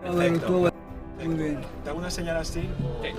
Perfecto. Muy bien. ¿Te hago una señal así? O... Sí.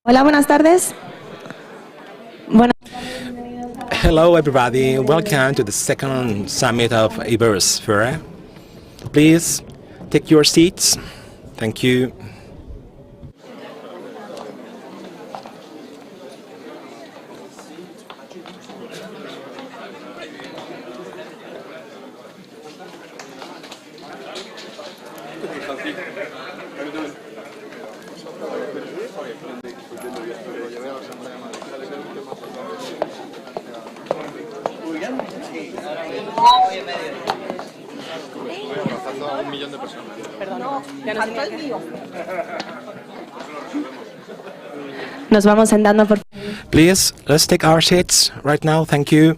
Hola, buenas tardes. Hello, everybody. Welcome to the second summit of Iberosphere. Please take your seats. Thank you. Nos vamos sentando, por Please, let's take our seats right now. Thank you.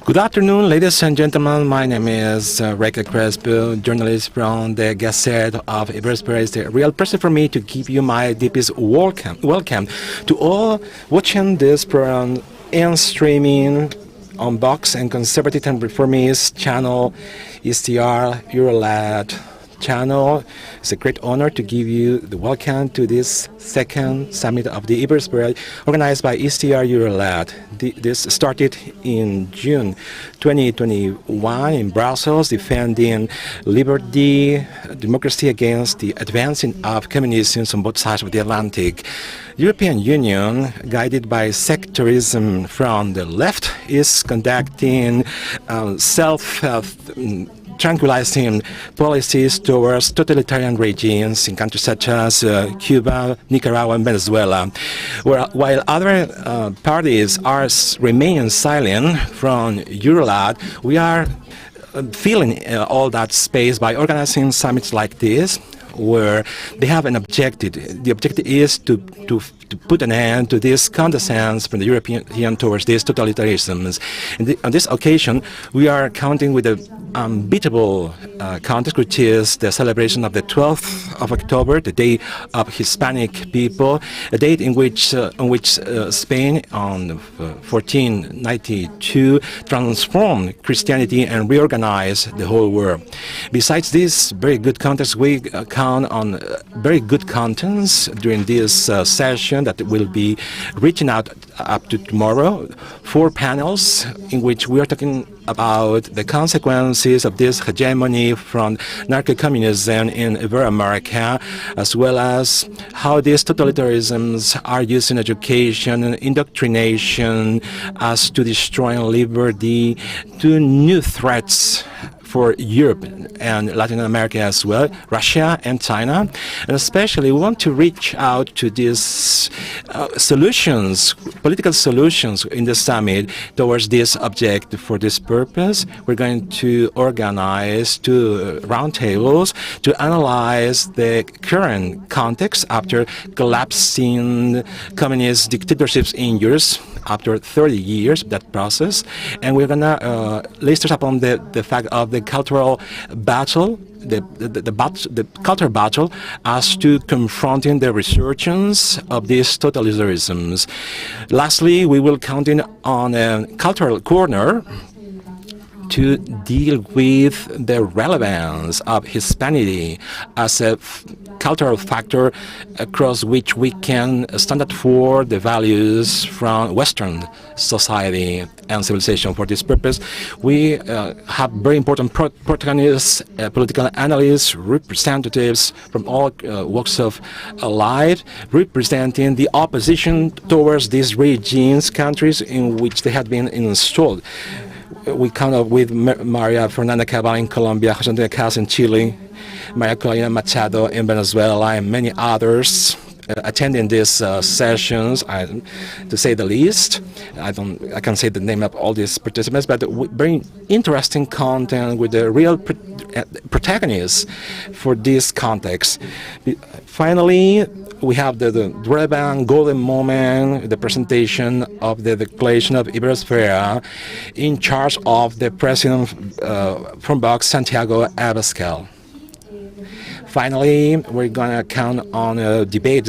Good afternoon, ladies and gentlemen. My name is Reika Crespo, journalist from the Gazette of Iberosphere. It's a real pleasure for me to give you my deepest welcome to all watching this program in streaming on Vox and Conservative and Reformist channel, ECR Eurolat channel. It's a great honor to give you the welcome to this second summit of the Iberosphere organized by ECR Eurolat. This started in June 2021 in Brussels, defending liberty, democracy against the advancing of communism on both sides of the Atlantic. European Union, guided by sectarism from the left, is conducting tranquilizing policies towards totalitarian regimes in countries such as Cuba, Nicaragua, and Venezuela. While other parties remain silent from Eurolat, we are filling all that space by organizing summits like this, where they have an objective. The objective is to put an end to this condescendence from the European Union towards these totalitarianisms. On this occasion, we are counting with a unbeatable contest, which is the celebration of the 12th of October, the Day of Hispanic People, a date in which Spain, on 1492, transformed Christianity and reorganized the whole world. Besides this very good contest, we count on very good contents during this session that will be reaching out up to tomorrow. 4 panels in which we are talking about the consequences of this hegemony from narco-communism in Ibero-America, as well as how these totalitarianisms are used in education and indoctrination as to destroying liberty, to new threats for Europe and Latin America as well, Russia and China. And especially we want to reach out to these solutions, political solutions in the summit towards this objective. For this purpose, we're going to organize 2 roundtables to analyze the current context after collapsing communist dictatorships in Europe after 30 years of that process. And we're going to list upon the fact of the cultural battle, the cultural battle as to confronting the resurgence of these totalitarianisms. Lastly, we will count in on a cultural corner to deal with the relevance of Hispanity as a cultural factor across which we can stand up for the values from Western society and civilization. For this purpose, we have very important protagonists, political analysts, representatives from all walks of life, representing the opposition towards these regimes, countries in which they have been installed. We count up with Maria Fernanda Cabal in Colombia, José Antonio Cas in Chile, Maria Corina Machado in Venezuela, and many others attending these sessions, to say the least. I can't say the name of all these participants, but very interesting content with the real protagonists for this context. Finally, we have the relevant golden moment, the presentation of the Declaration of Iberosphere in charge of the president from Vox, Santiago Abascal. Finally, we're going to count on a debate,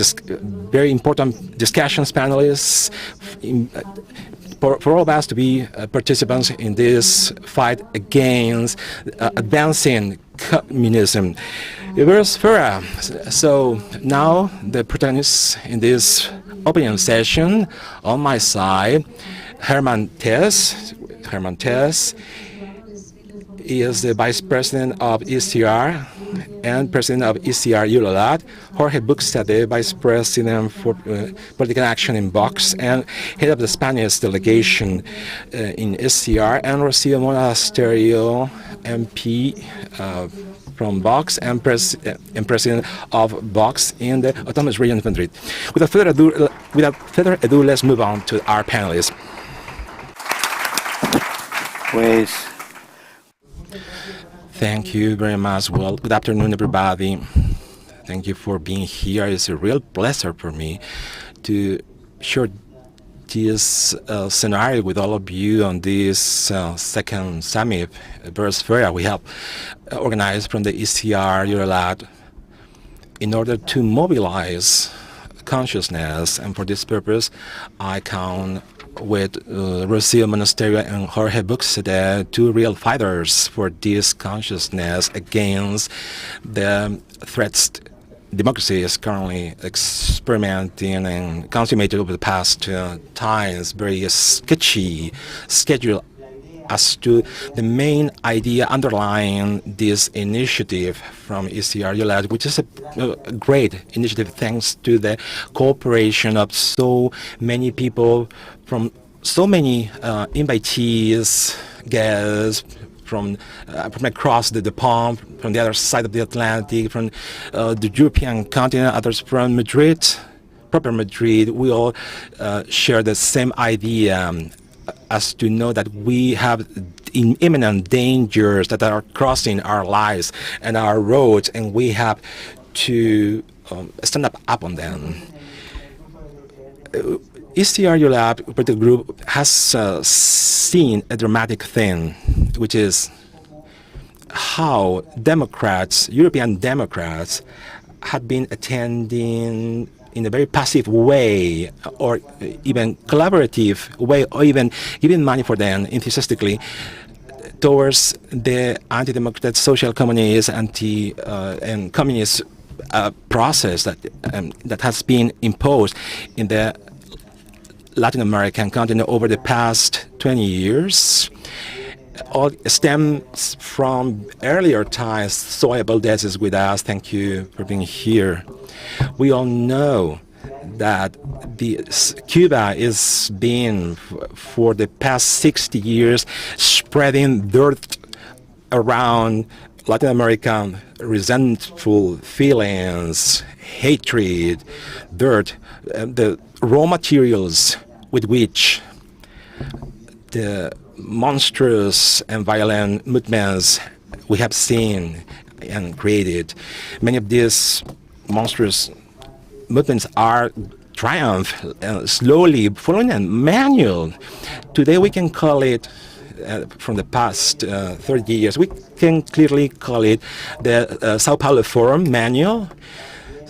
very important discussions panelists, for all of us to be participants in this fight against advancing communism. Iberosphere. So now the protagonists in this opening session, on my side, Herman Tess. Herman Tess is the Vice President of ECR and President of ECR Eurolat. Jorge Buxtede, Vice President for Political Action in Vox and Head of the Spanish delegation in ECR, and Rocío Monasterio, MP from Vox and President of Vox in the Autonomous Region of Madrid. Without further ado, let's move on to our panelists. Thank you very much. Well, good afternoon, everybody. Thank you for being here. It's a real pleasure for me to share this scenario with all of you on this second summit, Iberosphere, we have organized from the ECR Eurolat in order to mobilize consciousness. And for this purpose, I count with Rocío Monasterio and Jorge Buxtede, two real fighters for this consciousness against the threats democracy is currently experimenting and consummated over the past times, very sketchy schedule as to the main idea underlying this initiative from ECR Eurolat, which is a great initiative thanks to the cooperation of so many people from so many invitees, guests, from across the pond, from the other side of the Atlantic, from the European continent, others from Madrid, proper Madrid. We all share the same idea as to know that we have imminent dangers that are crossing our lives and our roads, and we have to stand up on them. ECR Eurolat Working Group has seen a dramatic thing, which is how Democrats, European Democrats, had been attending in a very passive way, or even collaborative way, or even giving money for them enthusiastically towards the anti-democratic social communist, and communist process that has been imposed in the Latin American continent over the past 20 years. All stems from earlier times. Soy Valdez is with us. Thank you for being here. We all know that Cuba is being, for the past 60 years, spreading dirt around Latin American, resentful feelings, hatred, dirt, the raw materials with which the monstrous and violent movements we have seen and created. Many of these monstrous movements are triumph slowly following a manual. Today we can call it, from the past 30 years, we can clearly call it the Sao Paulo Forum manual,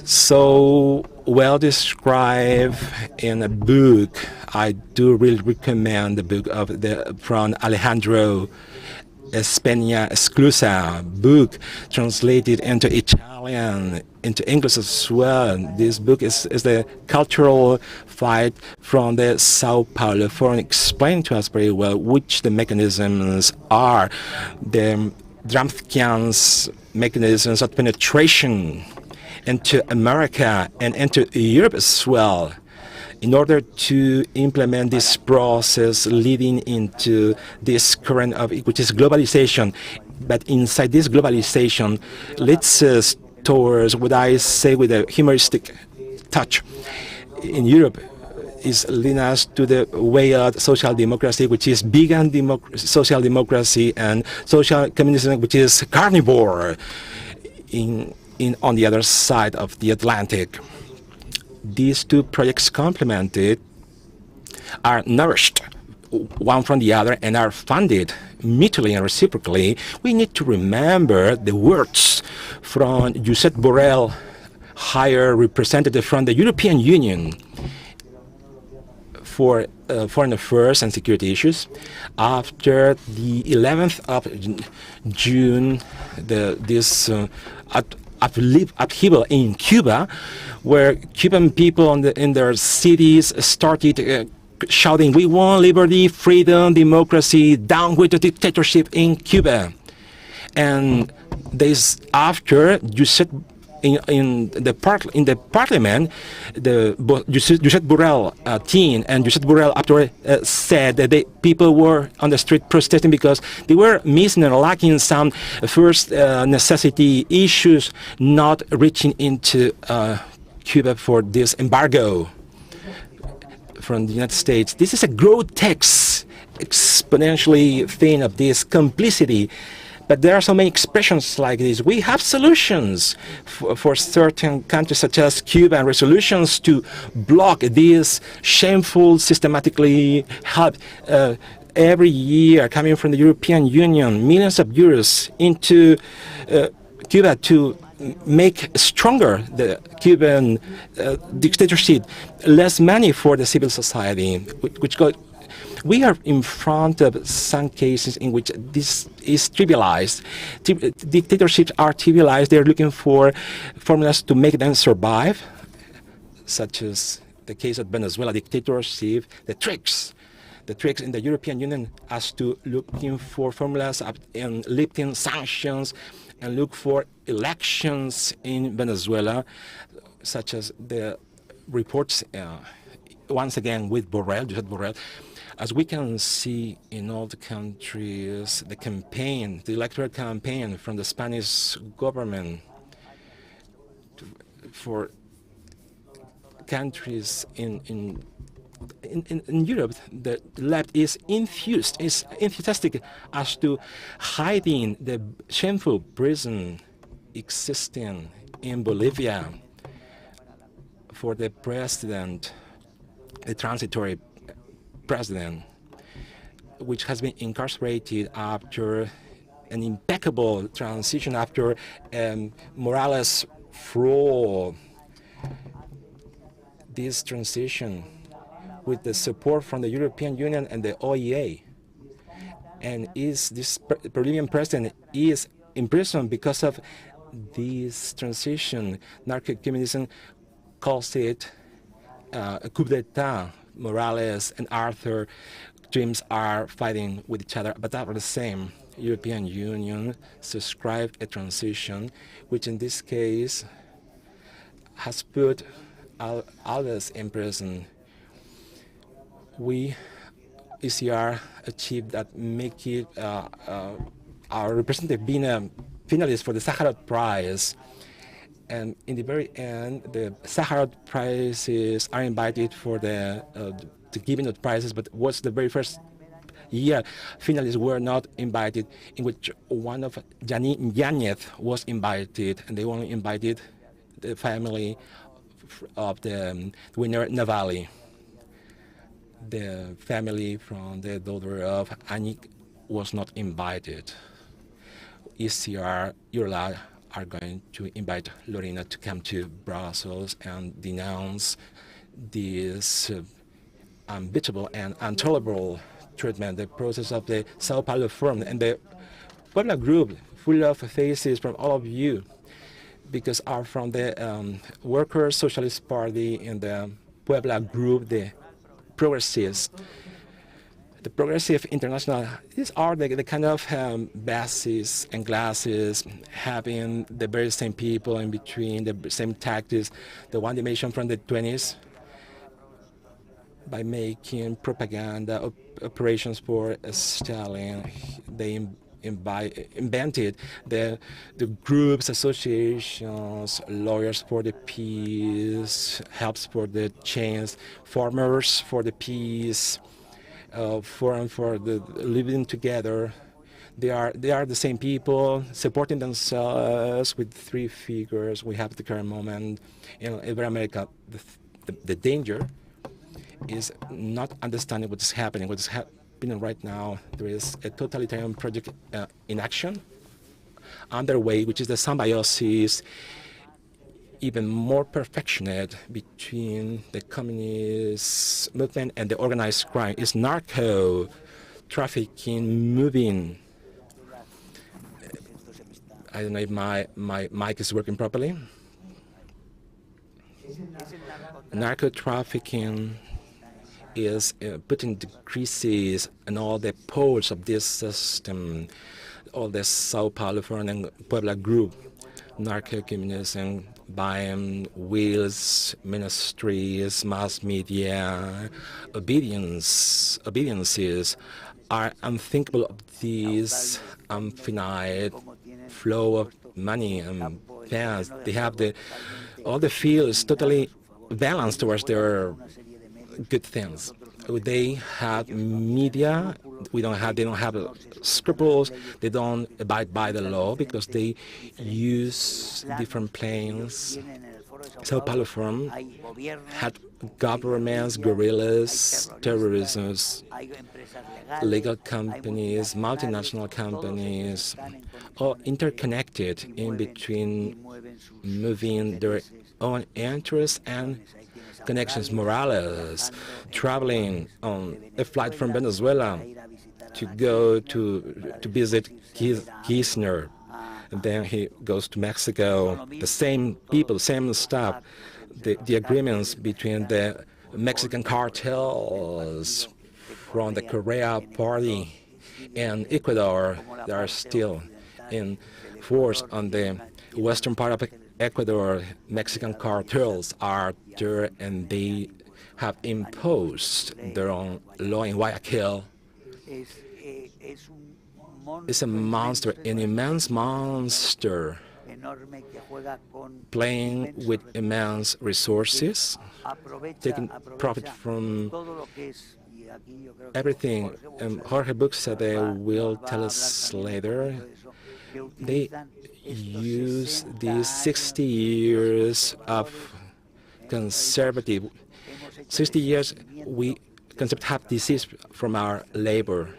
so well described in a book. I do really recommend the book from Alejandro Espena Esclusa, book translated into Italian, into English as well. This book is the cultural fight from the Sao Paulo Forum, explained to us very well which the mechanisms are, the Dramskian's mechanisms of penetration into America and into Europe as well, in order to implement this process leading into this current of which is globalization But inside this globalization leads us towards what I say with a humoristic touch. In Europe, is leading us to the way of social democracy, which is vegan social democracy, and social communism, which is carnivore on the other side of the Atlantic. These two projects complemented, are nourished one from the other, and are funded mutually and reciprocally. We need to remember the words from Josep Borrell, higher representative from the European Union for foreign affairs and security issues. After the 11th of June, this upheaval in Cuba, where Cuban people in their cities started shouting, "We want liberty, freedom, democracy, down with the dictatorship in Cuba." And days after, you said in the parliament, the Josep Borrell team and Josep Borrell after said that the people were on the street protesting because they were missing and lacking some first necessity issues, not reaching into Cuba for this embargo from the United States. This is a grotesque, exponentially thing of this complicity. But there are so many expressions like this. We have solutions for certain countries, such as Cuba, and resolutions to block this shameful, systematically help every year coming from the European Union, millions of euros into Cuba to make stronger the Cuban dictatorship, less money for the civil society, we are in front of some cases in which this is trivialized. Dictatorships are trivialized. They're looking for formulas to make them survive, such as the case of Venezuela dictatorship, the tricks in the European Union as to looking for formulas and lifting sanctions and look for elections in Venezuela, such as the reports, once again with Josep Borrell. As we can see in all the countries, the electoral campaign from the Spanish government for countries in Europe, the left is enthusiastic as to hiding the shameful prison existing in Bolivia for the president, the transitory president, which has been incarcerated after an impeccable transition, after Morales' fraud. This transition with the support from the European Union and the OEA, and this Bolivian president is imprisoned because of this transition. Narco-communism calls it a coup d'etat. Morales and Arthur dreams are fighting with each other, but that are the same. European Union subscribed a transition, which in this case has put others in prison. We, ECR, achieved that, make it our representative being a finalist for the Sakharov Prize. And in the very end, the Sakharov Prizes are invited for the giving of prizes, but was the very first year finalists were not invited, in which one of Yanez was invited, and they only invited the family of the winner, Navalny. The family from the daughter of Anik was not invited. ECR Eurolat are going to invite Lorena to come to Brussels and denounce this unbeatable and intolerable treatment, the process of the Sao Paulo Forum and the Puebla group, full of faces from all of you, because are from the Workers' Socialist Party and the Puebla group, the progressives. The Progressive International, these are the kind of bases and classes having the very same people in between, the same tactics, the one dimension from the 20s, by making propaganda operations for Stalin. They invented the groups, associations, lawyers for the peace, helps for the change, farmers for the peace, forum for the living together. They are the same people supporting themselves with three figures. We have the current moment in Iberoamerica. The danger is not understanding what is happening. What is happening right now, there is a totalitarian project in action underway, which is the symbiosis, even more perfectionate between the communist movement and the organized crime. It's narco trafficking moving. I don't know if my mic is working properly. Narco trafficking is putting the creases in all the ports of this system, all the Sao Paulo and Puebla group, narco-communism, buying wheels, ministries, mass media, obediences are unthinkable of this infinite flow of money and fans. They have all the fields totally balanced towards their good things. They have media. They don't have scruples. They don't abide by the law because they use different planes. Sao Paulo Forum had governments, guerrillas, terrorism, legal companies, multinational companies, all interconnected in between, moving their own interests and connections. Morales traveling on a flight from Venezuela to go to visit Kirchner. And then he goes to Mexico. The same people, same stuff. The agreements between the Mexican cartels from the Korea Party and Ecuador, they are still in force on the western part of Ecuador. Mexican cartels are there, and they have imposed their own law in Guayaquil. It's a monster, an immense monster, playing with immense resources, taking profit from everything. Jorge Buxade will tell us later. They use these 60 years of conservative, 60 years we concept have disease from our labor.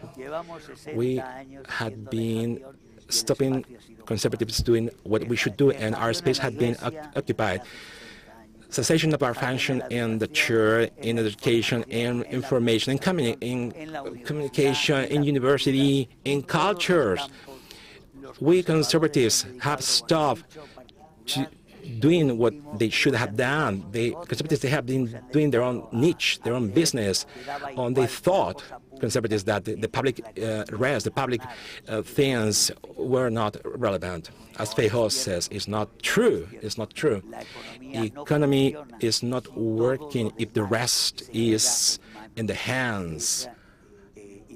We had been stopping conservatives doing what we should do, and our space had been occupied. Cessation of our function in the church, in education, in information, in communication, in university, in cultures. We conservatives have stopped doing what they should have done. The conservatives, they have been doing their own niche, their own business. They thought, conservatives, that the public rest, the public things were not relevant. As Feijóo says, it's not true. It's not true. Economy is not working if the rest is in the hands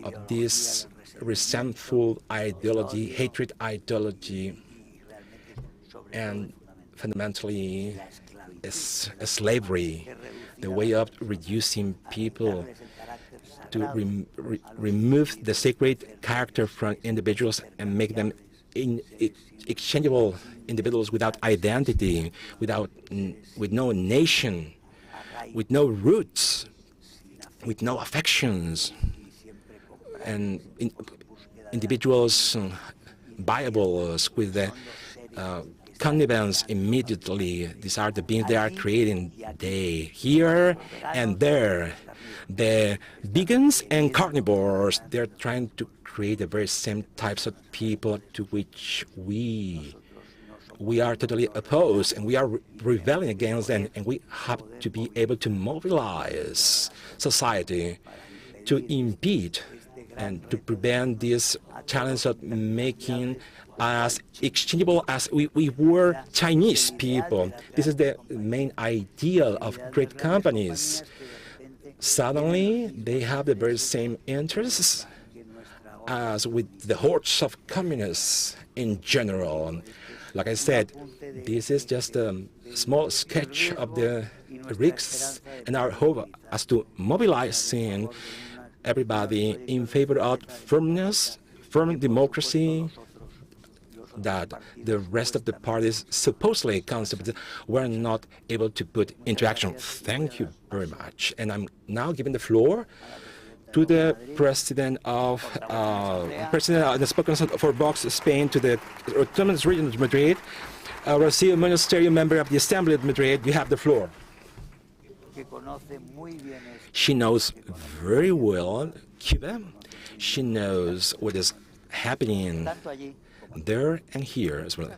of this resentful ideology, hatred ideology, and fundamentally is slavery, the way of reducing people, to remove the sacred character from individuals and make them exchangeable individuals without identity, with no nation, with no roots, with no affections, and individuals viable with the connivance immediately. These are the beings they are creating here and there. The vegans and carnivores, they're trying to create the very same types of people to which we are totally opposed, and we are rebelling against them, and we have to be able to mobilize society to impede and to prevent this challenge of making us exchangeable as we were Chinese people. This is the main ideal of great companies. Suddenly, they have the very same interests as with the hordes of communists in general. Like I said, this is just a small sketch of the risks and our hope as to mobilizing everybody in favor of firmness, firm democracy, that the rest of the parties supposedly concepts were not able to put into action. Thank you very much. And I'm now giving the floor to the president of the spokesman for Vox Spain, to the Autonomous Region of Madrid, Rocío Monasterio, member of the Assembly of Madrid. You have the floor. She knows very well Cuba. She knows what is happening there and here as well.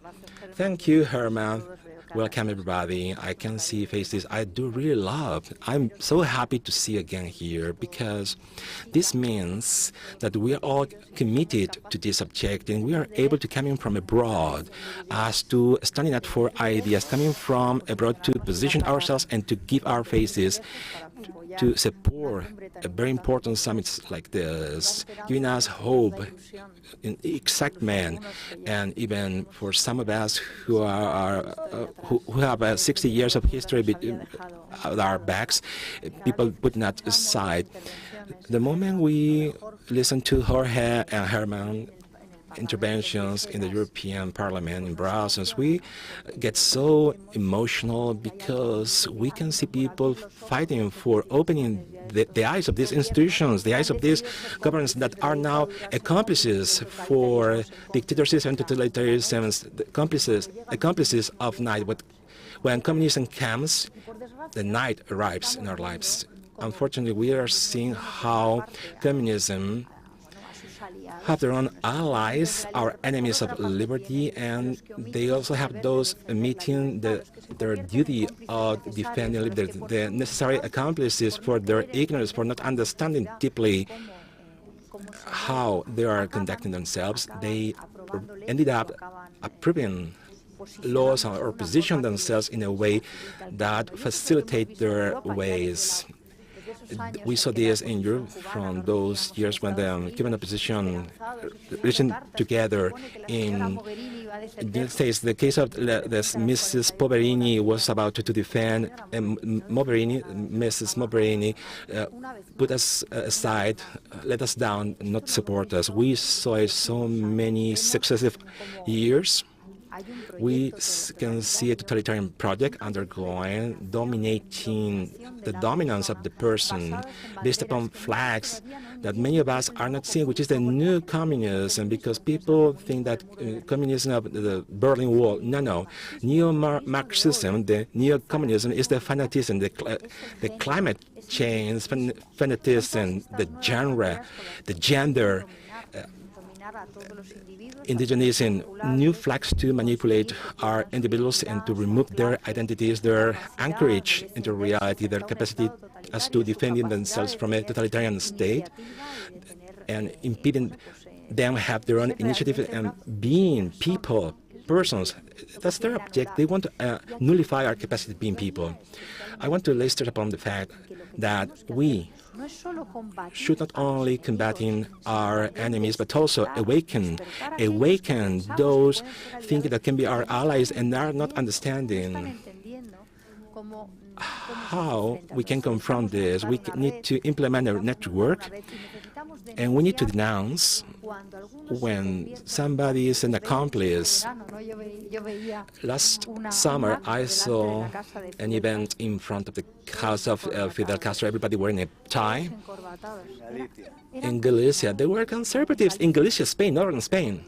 Thank you, Herman. Welcome, everybody. I can see faces I do really love. I'm so happy to see again here, because this means that we are all committed to this subject, and we are able to come in from abroad as to standing up for ideas, coming from abroad to position ourselves and to give our faces to support a very important summits like this, giving us hope, excitement, and even for some of us who who have 60 years of history at our backs, people putting that aside. The moment we listen to Jorge and Herman interventions in the European Parliament in Brussels, we get so emotional, because we can see people fighting for opening the eyes of these institutions, the eyes of these governments that are now accomplices for dictatorships and totalitarianism, accomplices of night. When communism comes, the night arrives in our lives. Unfortunately, we are seeing how communism have their own allies, our enemies of liberty, and they also have those meeting their duty of defending liberty, the necessary accomplices for their ignorance, for not understanding deeply how they are conducting themselves. They ended up approving laws or position themselves in a way that facilitate their ways. We saw this in Europe from those years when the Cuban opposition reaching together in the United States. The case of Mrs. Poverini was about to defend Mrs. Mogherini put us aside, let us down, not support us. We saw so many successive years. We can see a totalitarian project undergoing, dominating the dominance of the person based upon flags that many of us are not seeing, which is the new communism, because people think that communism of the Berlin Wall. No. Neo-Marxism, the neo-communism, is the fanaticism, the climate change fanaticism, the genre, the gender, indigenism, new flags to manipulate our individuals and to remove their identities, their anchorage into reality, their capacity as to defending themselves from a totalitarian state, and impeding them have their own initiative and being people, persons. That's their object. They want to nullify our capacity of being people. I want to lay stress upon the fact that we should not only combating our enemies, but also awaken those thinking that can be our allies and are not understanding how we can confront this. We need to implement a network, and we need to denounce when somebody is an accomplice. Last summer, I saw an event in front of the house of Fidel Castro. Everybody wearing a tie. In Galicia, they were conservatives. In Galicia, Spain, northern Spain,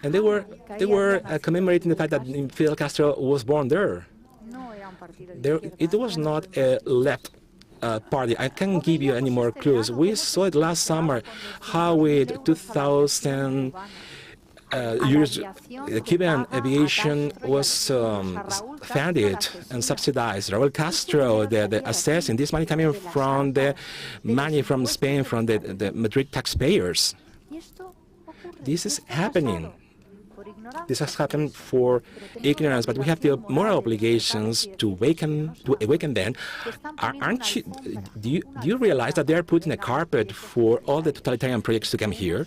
and they were commemorating the fact that Fidel Castro was born there. It was not a left party. I can't give you any more clues. We saw it last summer, how with 2,000 years, the Cuban aviation was funded and subsidized. Raúl Castro, the assassin, this money coming from the money from Spain, from the Madrid taxpayers. This is happening This has happened for ignorance, but we have the moral obligations to awaken them. Aren't you? Do you realize that they are putting a carpet for all the totalitarian projects to come here?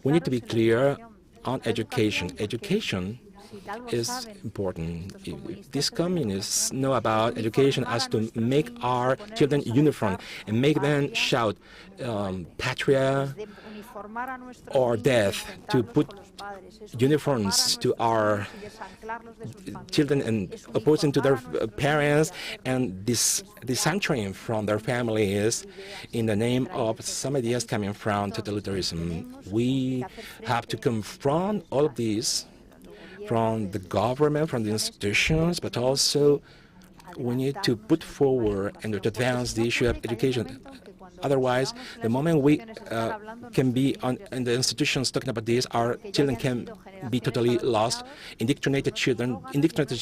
We need to be clear on education. Education is important. If these communists know about education as to make our children uniform and make them shout patria or death, to put uniforms to our children and opposing to their parents and disenchantering from their families in the name of some ideas coming from totalitarianism. We have to confront all of these from the government, from the institutions, but also we need to put forward and to advance the issue of education. Otherwise, the moment we can be in the institutions talking about this, our children can be totally lost, indoctrinated children, indoctrinated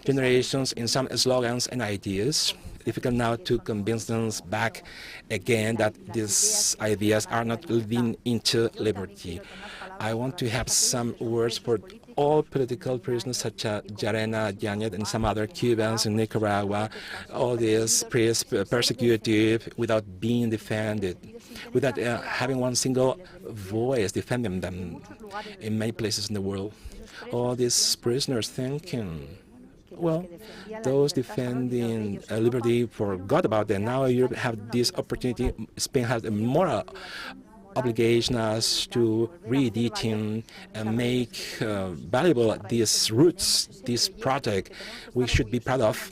generations in some slogans and ideas. Difficult now to convince them back again that these ideas are not leading into liberty. I want to have some words for all political prisoners such as Llarena, Yañez, and some other Cubans in Nicaragua, all these persecuted without being defended, without having one single voice defending them in many places in the world. All these prisoners thinking, well, those defending liberty forgot about them. Now Europe have this opportunity. Spain has a moral obligation us to re-editing and make valuable these roots, this project. We should be proud of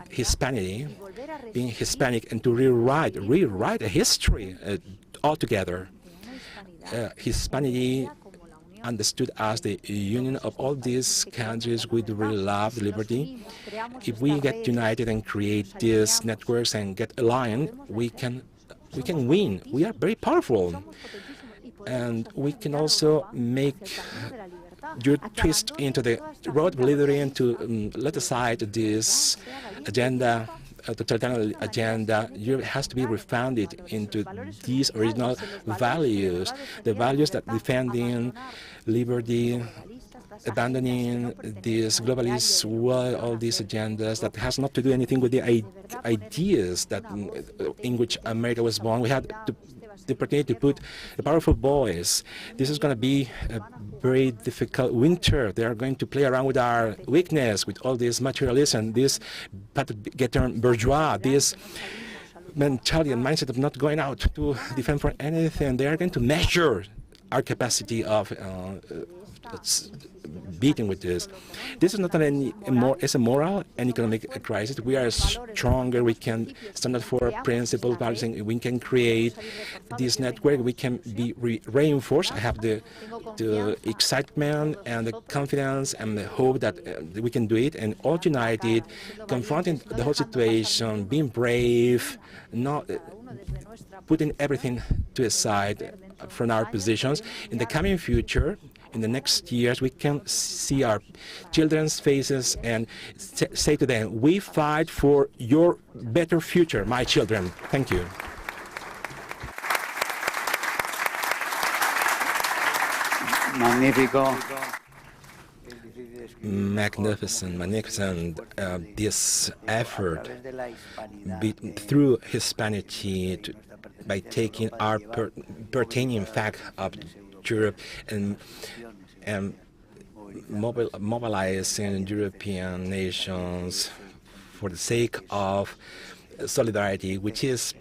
Hispanity, being Hispanic, and to rewrite a history altogether. Hispanity understood as the union of all these countries with really love liberty. If we get united and create these networks and get aligned, we can win. We are very powerful, and we can also make your twist into the road of liberty and to let aside this agenda, totalitarian agenda. Europe has to be refounded into these original values, the values that defending liberty, abandoning this globalist world, all these agendas that has not to do anything with the ideas that in which America was born. We had the opportunity to put a powerful voice. This is going to be a very difficult winter. They are going to play around with our weakness, with all this materialism, this pattern bourgeois, this mentality and mindset of not going out to defend for anything. They are going to measure our capacity of beating with this. This is not it's a moral and economic crisis. We are stronger. We can stand up for principles, values, and we can create this network. We can be reinforced. I have the excitement and the confidence and the hope that we can do it, and all united, confronting the whole situation, being brave, not putting everything to a side from our positions. In the coming future, in the next years, we can see our children's faces and say to them, we fight for your better future, my children. Thank you. Magnifico. Magnificent, this effort through Hispanity by taking our pertaining fact of Europe and mobilizing European nations for the sake of solidarity, which is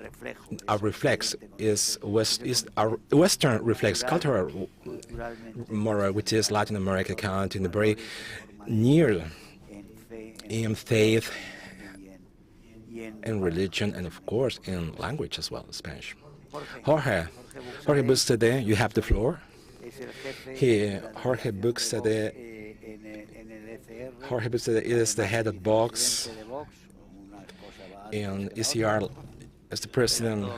our reflex, is our Western reflex, cultural moral, which is Latin America country, very near in faith and religion, and of course in language as well, Spanish. Jorge Buxtede, you have the floor. Jorge Buxtede is the head of Vox in ECR, as the president,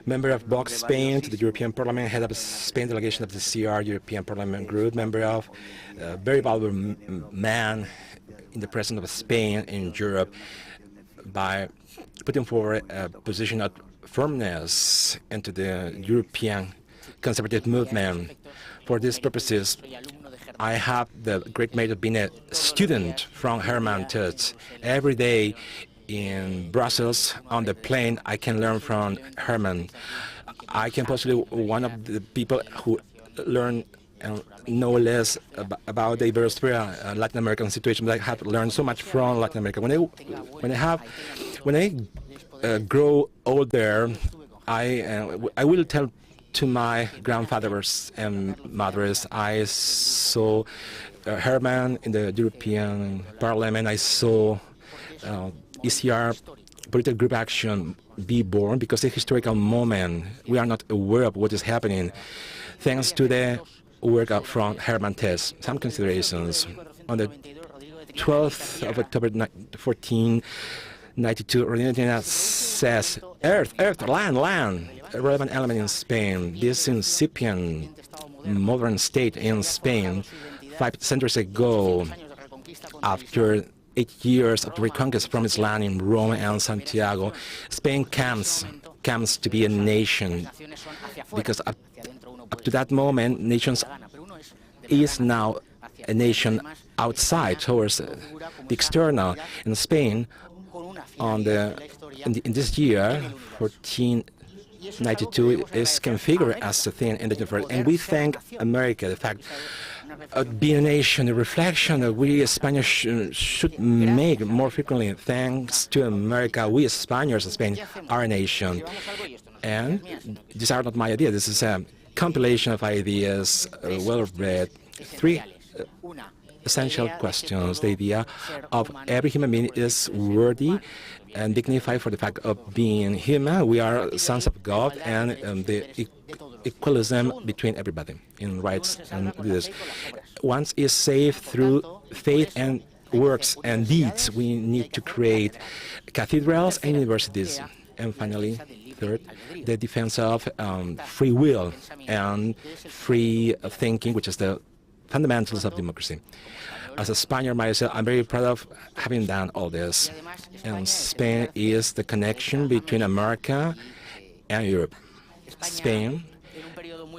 member of Vox Spain to the European Parliament, head of Spain delegation of the ECR European Parliament group, member of very valuable man in the president of Spain in Europe, by putting forward a position of firmness into the European conservative movement. For these purposes, I have the great merit of being a student from Herman Tets. Every day in Brussels on the plane, I can learn from Herman. I can possibly one of the people who learn and know less about the Iberosphere, Latin American situation, but I have learned so much from Latin America. When I grow older, I will tell to my grandfathers and mothers. I saw Herman in the European Parliament. I saw ECR political group action be born because it's a historical moment. We are not aware of what is happening. Thanks to the work from Herman Tess. Some considerations. On the 12th of October 1492, Rodina says, Earth, land, a relevant element in Spain. This incipient modern state in Spain 5 centuries ago, after 8 years of reconquest from its land in Rome and Santiago, Spain comes to be a nation, because up to that moment, nations is now a nation outside towards the external. In Spain, in this year, 1492 is configured as a thing in the universe, and we thank America. The fact of being a nation, a reflection that we Spaniards should make more frequently. Thanks to America, we Spaniards in Spain are a nation. And these are not my ideas. This is a compilation of ideas, well read. 3 essential questions. The idea of every human being is worthy and dignified for the fact of being human. We are sons of God, and the equalism between everybody in rights and leaders. Once is saved through faith and works and deeds. We need to create cathedrals and universities. And finally, third, the defense of free will and free thinking, which is the fundamentals of democracy. As a Spaniard myself, I'm very proud of having done all this. And Spain is the connection between America and Europe. Spain,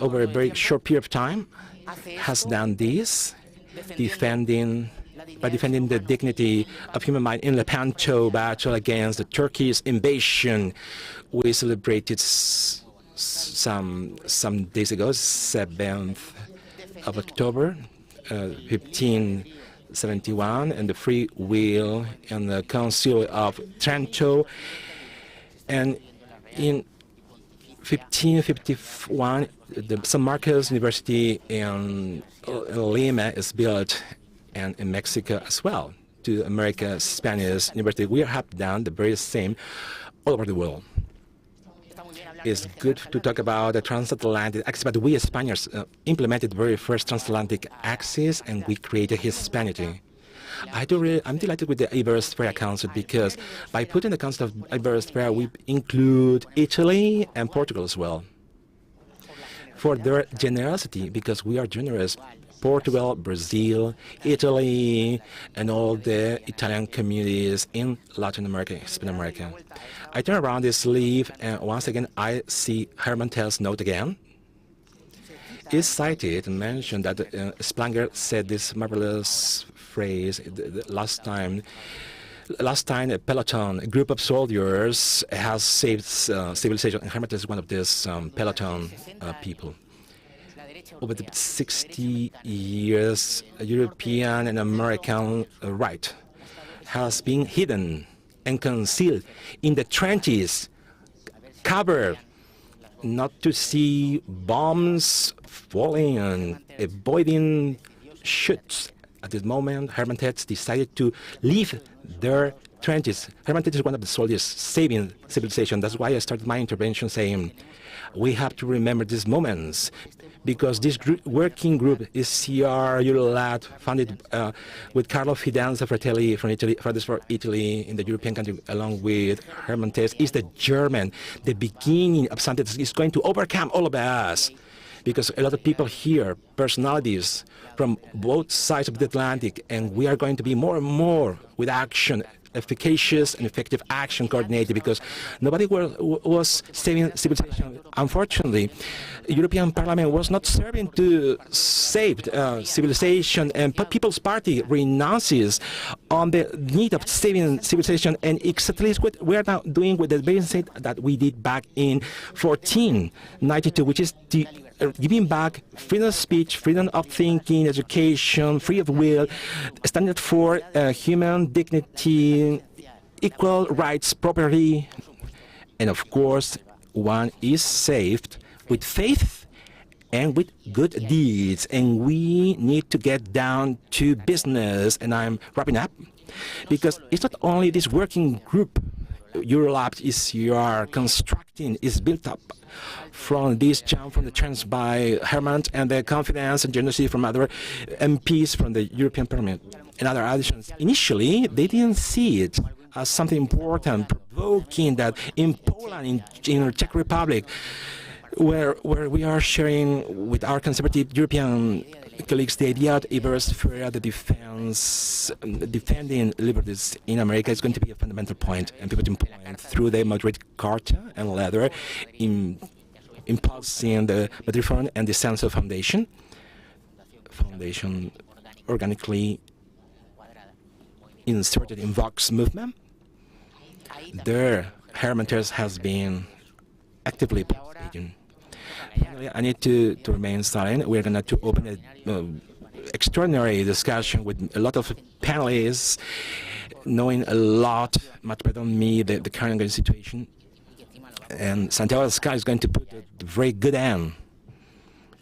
over a very short period of time, has done this, by defending the dignity of human mind in Lepanto battle against the Turkish invasion. We celebrated some days ago, 7th of October, 1571, and the free will and the Council of Trento. And in 1551, the San Marcos University in Lima is built, and in Mexico as well, to America Spanish University. We have done the very same all over the world. It's good to talk about the transatlantic axis, but we Spaniards implemented the very first transatlantic axis, and we created Hispanity. I'm delighted with the Iberosphere Council, because by putting the concept of Iberosphere, we include Italy and Portugal as well, for their generosity, because we are generous. Portugal, Brazil, Italy, and all the Italian communities in Latin America, Hispanic America. I turn around this leaf, and once again, I see Herman Tell's note again. It's cited and mentioned that Splanger said this marvelous phrase last time a peloton, a group of soldiers, has saved civilization, and Herman Tell is one of these peloton people. Over the 60 years, European and American right has been hidden and concealed in the trenches, covered, not to see bombs falling and avoiding shoots. At this moment, Herman Tets decided to leave their trenches. Herman Tets is one of the soldiers saving civilization. That's why I started my intervention saying, we have to remember these moments, because this working group, ECR Eurolat, founded with Carlo Fidanza Fratelli from Italy, Fridays for Italy in the European country, along with Herman Tess, is the German. The beginning of something that is going to overcome all of us, because a lot of people here, personalities from both sides of the Atlantic, and we are going to be more and more with action efficacious and effective action coordinated, because nobody was saving civilization. Unfortunately, European Parliament was not serving to save civilization, and People's Party renounces on the need of saving civilization, and exactly what we are now doing with the very same that we did back in 1492, which is the giving back freedom of speech, freedom of thinking, education, free of will, standard for human dignity, equal rights, property, and of course, one is saved with faith and with good deeds. And we need to get down to business. And I'm wrapping up, because it's not only this working group Eurolat ECR constructing is built up from this jump from the chance by Herman and the confidence and generosity from other MPs from the European Parliament and other additions. Initially, they didn't see it as something important, provoking, that in Poland, in the Czech Republic, where we are sharing with our conservative European colleagues the idea of Iberosphere, the defending liberties in America is going to be a fundamental point and pivoting point through the Madrid Charta and later impulsing the Madrid Fund and the Censo Foundation organically inserted in Vox movement. There, Herman has been actively participating. Finally, I need to remain silent. We're going to open an extraordinary discussion with a lot of panelists, knowing a lot, much better than me, the current situation. And Santiago Sky is going to put a very good end,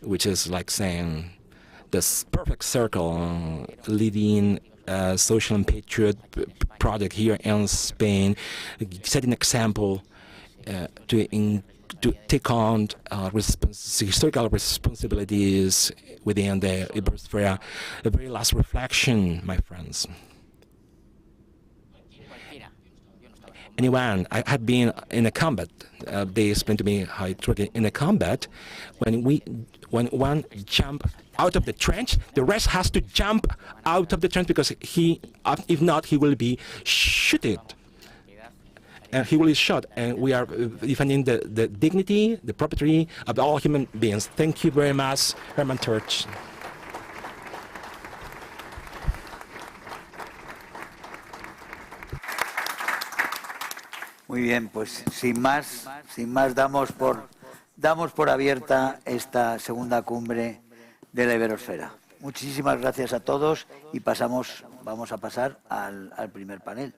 which is like saying this perfect circle, leading a social and patriot project here in Spain, setting an example to take on historical responsibilities within the Iberosphere. A very last reflection, my friends. Anyone, I had been in a combat. They explained to me how it worked in a combat. When one jump out of the trench, the rest has to jump out of the trench, because if not, he will be shot. And he will be shot. And we are defending the dignity, the property of all human beings. Thank you very much, Herman Church. Muy bien, pues sin más damos por abierta esta segunda cumbre de la Iberosfera. Muchísimas gracias a todos y vamos a pasar al primer panel.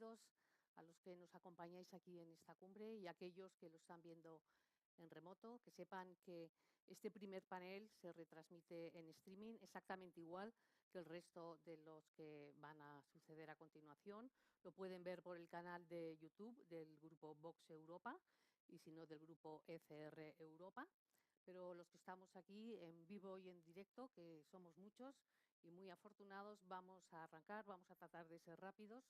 bienvenidos a los que nos acompañáis aquí en esta cumbre y a aquellos que lo están viendo en remoto, que sepan que este primer panel se retransmite en streaming exactamente igual que el resto de los que van a suceder a continuación. Lo pueden ver por el canal de YouTube del grupo Vox Europa y si no del grupo ECR Europa. Pero los que estamos aquí en vivo y en directo, que somos muchos y muy afortunados, vamos a arrancar, vamos a tratar de ser rápidos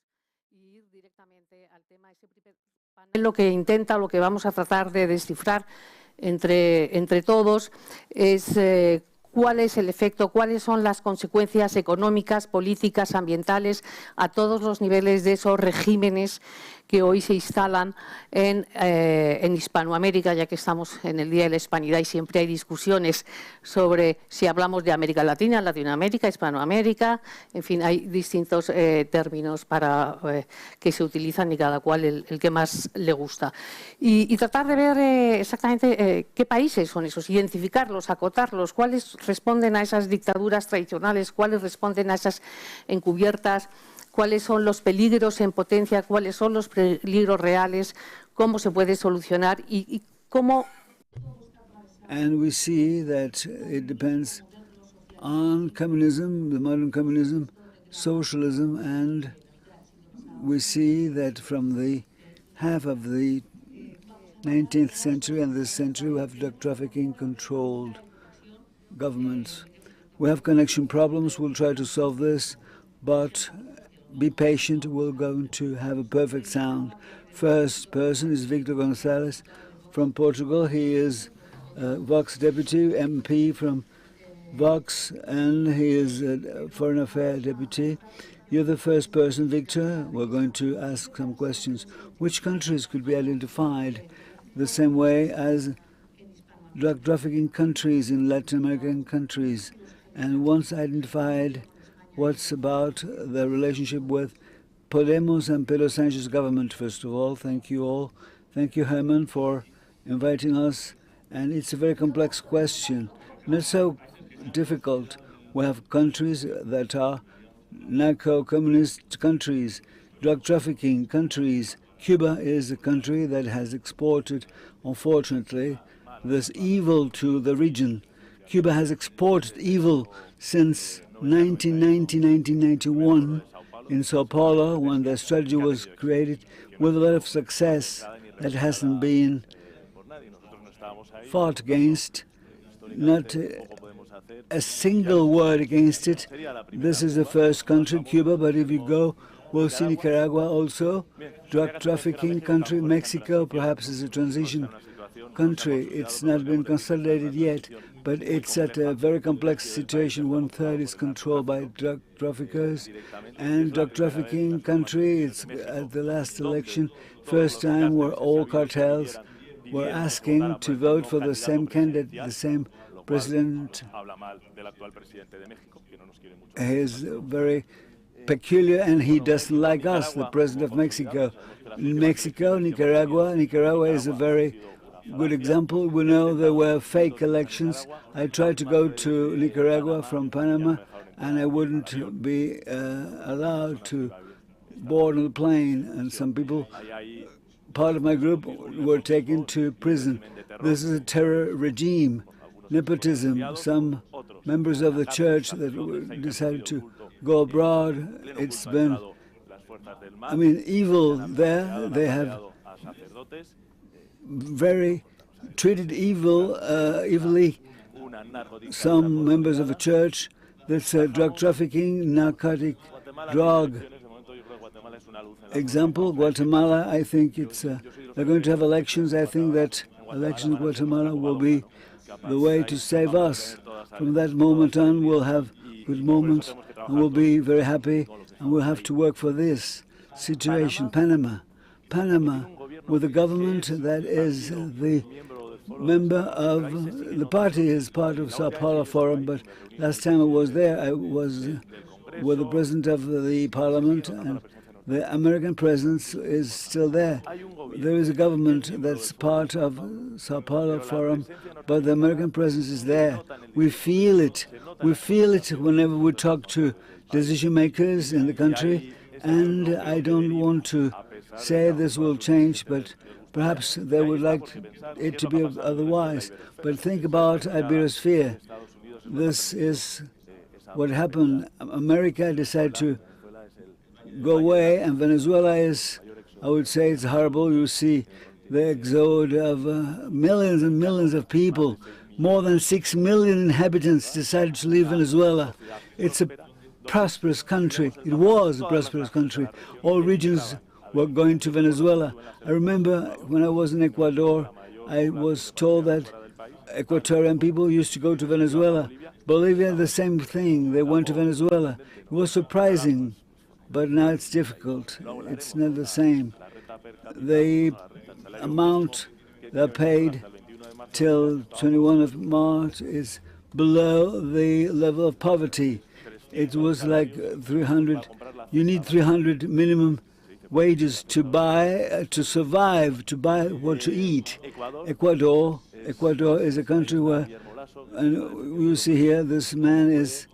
y ir directamente al tema. Ese primer panel lo que intenta, lo que vamos a tratar de descifrar entre todos es cuál es el efecto, cuáles son las consecuencias económicas, políticas, ambientales a todos los niveles de esos regímenes que hoy se instalan en Hispanoamérica, ya que estamos en el Día de la Hispanidad y siempre hay discusiones sobre si hablamos de América Latina, Latinoamérica, Hispanoamérica, en fin, hay distintos términos para que se utilizan y cada cual el que más le gusta. Y tratar de ver exactamente qué países son esos, identificarlos, acotarlos, cuáles responden a esas dictaduras tradicionales, cuáles responden a esas encubiertas, cuáles son los peligros en potencia, cuáles son los peligros reales, cómo se puede solucionar y cómo. And we see that it depends on communism, the modern communism, socialism, and we see that from the half of the 19th century and this century we have drug trafficking controlled governments. We have connection problems, we'll try to solve this, but be patient, we're going to have a perfect sound. First person is Victor Gonzalez from Portugal. He is Vox deputy, MP from Vox, and he is a Foreign Affairs deputy. You're the first person, Victor. We're going to ask some questions. Which countries could be identified the same way as drug trafficking countries in Latin American countries? And once identified, what's about the relationship with Podemos and Pedro Sanchez's government, first of all? Thank you all. Thank you, Herman, for inviting us. And it's a very complex question, not so difficult. We have countries that are narco-communist countries, drug trafficking countries. Cuba is a country that has exported, unfortunately, this evil to the region. Cuba has exported evil since 1990-1991 in Sao Paulo, when the strategy was created, with a lot of success that hasn't been fought against, not a single word against it. This is the first country, Cuba, but if you go, we'll see Nicaragua also, drug trafficking country, Mexico perhaps is a transition country. It's not been consolidated yet, but it's at a very complex situation. 1/3 is controlled by drug traffickers, and drug trafficking country, it's at the last election, first time where all cartels were asking to vote for the same candidate, the same president. He is very peculiar and he doesn't like us, the president of Mexico. In Mexico, Nicaragua is a very good example. We know there were fake elections. I tried to go to Nicaragua from Panama and I wouldn't be allowed to board on the plane, and some people, part of my group, were taken to prison. This is a terror regime, nepotism. Some members of the church that decided to go abroad. It's been, I mean, evil there. They have very treated evilly some members of the church. That's drug trafficking, narcotic drug. Example, Guatemala, I think it's, they're going to have elections. I think that elections in Guatemala will be the way to save us. From that moment on, we'll have good moments and we'll be very happy, and we'll have to work for this situation. Panama, with a government that is the member of the party, is part of Sao Paulo Forum, but last time I was there, I was with the president of the parliament, and the American presence is still there. There is a government that's part of Sao Paulo Forum, but the American presence is there. We feel it. We feel it whenever we talk to decision makers in the country, And I don't want to say this will change, but perhaps they would like it to be otherwise. But think about Iberosphere. This is what happened. America decided to go away, and Venezuela is, I would say, it's horrible. You see the exode of millions and millions of people. More than 6 million inhabitants decided to leave Venezuela. It's a prosperous country. It was a prosperous country. All regions were going to Venezuela. I remember when I was in Ecuador, I was told that Ecuadorian people used to go to Venezuela. Bolivia, the same thing. They went to Venezuela. It was surprising, but now it's difficult. It's not the same. The amount they're paid till 21 of March is below the level of poverty. It was like 300. You need 300 minimum wages to buy, to survive, to buy what to eat. Ecuador is a country where, and you see here, this man is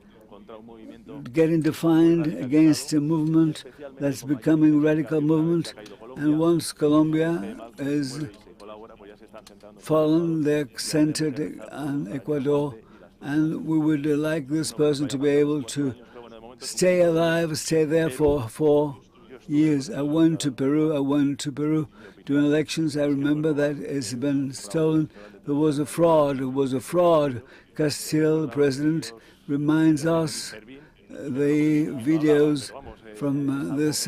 getting defined against a movement that's becoming a radical movement. And once Colombia is fallen, they're centered on Ecuador. And we would like this person to be able to stay alive, stay there for 4 years. I went to Peru during elections. I remember that it's been stolen. There was a fraud. Castillo, the president, reminds us the videos from this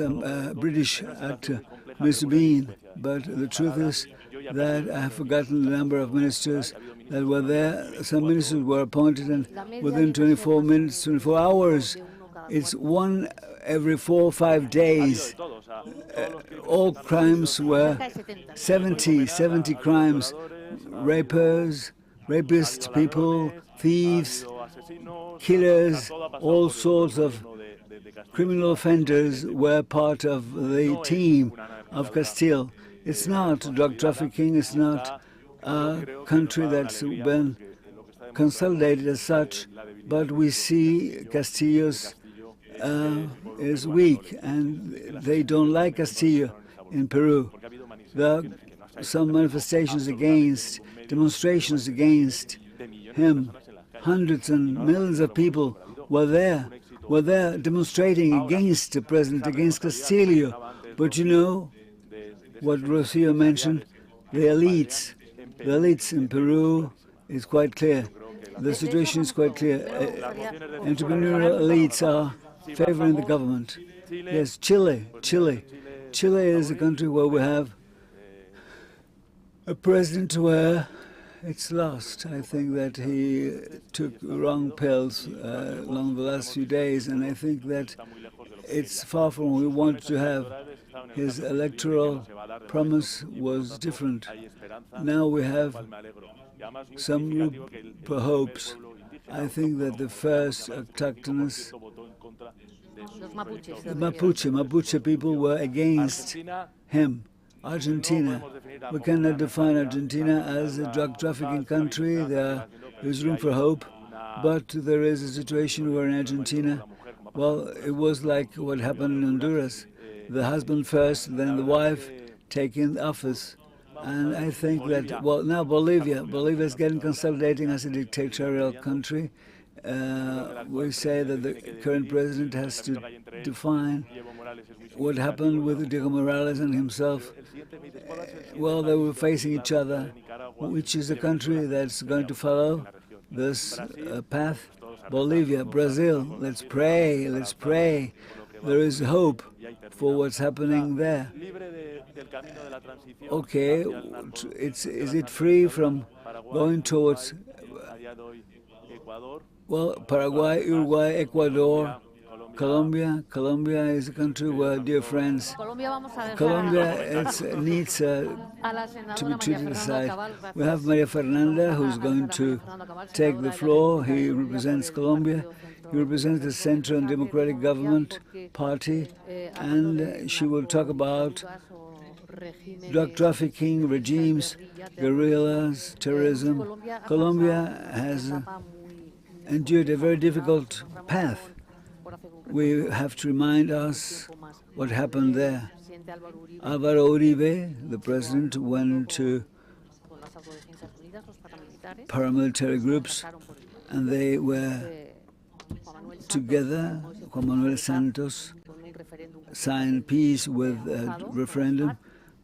British actor, Mr. Bean. But the truth is that I have forgotten the number of ministers that were there. Some ministers were appointed, and within 24 hours, it's one every 4 or 5 days. All crimes were 70 crimes. Rapists, people, thieves, killers, all sorts of criminal offenders were part of the team of Castile. It's not drug trafficking, it's not a country that's been consolidated as such, but we see Castillo's is weak, and they don't like Castillo in Peru. There are some manifestations against, demonstrations against him. Hundreds and millions of people were there demonstrating against the president, against Castillo. But you know what Rocio mentioned? The elites in Peru is quite clear. The situation is quite clear. Entrepreneurial elites are favoring the government. Yes, Chile. Chile is a country where we have a president where it's lost. I think that he took wrong pills along the last few days, and I think that it's far from what we want to have. His electoral promise was different. Now we have some room for hopes. I think that the first autochthonous, the Mapuche people were against him. Argentina. We cannot define Argentina as a drug trafficking country. There is room for hope, but there is a situation where in Argentina, well, it was like what happened in Honduras. The husband first, then the wife taking office. And I think that, well, now Bolivia is getting consolidating as a dictatorial country. We say that the current president has to define what happened with Diego Morales and himself. Well, they were facing each other. Which is the country that's going to follow this path? Bolivia, Brazil. Let's pray. There is hope for what's happening there. Okay, is it free from going towards, well, Paraguay, Uruguay, Ecuador, Colombia? Colombia is a country where, dear friends, Colombia needs to be treated aside. We have Maria Fernanda, who's going to take the floor. He represents Colombia. He represents the Central and Democratic Government Party, and she will talk about drug trafficking, regimes, guerrillas, terrorism. Colombia has endured a very difficult path. We have to remind us what happened there. Álvaro Uribe, the president, went to paramilitary groups, and they were together. Juan Manuel Santos signed peace with a referendum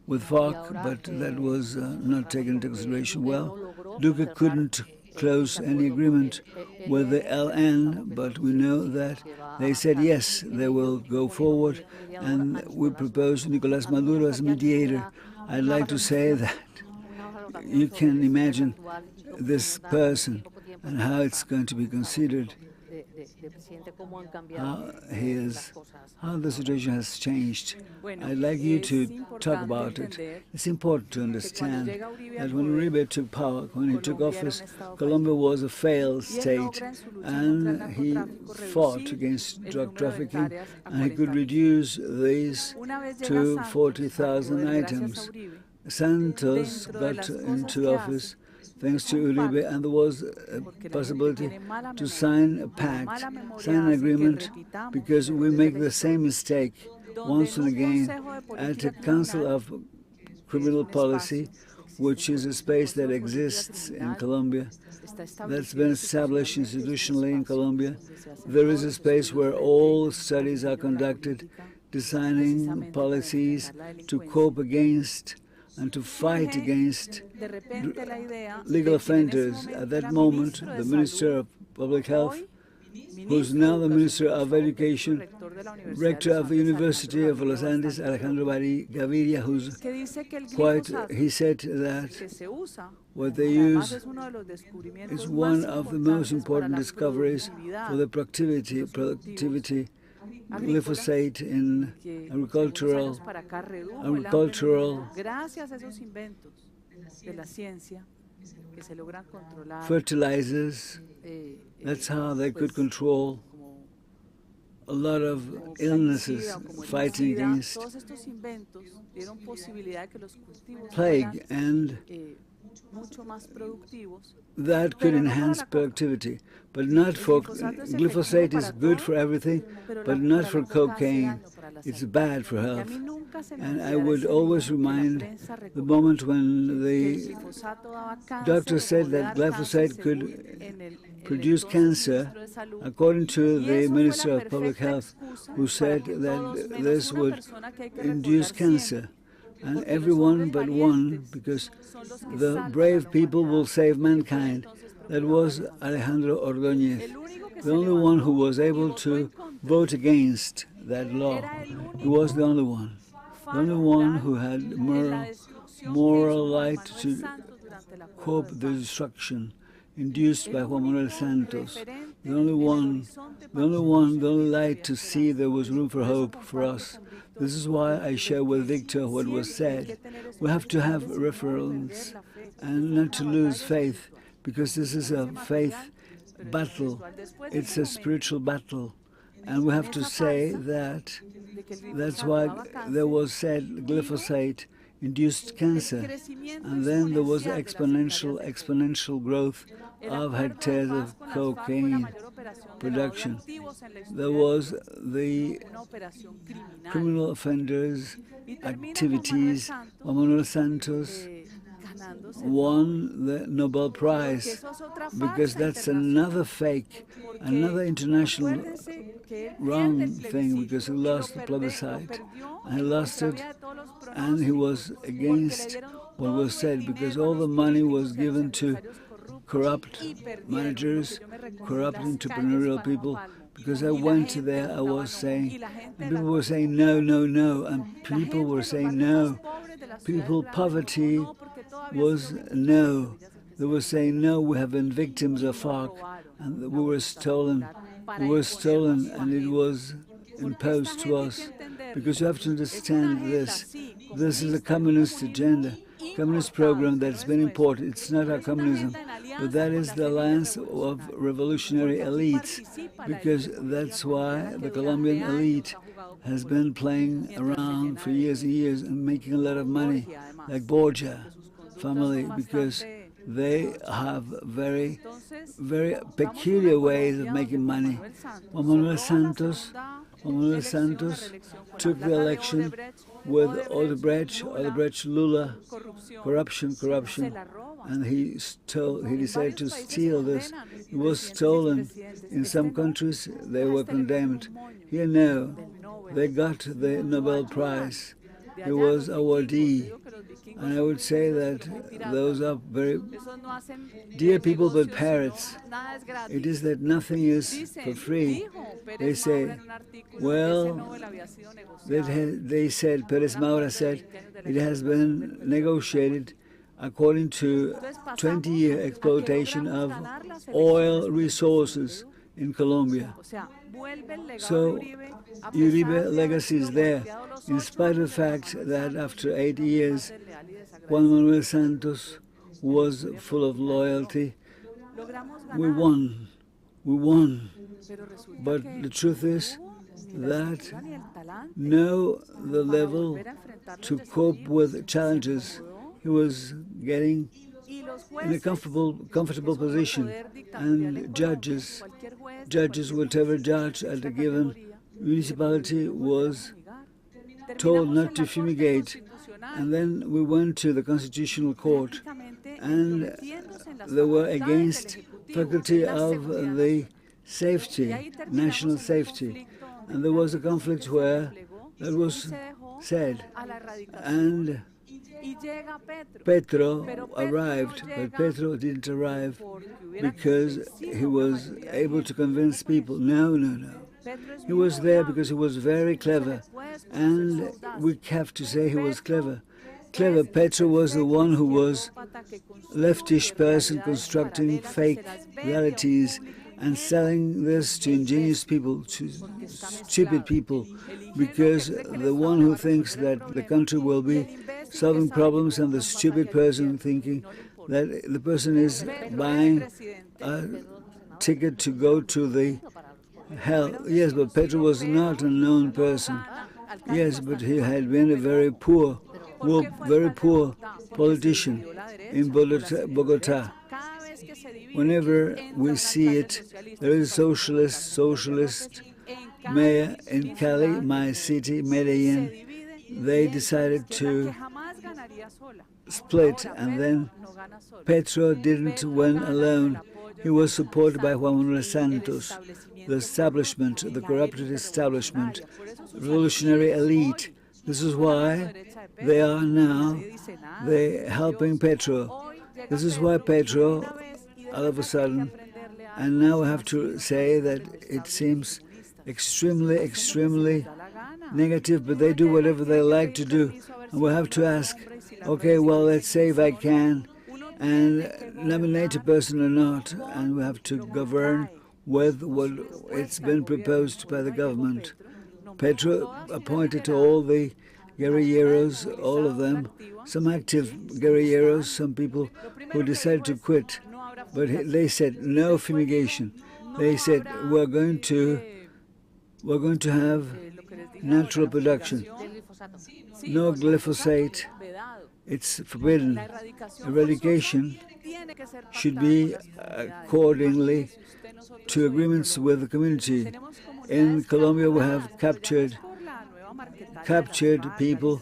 with FARC, but that was not taken into consideration well. Duque couldn't close any agreement with the LN, but we know that they said yes, they will go forward, and we proposed Nicolás Maduro as mediator. I'd like to say that you can imagine this person and how it's going to be considered, how the situation has changed. I'd like you to talk about it. It's important to understand that when Uribe took power, when he took office, Colombia was a failed state, and he fought against drug trafficking, and he could reduce these to 40,000 items. Santos got into office thanks to Uribe, and there was a possibility to sign a pact, sign an agreement, because we make the same mistake once and again at the Council of Criminal Policy, which is a space that exists in Colombia, that's been established institutionally in Colombia. There is a space where all studies are conducted, designing policies to cope against and to fight against legal offenders. At that moment, the Minister of Public Health, who's now the Minister of Education, Rector of the University of Los Andes, Alejandro Gaviria, who's he said that what they use is one of the most important discoveries for the productivity glyphosate in agricultural fertilizers. That's how they could control a lot of illnesses, fighting against plague, and that could enhance productivity, but not for glyphosate is good for everything, but not for cocaine. It's bad for health. And I would always remind the moment when the doctor said that glyphosate could produce cancer, according to the Minister of Public Health, who said that this would induce cancer. And everyone but one, because the brave people will save mankind. That was Alejandro Ordóñez, the only one who was able to vote against that law. He was the only one who had moral light to cope the destruction induced by Juan Manuel Santos. The only light to see there was room for hope for us. This is why I share with Victor what was said. We have to have reference and not to lose faith, because this is a faith battle. It's a spiritual battle. And we have to say that that's why there was said glyphosate induced cancer. And then there was exponential growth of hectares of cocaine production. There was the criminal offenders' activities. Juan Manuel Santos won the Nobel Prize, because that's another fake, another international wrong thing, because he lost the plebiscite. And he lost it, and he was against what was said, because all the money was given to corrupt managers, corrupt entrepreneurial people. Because I went there, I was saying, and people were saying no, no, no, and people were saying no. Poverty was no. They were saying no, we have been victims of FARC, and we were stolen. We were stolen, and it was imposed to us. Because you have to understand this. This is a communist agenda, communist program that's been imported. It's not our communism, but that is the alliance of revolutionary elites, because that's why the Colombian elite has been playing around for years and years and making a lot of money, like Borgia family, because they have very, very peculiar ways of making money. Juan Manuel Santos Juan Manuel Santos took the election with Odebrecht, Lula, corruption, and he decided to steal this. It was stolen. In some countries, they were condemned. Here, no, they got the Nobel Prize. He was awardee. And I would say that those are very dear people, but parrots. It is that nothing is for free. They say, well, they said, Perez Maura said, it has been negotiated according to 20-year exploitation of oil resources in Colombia. So Uribe legacy is there, in spite of the fact that after 8 years, Juan Manuel Santos was full of loyalty. We won. But the truth is that the level to cope with challenges. He was getting in a comfortable position, and judges, whatever judge at a given municipality was told not to fumigate. And then we went to the Constitutional Court, and they were against faculty of the safety, national safety. And there was a conflict where that was said. And Petro arrived, but Petro didn't arrive because he was able to convince people. No. He was there because he was very clever, and we have to say he was clever. Petro was the one who was leftish person constructing fake realities and selling this to ingenious people, to stupid people, because the one who thinks that the country will be solving problems and the stupid person thinking that the person is buying a ticket to go to the hell. Yes, but Petro was not a known person. Yes, but he had been a very poor politician in Bogota. Whenever we see it, there is a socialist mayor in Cali, my city, Medellin. They decided to split, and then Petro didn't win alone. He was supported by Juan Manuel Santos, the establishment, the corrupted establishment, revolutionary elite. This is why they are now helping Petro. This is why Petro, all of a sudden, and now I have to say that it seems extremely negative, but they do whatever they like to do. And we'll have to ask, okay, well, let's say if I can, and nominate a person or not, and we have to govern with what it's been proposed by the government. Petro appointed to all the guerrilleros, all of them, some active guerrilleros, some people who decided to quit. But they said no fumigation. They said we're going to have natural production. No glyphosate. It's forbidden. Eradication should be accordingly to agreements with the community. In Colombia, we have captured people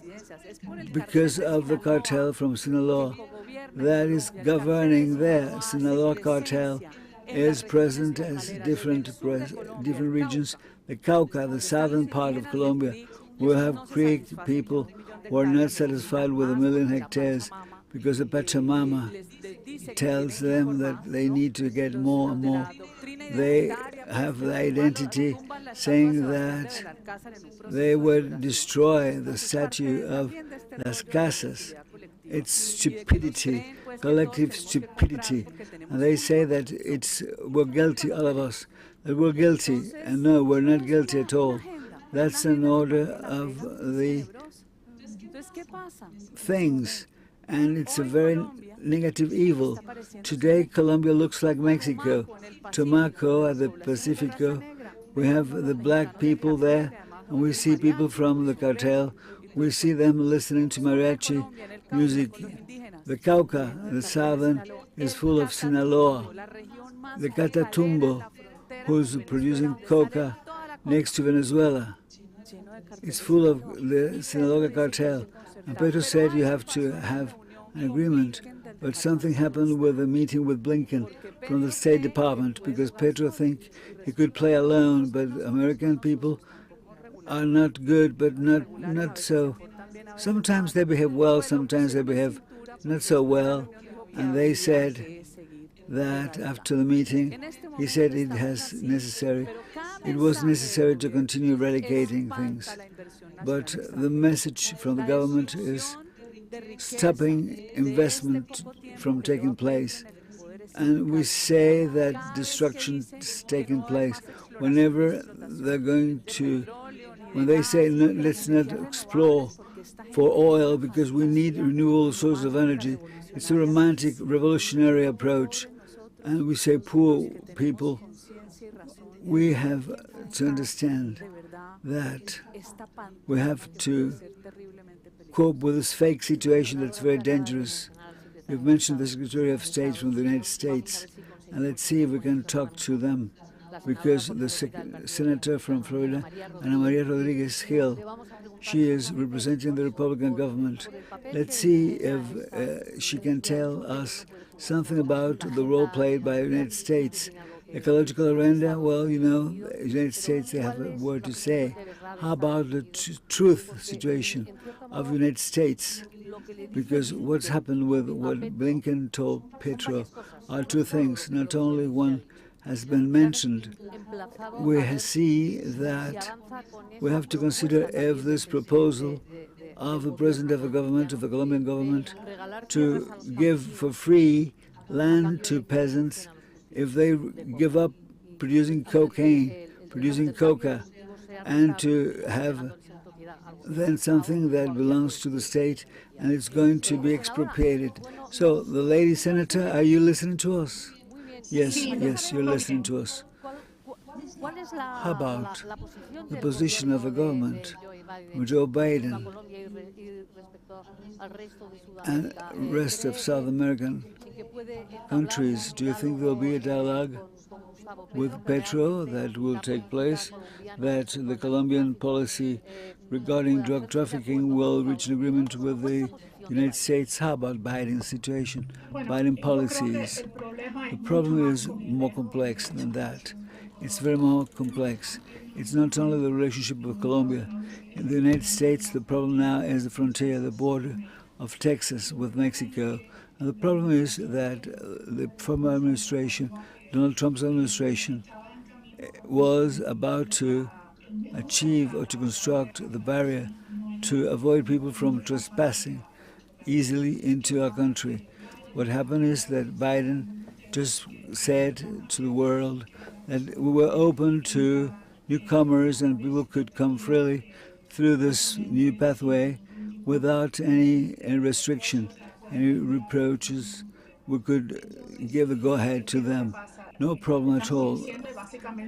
because of the cartel from Sinaloa that is governing there. Sinaloa cartel is present as different regions. The Cauca, the southern part of Colombia, will have Creek people who are not satisfied with 1 million hectares because the Pachamama tells them that they need to get more and more. They have the identity saying that they will destroy the statue of Las Casas. It's stupidity, collective stupidity. And they say that we're guilty, all of us, that we're guilty. And no, we're not guilty at all. That's an order of the things, and it's a very negative evil. Today, Colombia looks like Mexico. Tumaco at the Pacifico, we have the black people there, and we see people from the cartel. We see them listening to mariachi music. The Cauca, the southern, is full of Sinaloa. The Catatumbo, who's producing coca, next to Venezuela. It's full of the Sinaloa cartel. And Petro said you have to have an agreement. But something happened with a meeting with Blinken from the State Department, because Petro think he could play alone, but American people are not good, but not so. Sometimes they behave well, sometimes they behave not so well. And they said that after the meeting, he said it was necessary to continue eradicating things. But the message from the government is stopping investment from taking place. And we say that destruction is taking place whenever they're going to, when they say no, let's not explore for oil because we need renewable sources of energy. It's a romantic, revolutionary approach. And we say, poor people, we have to understand that we have to cope with this fake situation that's very dangerous. You've mentioned the Secretary of State from the United States, and let's see if we can talk to them, because the senator from Florida, Ana Maria Rodriguez Hill, she is representing the Republican government. Let's see if she can tell us something about the role played by the United States. Ecological agenda, well, you know, the United States, they have a word to say. How about the truth situation of the United States? Because what's happened with what Blinken told Petro are two things. Not only one has been mentioned, we see that we have to consider if this proposal of the president of the government, of the Colombian government, to give for free land to peasants, if they give up producing cocaine, producing coca, and to have then something that belongs to the state and it's going to be expropriated. So, the lady senator, are you listening to us? Yes, you're listening to us. How about the position of the government, Joe Biden, and rest of South American countries? Do you think there will be a dialogue with Petro that will take place, that the Colombian policy regarding drug trafficking will reach an agreement with the United States? How about Biden's situation, Biden policies? The problem is more complex than that. It's very more complex. It's not only the relationship with Colombia. In the United States, the problem now is the frontier, the border of Texas with Mexico. And the problem is that the former administration, Donald Trump's administration, was about to achieve or to construct the barrier to avoid people from trespassing easily into our country. What happened is that Biden just said to the world that we were open to newcomers and people could come freely through this new pathway without any restriction, any reproaches. We could give the go-ahead to them. No problem at all.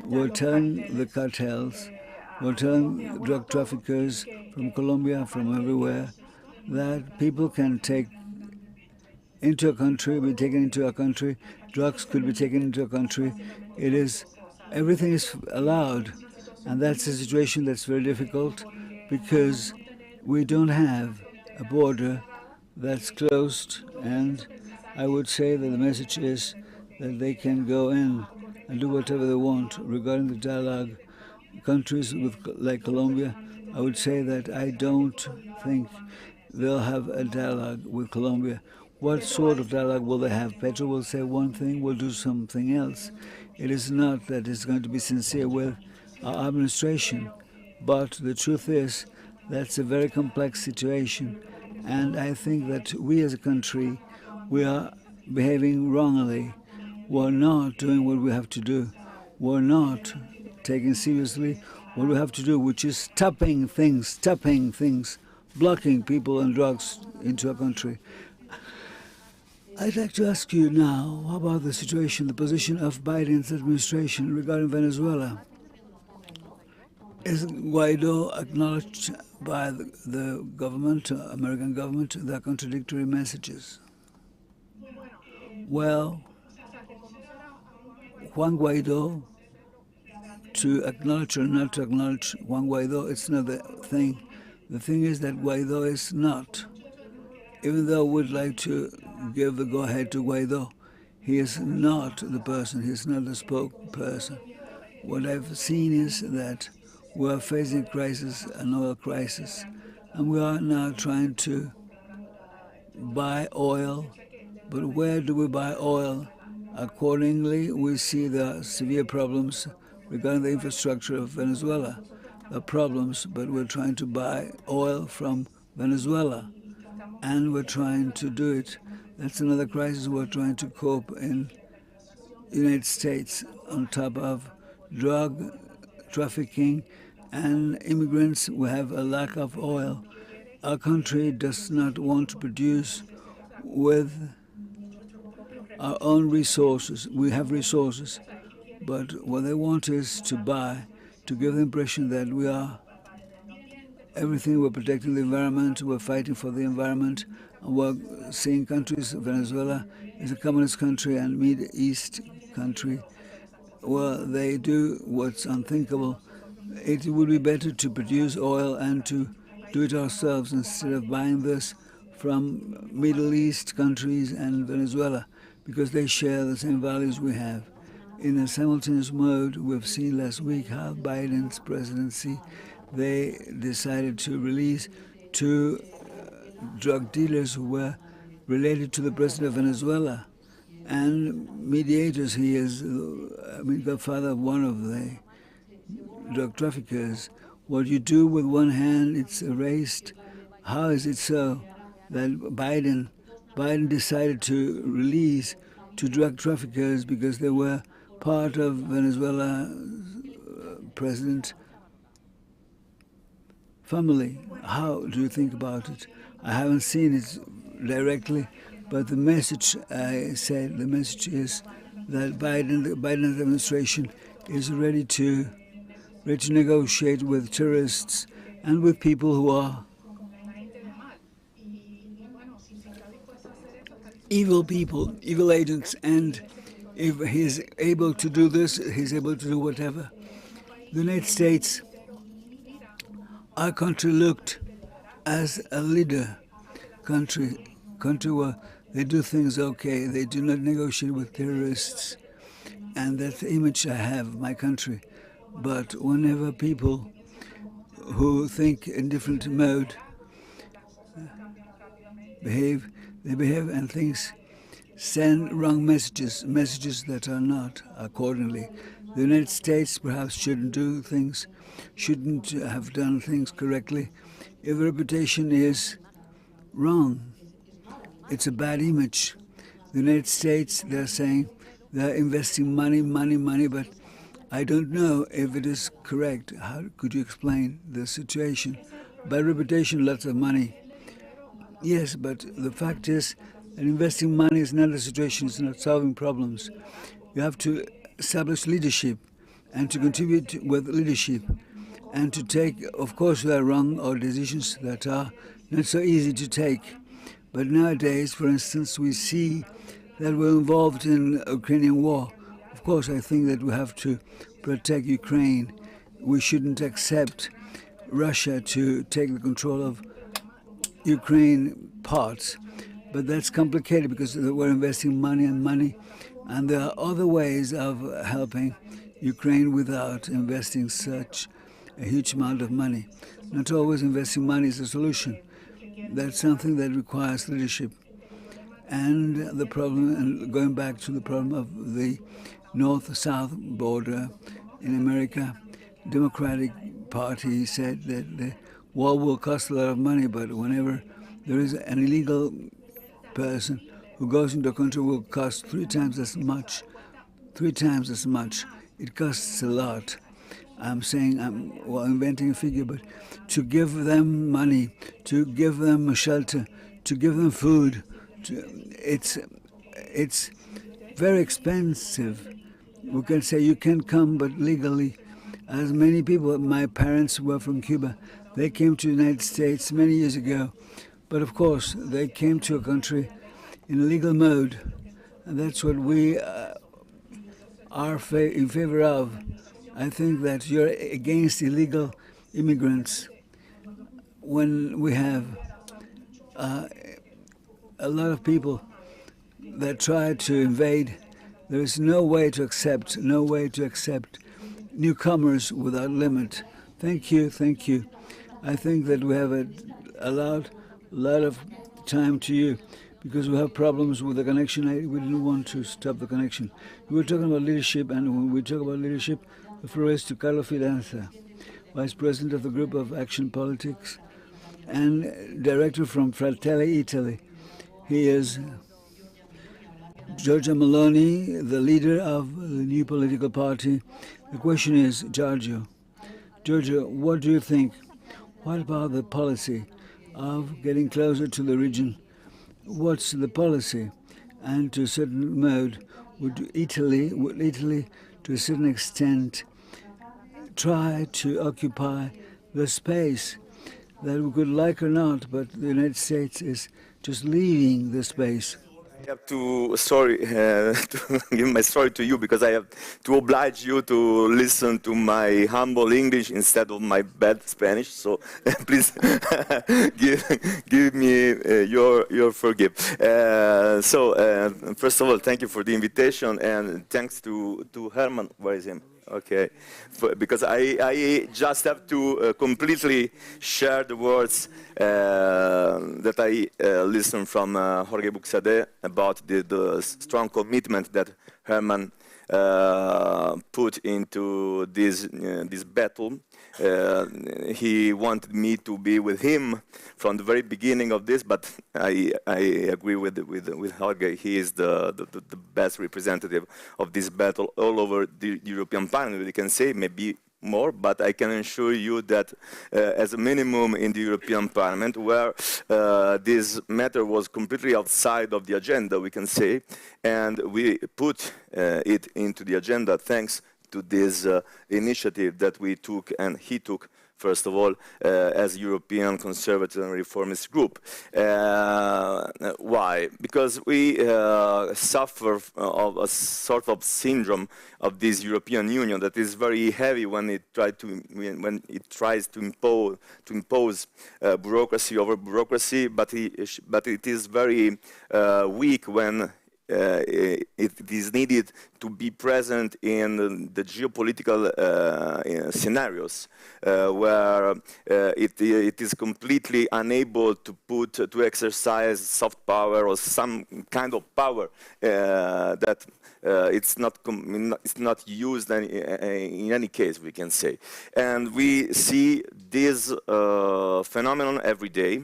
We're telling the cartels, we're telling drug traffickers from Colombia, from everywhere, that people can take into a country, be taken into a country, drugs could be taken into a country. Everything is allowed. And that's a situation that's very difficult because we don't have a border that's closed, and I would say that the message is that they can go in and do whatever they want. Regarding the dialogue, countries like Colombia, I would say that I don't think they'll have a dialogue with Colombia. What sort of dialogue will they have? Petro will say one thing, will do something else. It is not that it's going to be sincere with our administration, but the truth is that's a very complex situation, and I think that we as a country, we are behaving wrongly. We're not doing what we have to do. We're not taking seriously what we have to do, which is stopping things, blocking people and drugs into our country. I'd like to ask you now, how about the situation, the position of Biden's administration regarding Venezuela? Is Guaido acknowledged by the government, American government, their contradictory messages? Well, Juan Guaido to acknowledge or not to acknowledge Juan Guaidó, it's not the thing. The thing is that Guaidó is not. Even though we'd like to give the go-ahead to Guaidó, he is not the person, he's not the spokesperson. What I've seen is that we are facing a crisis, an oil crisis, and we are now trying to buy oil. But where do we buy oil? Accordingly, we see the severe problems regarding the infrastructure of Venezuela. The problems, but we're trying to buy oil from Venezuela, and we're trying to do it. That's another crisis we're trying to cope in the United States, on top of drug trafficking and immigrants. We have a lack of oil. Our country does not want to produce with our own resources. We have resources, but what they want is to buy, to give the impression that we are everything. We're protecting the environment, we're fighting for the environment, and we're seeing countries, Venezuela is a communist country and Middle East country, where they do what's unthinkable. It would be better to produce oil and to do it ourselves instead of buying this from Middle East countries and Venezuela, because they share the same values we have. In a simultaneous mode, we've seen last week how Biden's presidency, they decided to release two drug dealers who were related to the president of Venezuela and mediators. He is, godfather of one of the drug traffickers. What you do with one hand, it's erased. How is it so that Biden decided to release two drug traffickers because they were part of Venezuela president family? How do you think about it? I haven't seen it directly, but the message I said, the message is that the Biden administration is ready to negotiate with terrorists and with people who are evil people, evil agents, and if he's able to do this, he's able to do whatever. The United States, our country, looked as a leader country where they do things okay, they do not negotiate with terrorists, and that's the image I have of my country. But whenever people who think in different mode behave, they behave and things send wrong messages that are not accordingly. The United States perhaps shouldn't have done things correctly. If the reputation is wrong, it's a bad image. The United States, they're saying they're investing money, but I don't know if it is correct. How could you explain the situation? Bad reputation, lots of money. Yes, but the fact is that investing money is not the situation, it's not solving problems. You have to establish leadership and to contribute with leadership and to take, of course, there are wrong or decisions that are not so easy to take. But nowadays, for instance, we see that we're involved in the Ukrainian war. Of course, I think that we have to protect Ukraine. We shouldn't accept Russia to take the control of Ukraine parts. But that's complicated because we're investing money, and there are other ways of helping Ukraine without investing such a huge amount of money. Not always investing money is a solution. That's something that requires leadership. And the problem, and going back to the problem of the north-south border in America, Democratic Party said that the war will cost a lot of money, but whenever there is an illegal person who goes into a country, will cost 3 times as much. 3 times as much. It costs a lot. I'm saying, I'm inventing a figure, but to give them money, to give them a shelter, to give them food, it's very expensive. We can say you can come, but legally. As many people, my parents were from Cuba. They came to the United States many years ago. But of course, they came to a country in a legal mode. And that's what we are in favor of. I think that you're against illegal immigrants when we have a lot of people that try to invade. There is no way to accept newcomers without limit. Thank you. I think that we have allowed a lot of time to you because we have problems with the connection. We didn't want to stop the connection. We were talking about leadership, and when we talk about leadership, the floor is to Carlo Fidanza, Vice President of the Group of Action Politics and Director from Fratelli Italy. He is Giorgia Meloni, the leader of the new political party. The question is, Giorgia, what do you think? What about the policy of getting closer to the region? What's the policy? And to a certain mode, would Italy, to a certain extent, try to occupy the space that we could like or not, but the United States is just leaving the space? I have to to give my story to you because I have to oblige you to listen to my humble English instead of my bad Spanish. So please give me your forgive. First of all, thank you for the invitation, and thanks to Herman. Where is him? Okay, because I just have to completely share the words that I listened from Jorge Buxade about the strong commitment that Herman put into this battle. He wanted me to be with him from the very beginning of this, but I agree with Jorge. He is the best representative of this battle all over the European Parliament. We can say maybe more, but I can assure you that as a minimum in the European Parliament, where this matter was completely outside of the agenda, we can say, and we put it into the agenda thanks to this initiative that we took and he took, first of all, as European Conservative and Reformist Group. Why? Because we suffer of a sort of syndrome of this European Union that is very heavy when it tries to impose bureaucracy over bureaucracy, but it is very weak when it is needed to be present in the geopolitical scenarios where it is completely unable to exercise soft power or some kind of power that it's not used in any case, we can say. And we see this phenomenon every day.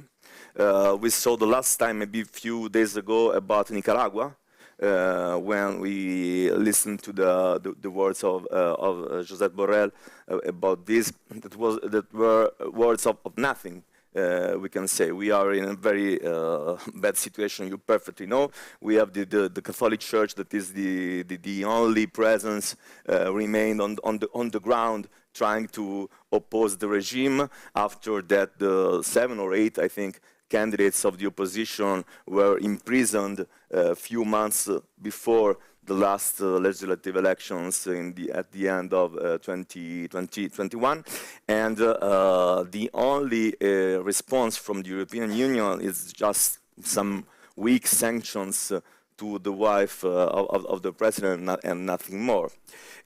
We saw the last time, maybe a few days ago, about Nicaragua, when we listened to the words of Josep Borrell about this, that were words of nothing. We can say we are in a very bad situation. You perfectly know. We have the Catholic Church that is the only presence remained on the ground, trying to oppose the regime. After that, the 7 or 8, I think, candidates of the opposition were imprisoned a few months before the last legislative elections at the end of 2021. And the only response from the European Union is just some weak sanctions to the wife of the president and nothing more.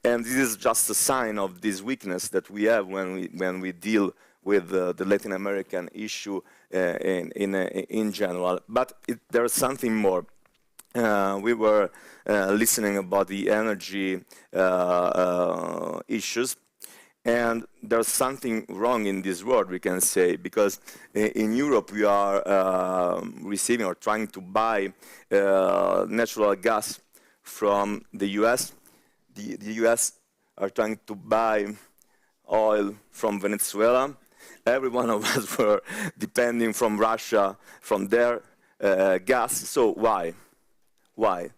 And this is just a sign of this weakness that we have when we deal with the Latin American issue in general. But there's something more. We were listening about the energy issues, and there's something wrong in this world, we can say, because in Europe we are receiving or trying to buy natural gas from the US. The US are trying to buy oil from Venezuela. Every one of us were depending from Russia, from their gas. So why? Why?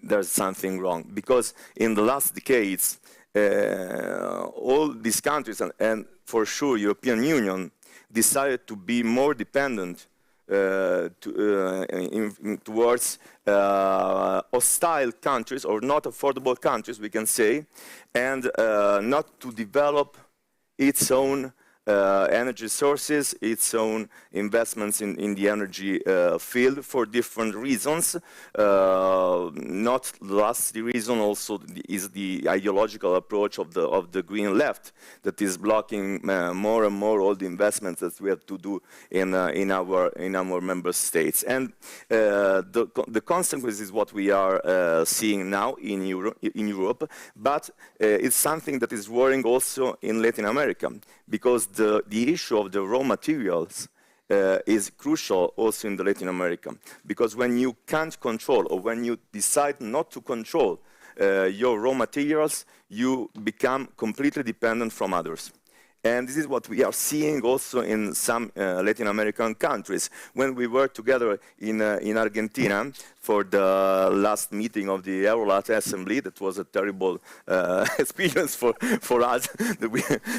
There's something wrong. Because in the last decades, all these countries, and for sure European Union, decided to be more dependent towards hostile countries or not affordable countries, we can say, and not to develop its own energy sources, its own investments in the energy field for different reasons. Not the last reason also is the ideological approach of the green left that is blocking more and more all the investments that we have to do in our member states. And the consequence is what we are seeing now in Europe, but it's something that is worrying also in Latin America, because the issue of the raw materials is crucial also in the Latin America, because when you can't control or when you decide not to control your raw materials, you become completely dependent from others. And this is what we are seeing also in some Latin American countries. When we were together in Argentina for the last meeting of the Eurolat Assembly, that was a terrible experience for us.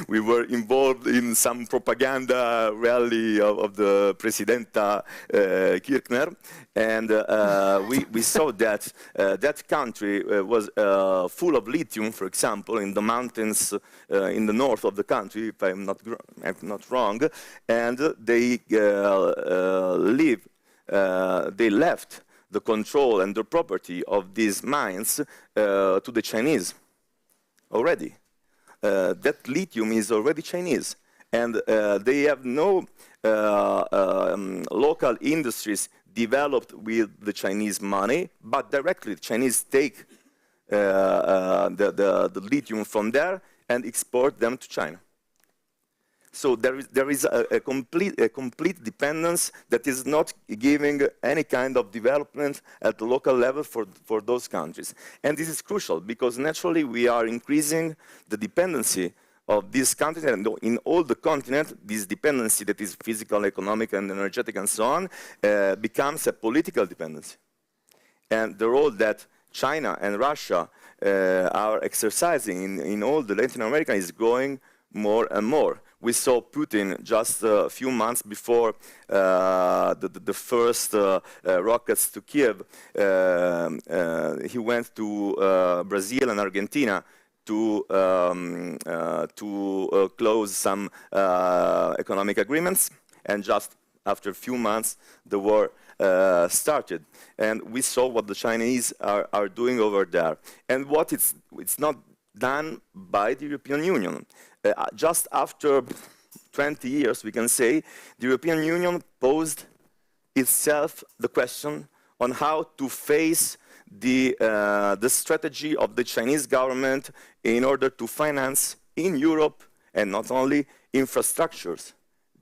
We were involved in some propaganda rally of the Presidenta Kirchner, and we saw that that country was full of lithium, for example, in the mountains in the north of the country, if I'm not wrong, and they left the control and the property of these mines to the Chinese already. That lithium is already Chinese, and they have no local industries developed with the Chinese money, but directly the Chinese take the lithium from there and export them to China. So there is a complete dependence that is not giving any kind of development at the local level for those countries. And this is crucial because naturally we are increasing the dependency of these countries, and in all the continent, this dependency that is physical, economic, and energetic, and so on, becomes a political dependency. And the role that China and Russia are exercising in all the Latin America is growing more and more. We saw Putin just a few months before the first rockets to Kiev. He went to Brazil and Argentina to close some economic agreements, and just after a few months the war started, and we saw what the Chinese are doing over there, and what it's not done by the European Union. Just after 20 years, we can say, the European Union posed itself the question on how to face the strategy of the Chinese government in order to finance in Europe, and not only, infrastructures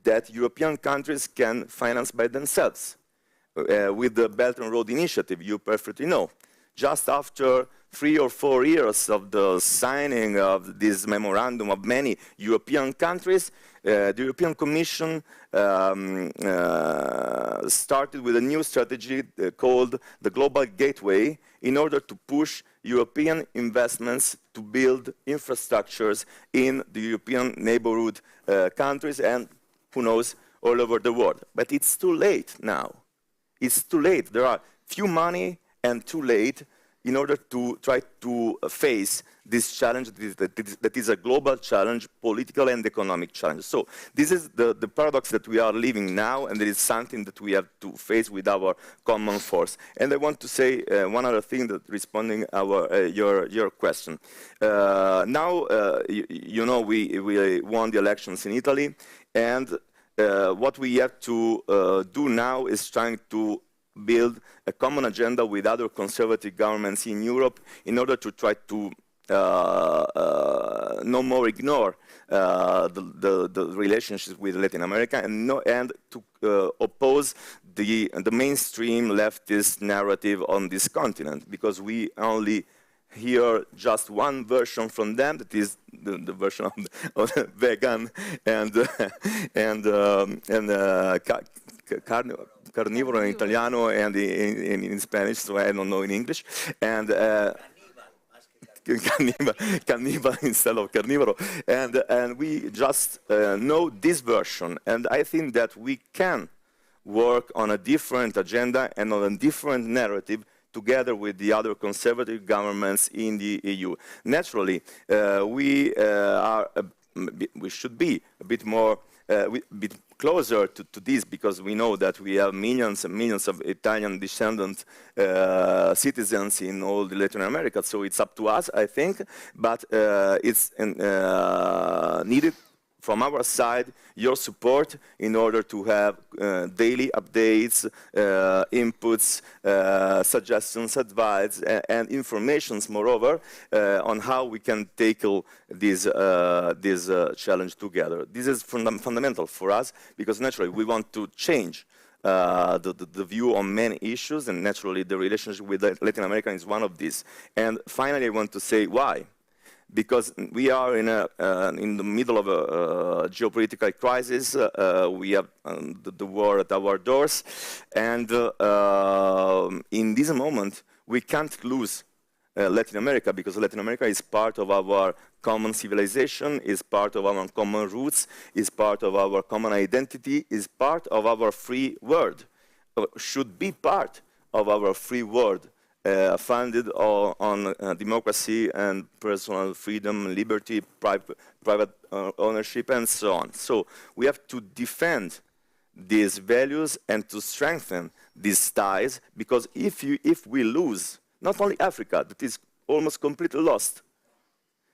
that European countries can finance by themselves. With the Belt and Road Initiative, you perfectly know. Just after 3 or 4 years of the signing of this memorandum of many European countries, the European Commission started with a new strategy called the Global Gateway in order to push European investments to build infrastructures in the European neighborhood countries and, who knows, all over the world. But it's too late now. It's too late. There are few money and too late in order to try to face this challenge that is a global challenge, political and economic challenge. So this is the paradox that we are living now, and it is something that we have to face with our common force. And I want to say one other thing that responding your question. Now, you know, we won the elections in Italy, and what we have to do now is trying to build a common agenda with other conservative governments in Europe in order to try to no more ignore the relationships with Latin America and to oppose the mainstream leftist narrative on this continent, because we only hear just one version from them, that is the version of the vegan and carnivoro in Italiano and in Spanish, so I don't know in English, and cannibal instead of carnivoro, and we just know this version, and I think that we can work on a different agenda and on a different narrative together with the other conservative governments in the EU. Naturally, we should be a bit more, bit closer to this, because we know that we have millions and millions of Italian descendant citizens in all the Latin America. So it's up to us, I think, but it's needed from our side your support in order to have daily updates, inputs, suggestions, advice, and informations, moreover, on how we can tackle this challenge together. This is fundamental for us, because naturally we want to change the view on many issues, and naturally the relationship with Latin America is one of these. And finally, I want to say why. Because we are in the middle of a geopolitical crisis. We have the war at our doors, and in this moment we can't lose Latin America, because Latin America is part of our common civilization, is part of our common roots, is part of our common identity, is part of our free world, should be part of our free world. Founded on democracy and personal freedom, liberty, private ownership, and so on. So we have to defend these values and to strengthen these ties, because if we lose not only Africa, that is almost completely lost,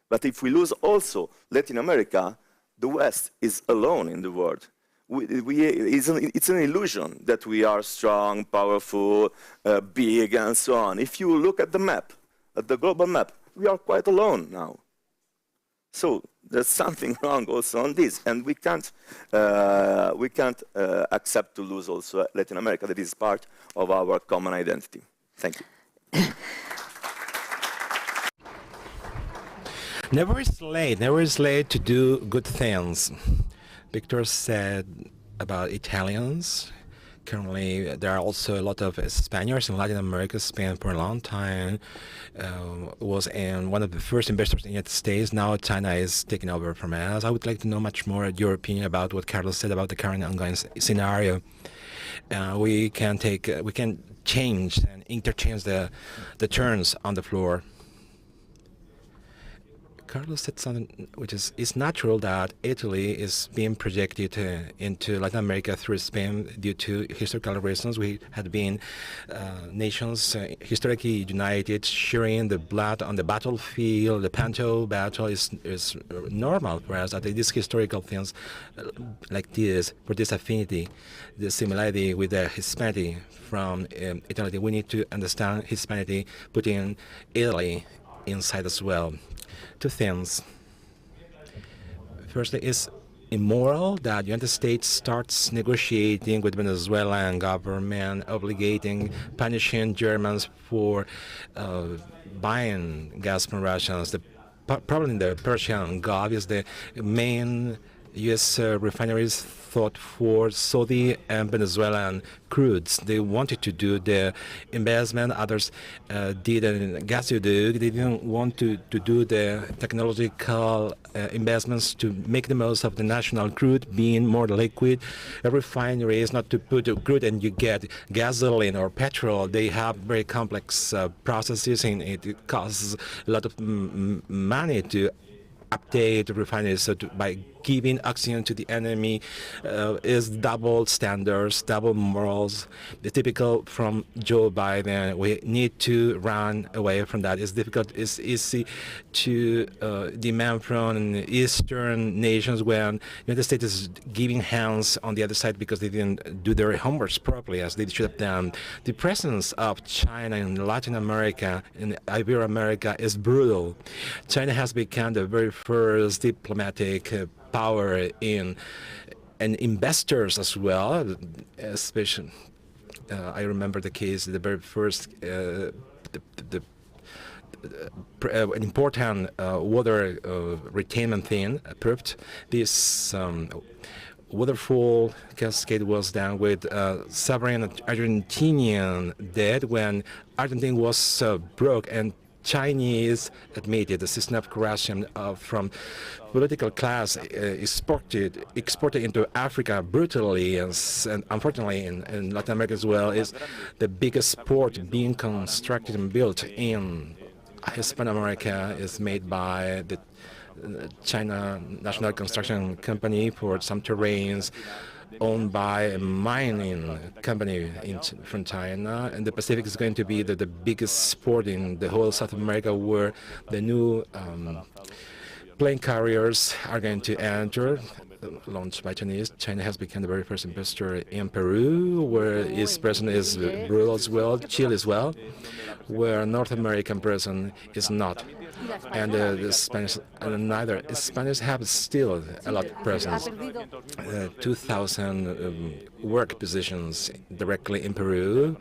but if we lose also Latin America, the West is alone in the world. It's an illusion that we are strong, powerful, big, and so on. If you look at the map, at the global map, we are quite alone now. So there's something wrong also on this, and we can't accept to lose also Latin America. That is part of our common identity. Thank you. Never is late to do good things. Victor said about Italians. Currently, there are also a lot of Spaniards in Latin America. Spain, for a long time, was one of the first investors in the United States. Now China is taking over from us. I would like to know much more your opinion about what Carlos said about the current ongoing scenario. We can change and interchange the turns on the floor. Carlos said something which is, it's natural that Italy is being projected into Latin America through Spain due to historical reasons. We had been nations historically united, sharing the blood on the battlefield. The Panto battle is normal for us. That these historical things like this, for this affinity, the similarity with the Hispanity from Italy, we need to understand Hispanity, putting Italy inside as well. Two things. Firstly, it's immoral that the United States starts negotiating with Venezuelan government, punishing Germans for buying gas from Russians. The problem in the Persian Gulf is the main U.S. refineries fought for Saudi and Venezuelan crudes. They wanted to do the investment. Others did a gasoduct. They didn't want to do the technological investments to make the most of the national crude being more liquid. A refinery is not to put a crude and you get gasoline or petrol. They have very complex processes, and it costs a lot of money to update refineries. So by giving oxygen to the enemy is double standards, double morals. The typical from Joe Biden. We need to run away from that. It's difficult. It's easy to demand from Eastern nations when the United States is giving hands on the other side because they didn't do their homework properly as they should have done. The presence of China in Latin America, in Iberoamerica, is brutal. China has become the very first diplomatic power and investors as well, especially I remember the case, the very first an important water retainment thing approved. This waterfall cascade was done with sovereign Argentinian debt when Argentina was broke, and Chinese admitted the system of corruption from political class exported into Africa brutally, and unfortunately in Latin America as well, is the biggest port being constructed and built in Hispanoamerica is made by the China National Construction Company for some terrains owned by a mining company from China, and the Pacific is going to be the biggest port in the whole South America, where the new plane carriers are going to enter, launched by Chinese. China has become the very first investor in Peru, where its president is brutal as well, Chile as well, where North American president is not. And the Spanish, neither. Spanish have still a lot of presence. 2,000 work positions directly in Peru,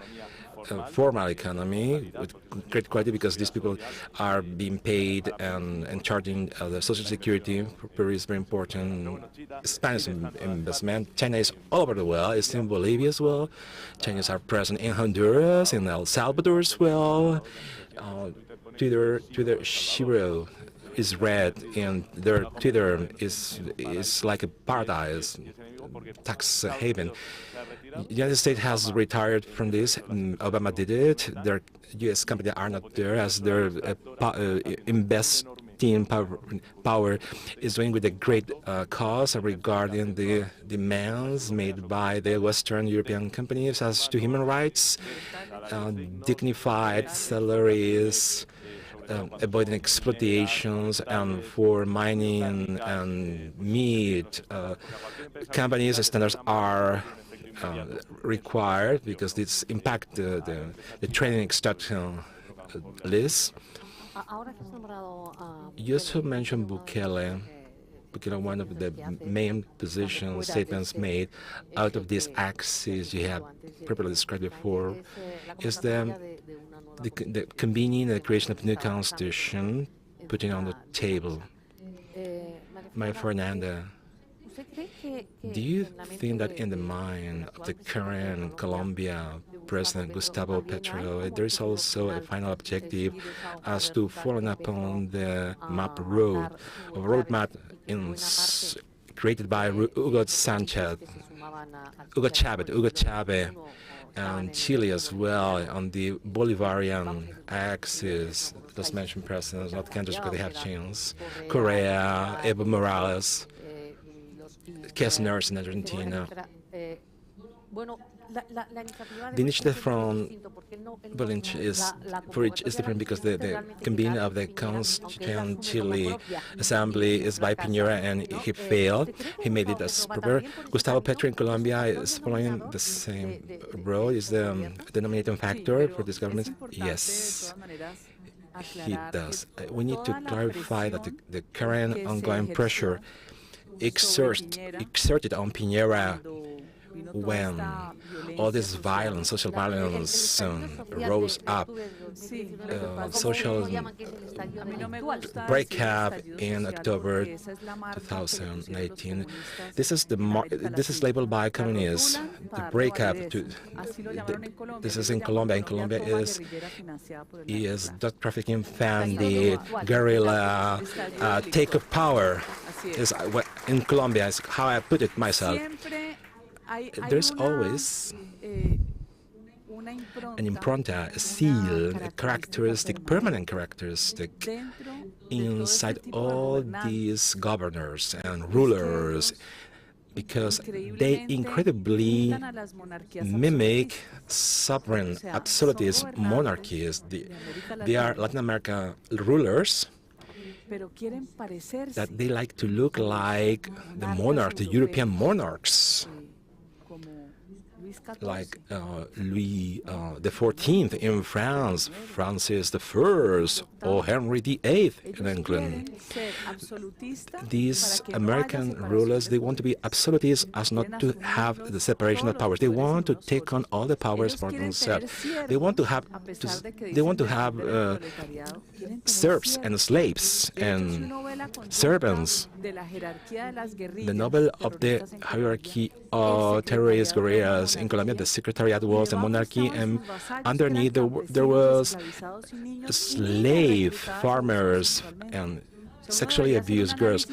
formal economy with great quality, because these people are being paid and charging the social security. For Peru is very important. Spanish investment. China is all over the world. It's in Bolivia as well. Chinese are present in Honduras, in El Salvador as well. Twitter Shiro is red, and their Twitter is like a paradise, tax haven. The United States has retired from this. Obama did it. Their U.S. companies are not there, as their investing power is doing with a great cause regarding the demands made by the Western European companies as to human rights, dignified salaries, avoiding exploitations, and for mining and meat companies, standards are required, because this impact the training extraction list. You also mentioned Bukele. One of the main position statements made out of this axis you have properly described before is the convening and the creation of new constitution, putting on the table. Maria Fernanda, do you think that in the mind of the current Colombia President Gustavo Petro, there is also a final objective as to following upon the roadmap created by Hugo Chavez, and Chile as well, on the Bolivarian axis? Those mentioned presidents, not countries where they have chance. Korea, Evo Morales, Kirchner in Argentina. The initiative from Bolinch is different, because the convening of the Constituent Chile Assembly is by Piñera, and he failed. He made it as proper. Gustavo Petro in Colombia is following the same road. Is the denominating factor for this government? Yes, he does. We need to clarify that the current ongoing pressure exerted on Piñera when all this violence, social violence, rose up, social breakup in October 2019. This is labeled by communists. The breakup. This is in Colombia. In Colombia is drug trafficking funded, guerrilla, take of power. Is in Colombia is how I put it myself. There's always an impronta, a seal, a characteristic, permanent characteristic inside all these governors and rulers, because they incredibly mimic sovereign absolutist monarchies. They are Latin American rulers that they like to look like the monarch, the European monarchs, like Louis XIV in France, Francis I, or Henry VIII in England. These American rulers, they want to be absolutists, as not to have the separation of powers. They want to take on all the powers for themselves. They want to have serfs and slaves, and servants. The novel of the hierarchy of terrorist guerrillas in Colombia, the secretariat was the monarchy, and underneath there was slave farmers and sexually abused girls.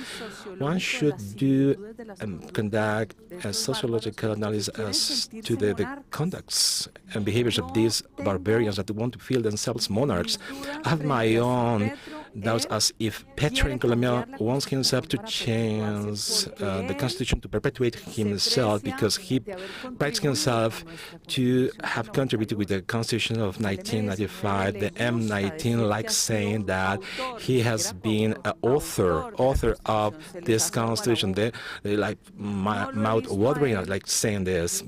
One should conduct a sociological analysis as to the conducts and behaviors of these barbarians that want to feel themselves monarchs. I have my own doubts as if Petro in Colombia wants himself to change the constitution to perpetuate himself because he prides himself to have contributed with the constitution of 1995, the M19, like saying that he has been an author of this constitution. They like mouth-watering, like saying this.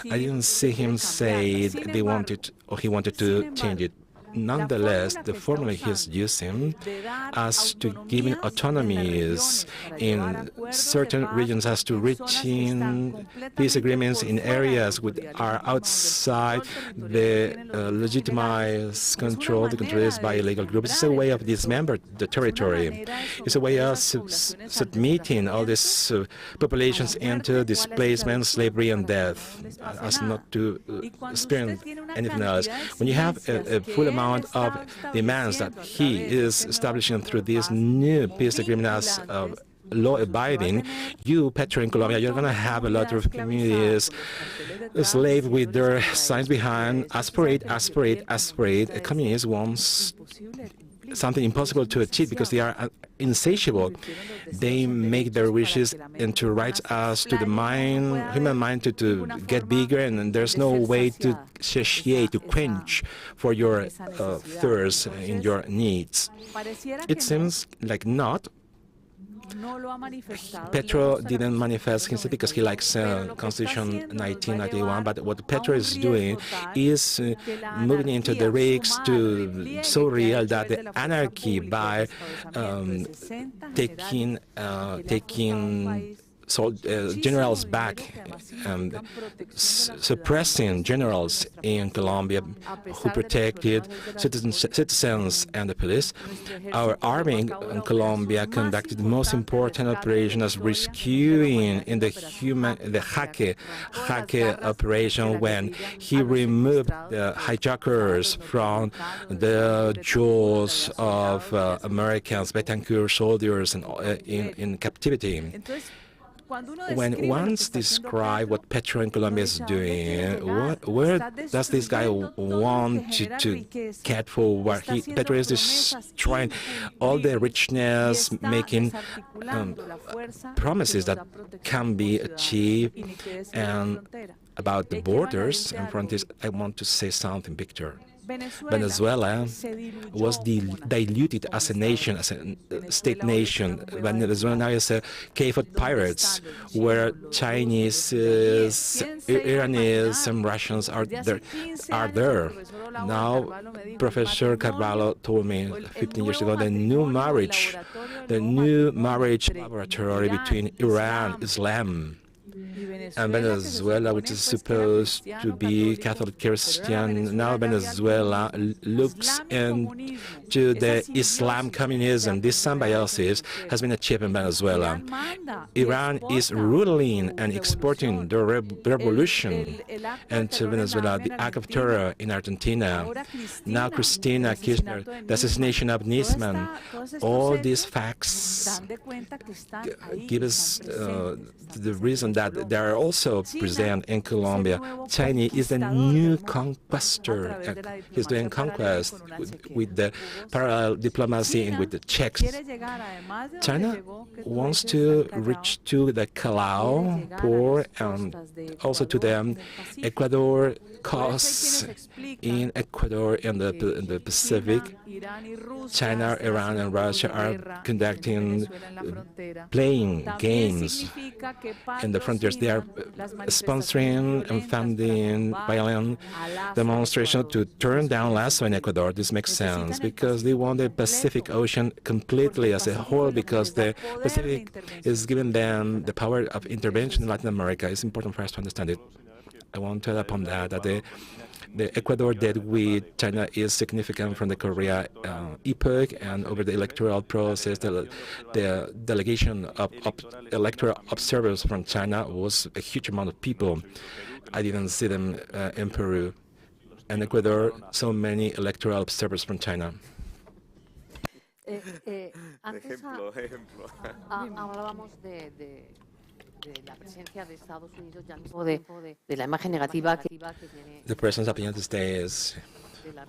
I didn't see him say he wanted to change it. Nonetheless, the formula he's using as to giving autonomies in certain regions as to reaching peace agreements in areas which are outside the legitimized control, the control is by illegal groups. It's a way of dismember the territory. It's a way of submitting all these populations into displacement, slavery, and death, as not to experience anything else. When you have a full amount of demands that he is establishing through this new peace agreement as law-abiding, you, Petro in Colombia, you're going to have a lot of communities slave with their signs behind, aspirate. A communist wants something impossible to achieve because they are insatiable. They make their wishes into rights as to the mind, human mind to get bigger, and there's no way to satiate, to quench for your thirst in your needs. It seems like not. Petro didn't manifest himself because he likes Constitution 1991, but what Petro is doing is moving into the risks to so real that the anarchy by taking generals back and suppressing generals in Colombia who protected citizens and the police. Our army in Colombia conducted the most important operation as rescuing in the Jaque operation when he removed the hijackers from the jaws of Americans, Betancourt soldiers in captivity. When one's describe what Petro in Colombia is doing, where does this guy want to get forward? Petro is destroying all the richness, making promises that can be achieved. And about the borders and frontiers, I want to say something, Victor. Venezuela was diluted as a nation, as a state nation. Venezuela now is a cave of pirates, where Chinese, Iranians, and Russians are there. Now, Professor Carvalho told me 15 years ago the new marriage laboratory between Iran, Islam, and Venezuela, which is supposed to be Catholic Christian, now Venezuela looks into the Islam communism. This symbiosis has been achieved in Venezuela. Iran is ruling and exporting the revolution into Venezuela, the act of terror in Argentina. Now Cristina Kirchner, the assassination of Nisman. All these facts give us the reason that they are also present in Colombia. China is a new conquestor. He's doing conquest with the parallel diplomacy and with the Czechs. China wants to reach to the Callao port and also to the Ecuador coasts in Ecuador and the Pacific. China, Iran, and Russia are conducting playing games in the frontiers. They are sponsoring and funding violent demonstrations to turn down Lasso in Ecuador. This makes sense because they want the Pacific Ocean completely as a whole, because the Pacific is giving them the power of intervention in Latin America. It's important for us to understand it. I want to add upon that the The Ecuador debt with China is significant from the Korea epoch, and over the electoral process, the delegation of electoral observers from China was a huge amount of people. I didn't see them in Peru. And Ecuador, so many electoral observers from China. Antes hablábamos de la presencia de Estados Unidos, ya mismo de la imagen negativa que tiene. The presence of the United States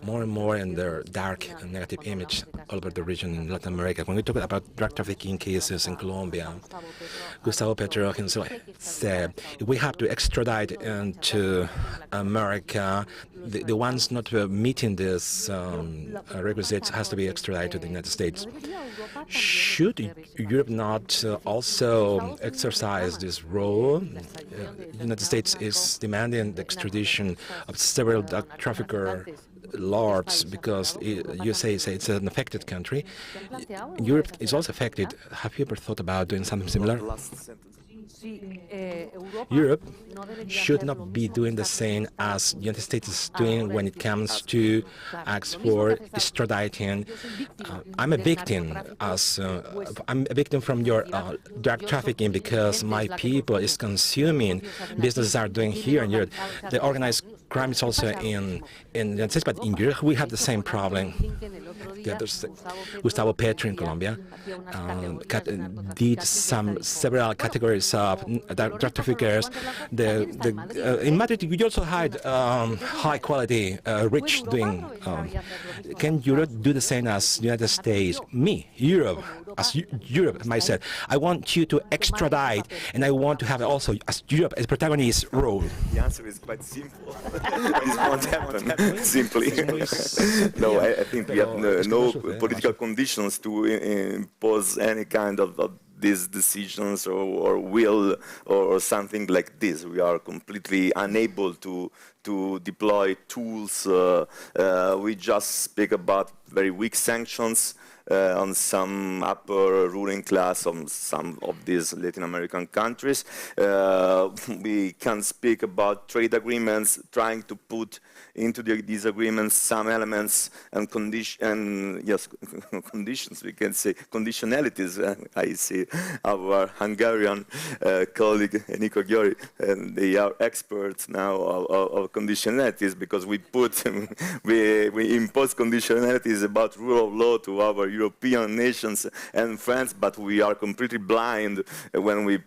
more and more in their dark and negative image all over the region in Latin America. When we talk about drug trafficking cases in Colombia, Gustavo Petro himself said, if we have to extradite into America, the ones not meeting this requisites has to be extradited to the United States. Should Europe not also exercise this role? The United States is demanding the extradition of several drug trafficker lords because USA says it's an affected country. Europe is also affected. Have you ever thought about doing something similar? Europe should not be doing the same as the United States is doing when it comes to acts for extraditing. I'm a victim from your drug trafficking because my people is consuming. Businesses are doing here in Europe. The organized crime is also in the United States, but in Europe we have the same problem. Gustavo Petro in Colombia did several categories of drug traffickers. In Madrid, we also had high quality, rich doing. Can Europe do the same as the United States? Me, Europe, as Europe, myself. I want you to extradite, and I want to have also as Europe as protagonist role. The answer is quite simple. This won't happen simply. No, I think we have no political conditions to impose any kind of these decisions or will or something like this. We are completely unable to deploy tools. We just speak about very weak sanctions on some upper ruling class of some of these Latin American countries. We can speak about trade agreements, trying to put into these agreements some elements and conditions, we can say, conditionalities. I see our Hungarian colleague, Nico Gyori, and they are experts now of conditionalities because we impose conditionalities about rule of law to our European nations and friends, but we are completely blind when we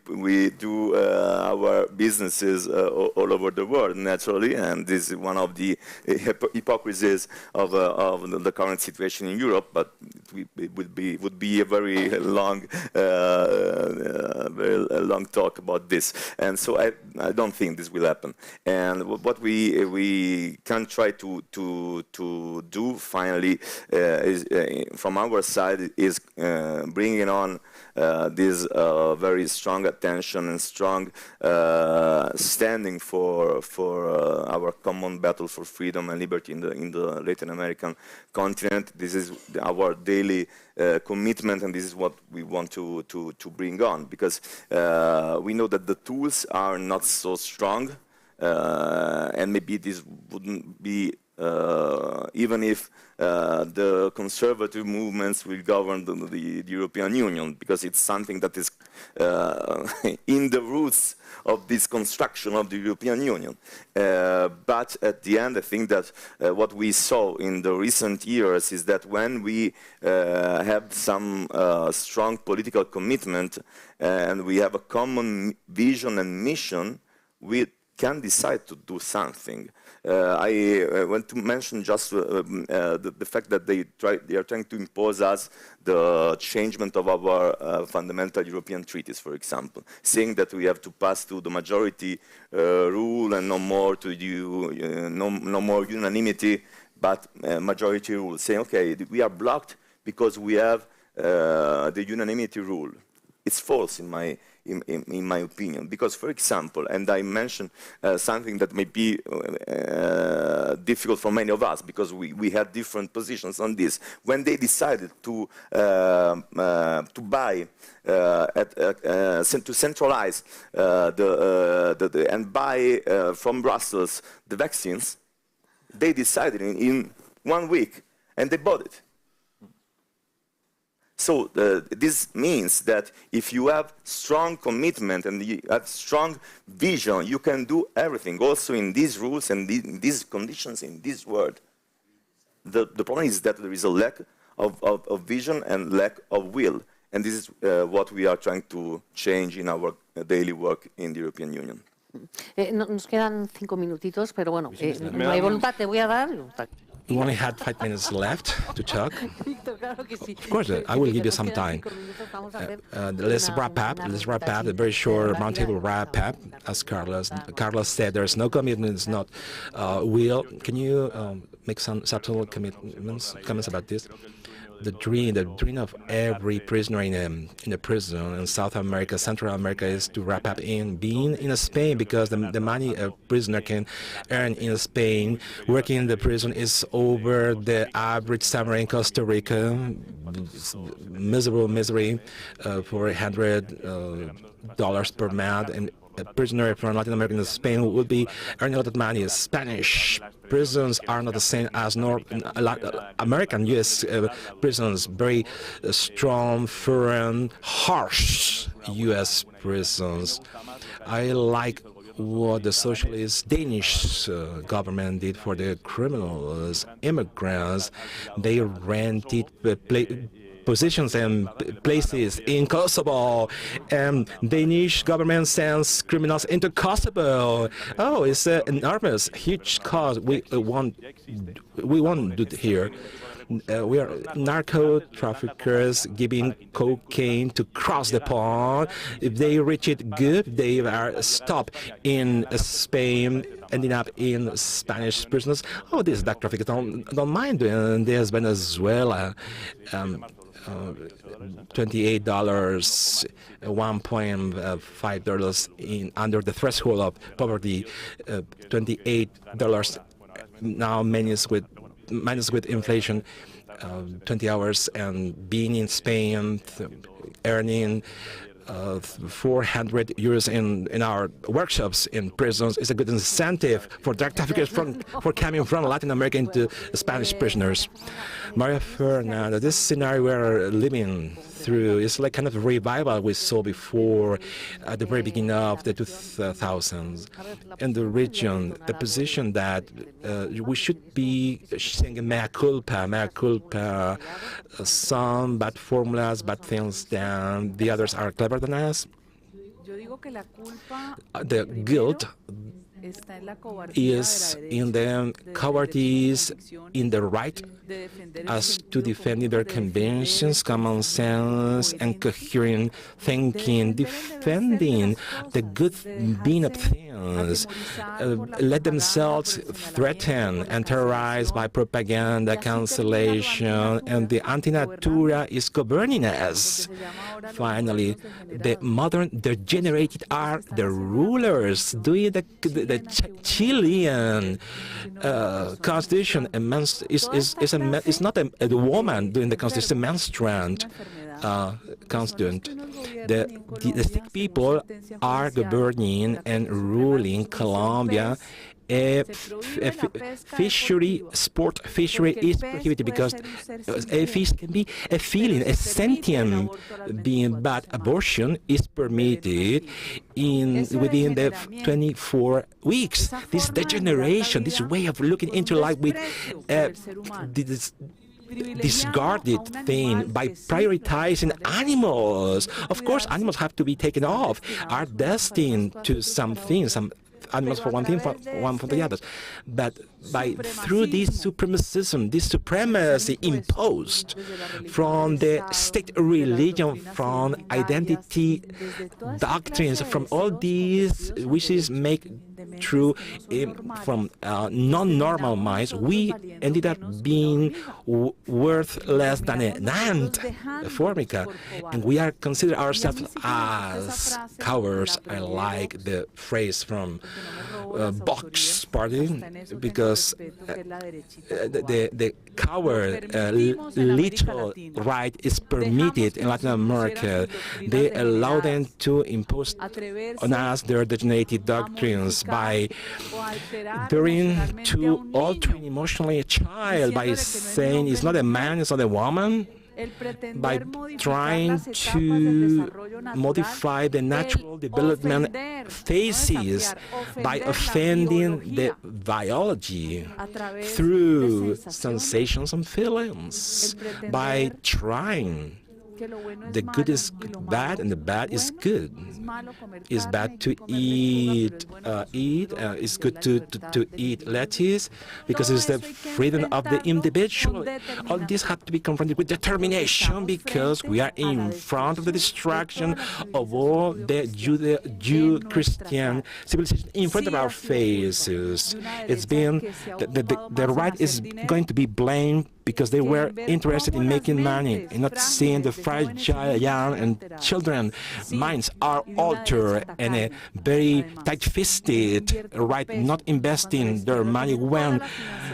do our businesses all over the world, naturally, and this is one of the hypocrisies of the current situation in Europe, but it would be a very long talk about this, and so I don't think this will happen. And what we can try to do finally is from our side is bringing on this very strong attention and strong standing for our common battle for freedom and liberty in the Latin American continent. This is our daily commitment, and this is what we want to bring on, because we know that the tools are not so strong, and maybe this wouldn't be even if the conservative movements will govern the European Union, because it's something that is in the roots of this construction of the European Union. But at the end, I think that what we saw in the recent years is that when we have some strong political commitment and we have a common vision and mission, we can decide to do something. I want to mention just the fact that they are trying to impose us the changement of our fundamental European treaties, for example, saying that we have to pass to the majority rule and no more no more unanimity, but majority rule. Saying, okay, we are blocked because we have the unanimity rule. It's false in my opinion, because, for example, and I mentioned something that may be difficult for many of us, because we had different positions on this. When they decided to buy, to centralize and buy from Brussels the vaccines, They decided in 1 week, and they bought it. So this means that if you have strong commitment and you have strong vision, you can do everything, also in these rules and in these conditions, in this world. The problem is that there is a lack of vision and lack of will. And this is what we are trying to change in our daily work in the European Union. Nos quedan 5 minutitos, pero bueno, no hay voluntad, te voy a dar. We only had 5 minutes left to talk. Of course, I will give you some time. Let's wrap up. A very short roundtable wrap up. As Carlos said, there's no commitment, it's not will. Can you make some subtle comments about this? The dream of every prisoner in a prison in South America, Central America, is to wrap up in being in Spain, because the money a prisoner can earn in Spain working in the prison is over the average salary in Costa Rica. Misery for $100 per month, and a prisoner from Latin America in Spain would be earning a lot of money. Spanish prisons are not the same as American U.S. prisons, very strong, firm, harsh U.S. prisons. I like what the socialist Danish government did for the criminals, immigrants. They rented positions and places in Kosovo, and Danish government sends criminals into Kosovo. Oh, it's an enormous, huge cause. We won't do it here. We are narco traffickers giving cocaine to cross the pond. If they reach it good, they are stopped in Spain, ending up in Spanish prisons. Oh, these drug traffickers don't mind doing this. Venezuela, $28, $1.5 in under the threshold of poverty, $28 now minus with inflation, 20 hours, and being in Spain, earning 400 euros in our workshops in prisons is a good incentive for drug traffickers for coming from Latin America into Spanish prisoners. Maria Fernanda, this scenario we're living through is like kind of a revival we saw before at the very beginning of the 2000s. In the region, the position that we should be saying mea culpa, some bad formulas, bad things done, the others are clever than us. The guilt is in the cowardice, in the right as to defending their conventions, common sense, and coherent thinking, defending the good being of things, let themselves threatened and terrorized by propaganda, cancellation, and the anti-natura is governing us. Finally, the modern degenerated are the rulers doing the Chilean constitution. It's not a woman doing the constitution, a menstruant constituent. The sick people are governing and ruling Colombia. Sport fishery is prohibited because a fish can be a feeling, a sentient being, but abortion is permitted within the 24 weeks. This degeneration, this way of looking into life with this discarded thing by prioritizing animals. Of course, animals have to be taken off, are destined to something, some animals for one thing, one for the others. But through this supremacism, this supremacy imposed from the state religion, from identity doctrines, from all these wishes make true from non-normal minds, we ended up being worth less than an ant, a formica, and we are consider ourselves as cowards. I like the phrase from Vox Party, because the coward literal right is permitted in Latin America. They allow them to impose on us their degenerated doctrines by by daring to alter emotionally a child by saying it's not a man, it's not a woman, by trying to modify the natural development phases, by offending the biology through sensations and feelings, by trying the good is bad and the bad is good. It's bad to eat it's good to eat lettuce because it's the freedom of the individual. All this has to be confronted with determination because we are in front of the destruction of all the Jew-Christian civilization in front of our faces. It's been the right is going to be blamed because they were interested in making money and not seeing the fragile young and children minds are altered and a very tight-fisted right, not investing their money when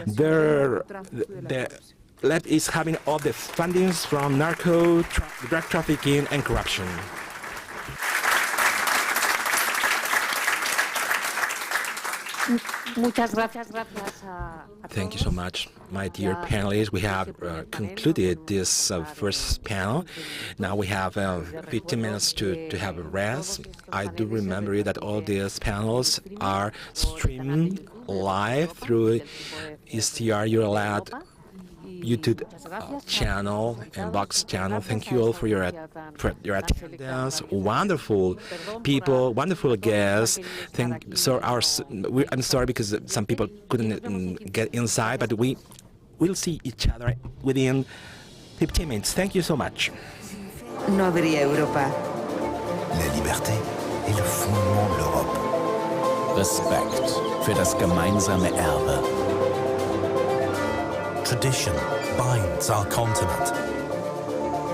the left is having all the fundings from drug trafficking and corruption. Thank you so much, my dear panelists. We have concluded this first panel. Now we have 15 minutes to have a rest. I do remember that all these panels are streamed live through ECR Eurolat YouTube channel and Vox channel. Thank you all for your attendance. Wonderful people, wonderful guests. I'm sorry because some people couldn't get inside, but we will see each other within 15 minutes. Thank you so much. No habría Europa. La liberté est le fondement de l'Europe. Respekt für das gemeinsame Erbe. Tradition binds our continent.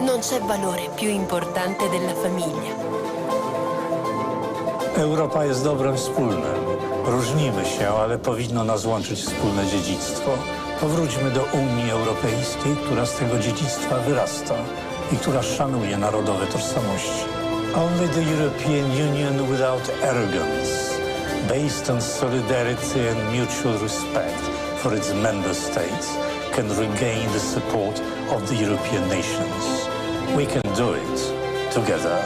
Non c'è valore più importante della famiglia. Europa jest dobrem wspólnym. Różnimy się, ale powinno nas łączyć wspólne dziedzictwo. Powróćmy do Unii Europejskiej, która z tego dziedzictwa wyrasta i która szanuje narodowe tożsamości. Only the European Union without arrogance, based on solidarity and mutual respect for its member states, can regain the support of the European nations. We can do it together.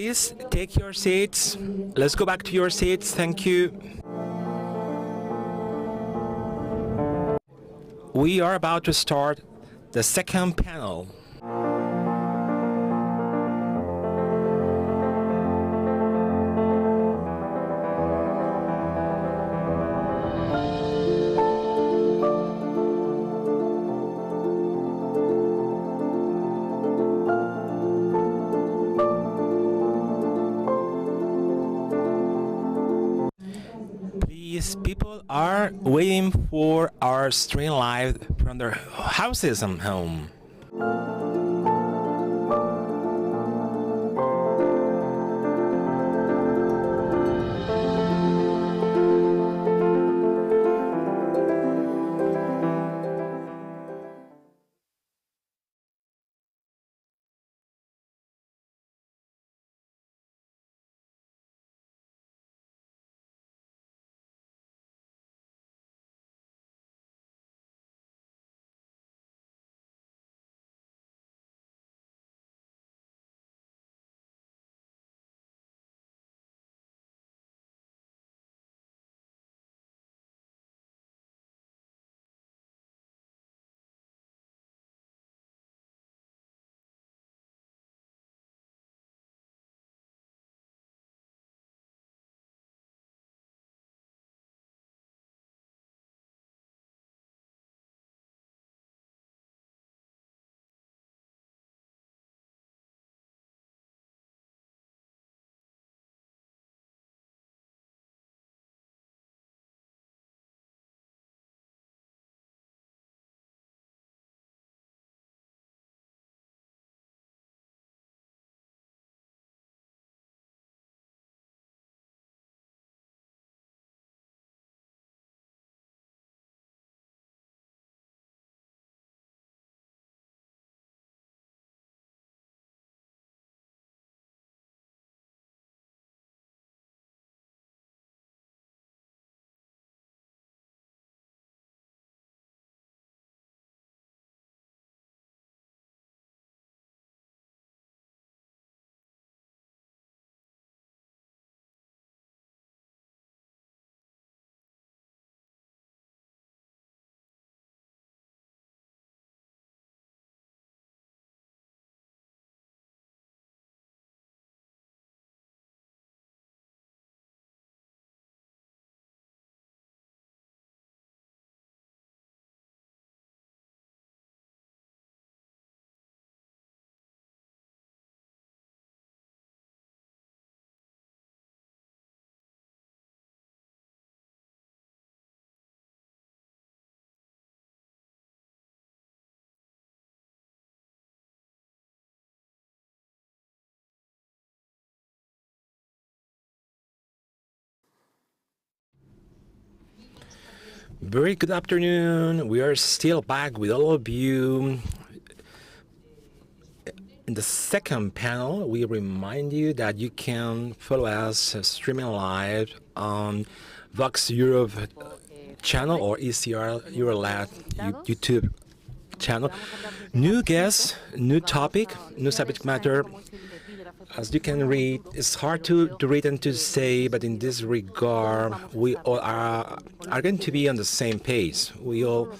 Please take your seats. Let's go back to your seats. Thank you. We are about to start the second panel. People are waiting for our stream live from their houses and home. Very good afternoon. We are still back with all of you. In the second panel, we remind you that you can follow us streaming live on Vox Europe channel or ECR Eurolat YouTube channel. New guests, new topic, new subject matter. As you can read, it's hard to read and to say, but in this regard, we all are going to be on the same page. We all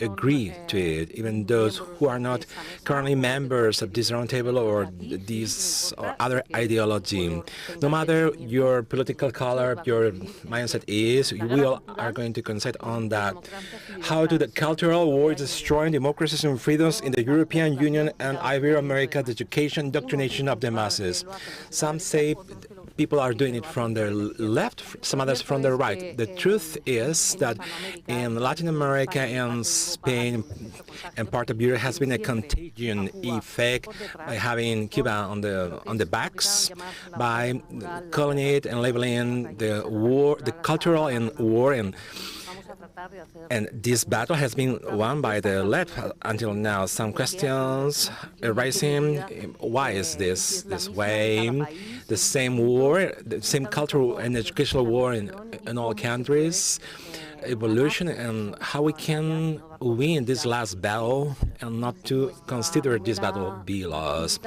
agree to it, even those who are not currently members of this roundtable or this or other ideology. No matter your political color, your mindset is, we all are going to concentrate on that. How the cultural war is destroying democracies and freedoms in the European Union and Iberoamerica, the education, indoctrination of the masses. Some say people are doing it from their left, some others from their right. The truth is that in Latin America and Spain and part of Europe has been a contagion effect by having Cuba on the backs, by calling it and labeling the war, the cultural and war, and this battle has been won by the left until now. Some questions arising: why is this way? The same war, the same cultural and educational war in all countries. evolution and how we can win this last battle and not to consider this battle be lost.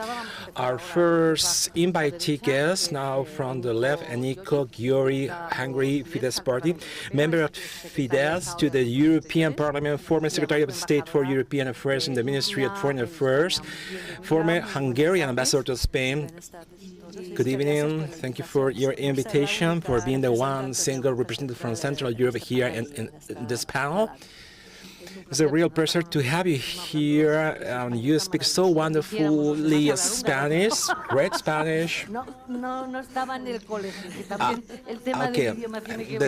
Our first invitee guest now from the left, Enrico Giori, Hungary Fidesz Party, member of Fidesz to the European Parliament, former Secretary of State for European Affairs in the Ministry of Foreign Affairs, former Hungarian ambassador to Spain. Good evening. Thank you for your invitation, for being the one single representative from Central Europe here in this panel. It's a real pleasure to have you here. You speak so wonderfully Spanish, great Spanish. Okay,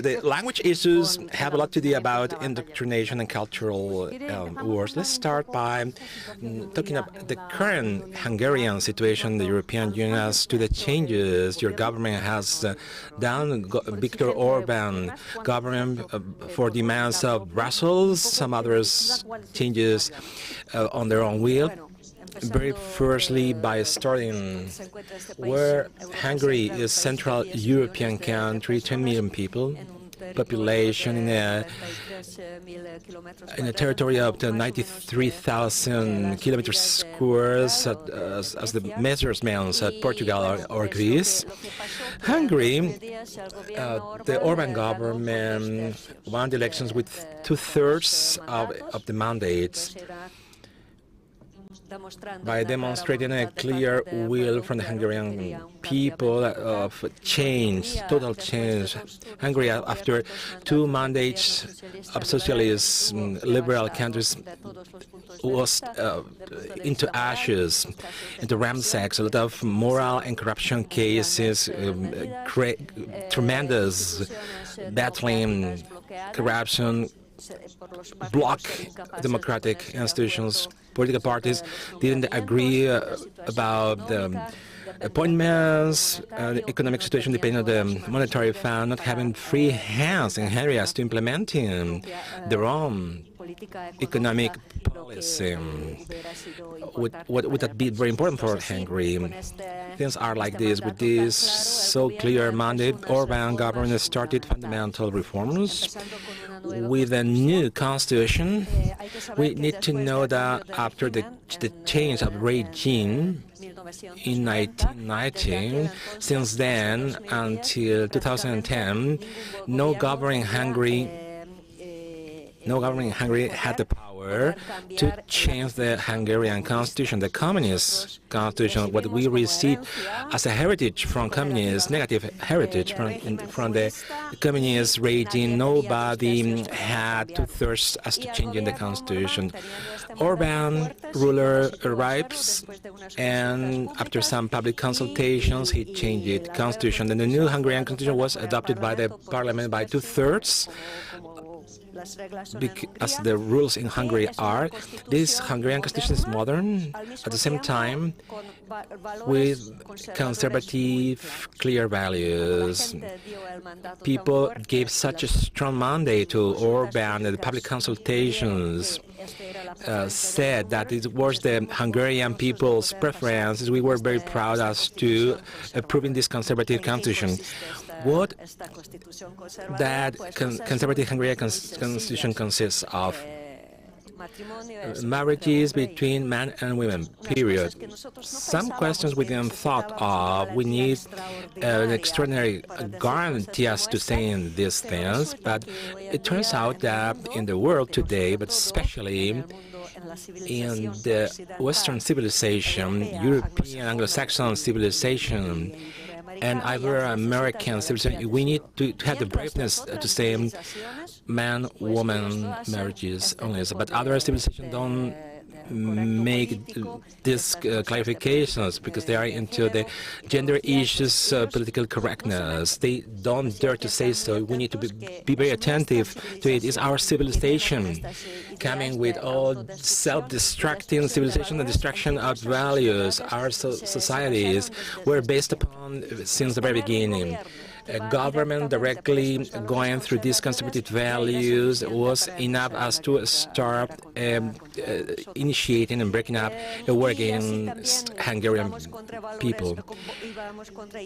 the language issues have a lot to do about indoctrination and cultural wars. Let's start by talking about the current Hungarian situation in the European Union as to the changes your government has done. Viktor Orban government for demands of Brussels, some others changes on their own will. Very firstly, by starting where Hungary is Central European country, 10 million people, population in a territory of 93,000 kilometers squares as the measurements at Portugal or Greece. Hungary, the Orban government won the elections with 2/3 of the mandates by demonstrating a clear will from the Hungarian people of change, total change. Hungary, after 2 mandates of socialist liberal countries, was into ashes, into ramsacks, a lot of moral and corruption cases, tremendous battling corruption, block democratic institutions. Political parties didn't agree about the appointments, the economic situation depending on the monetary fund, not having free hands in areas to implementing their own economic policy. Would that be very important for Hungary? Things are like this. With this so clear mandate, Orban government started fundamental reforms. With a new constitution, we need to know that after the change of regime in 1990, since then until 2010, no governing Hungary had the power to change the Hungarian constitution, the communist constitution, what we received as a heritage from communists, negative heritage from the communist regime. Nobody had 2/3 as to changing the constitution. Orban ruler arrives, and after some public consultations, he changed the constitution. And the new Hungarian constitution was adopted by the parliament by 2/3. As the rules in Hungary are, this Hungarian constitution is modern, at the same time with conservative, clear values. People gave such a strong mandate to Orban that the public consultations said that it was the Hungarian people's preference. We were very proud as to approving this conservative constitution. What that conservative Hungarian constitution consists of: marriages between men and women, period. Some questions we didn't thought of. We need an extraordinary guarantee as to saying these things, but it turns out that in the world today, but especially in the Western civilization, European Anglo-Saxon civilization, and Ibero-American civilization, we need to have the braveness to say man-woman marriages only. But other civilizations don't make these clarifications because they are into the gender issues, political correctness. They don't dare to say so. We need to be very attentive to it. It's our civilization coming with all self-destructing civilization, the destruction of values. Our societies were based upon, since the very beginning, government directly going through these conservative values was enough as to start initiating and breaking up a war against Hungarian people.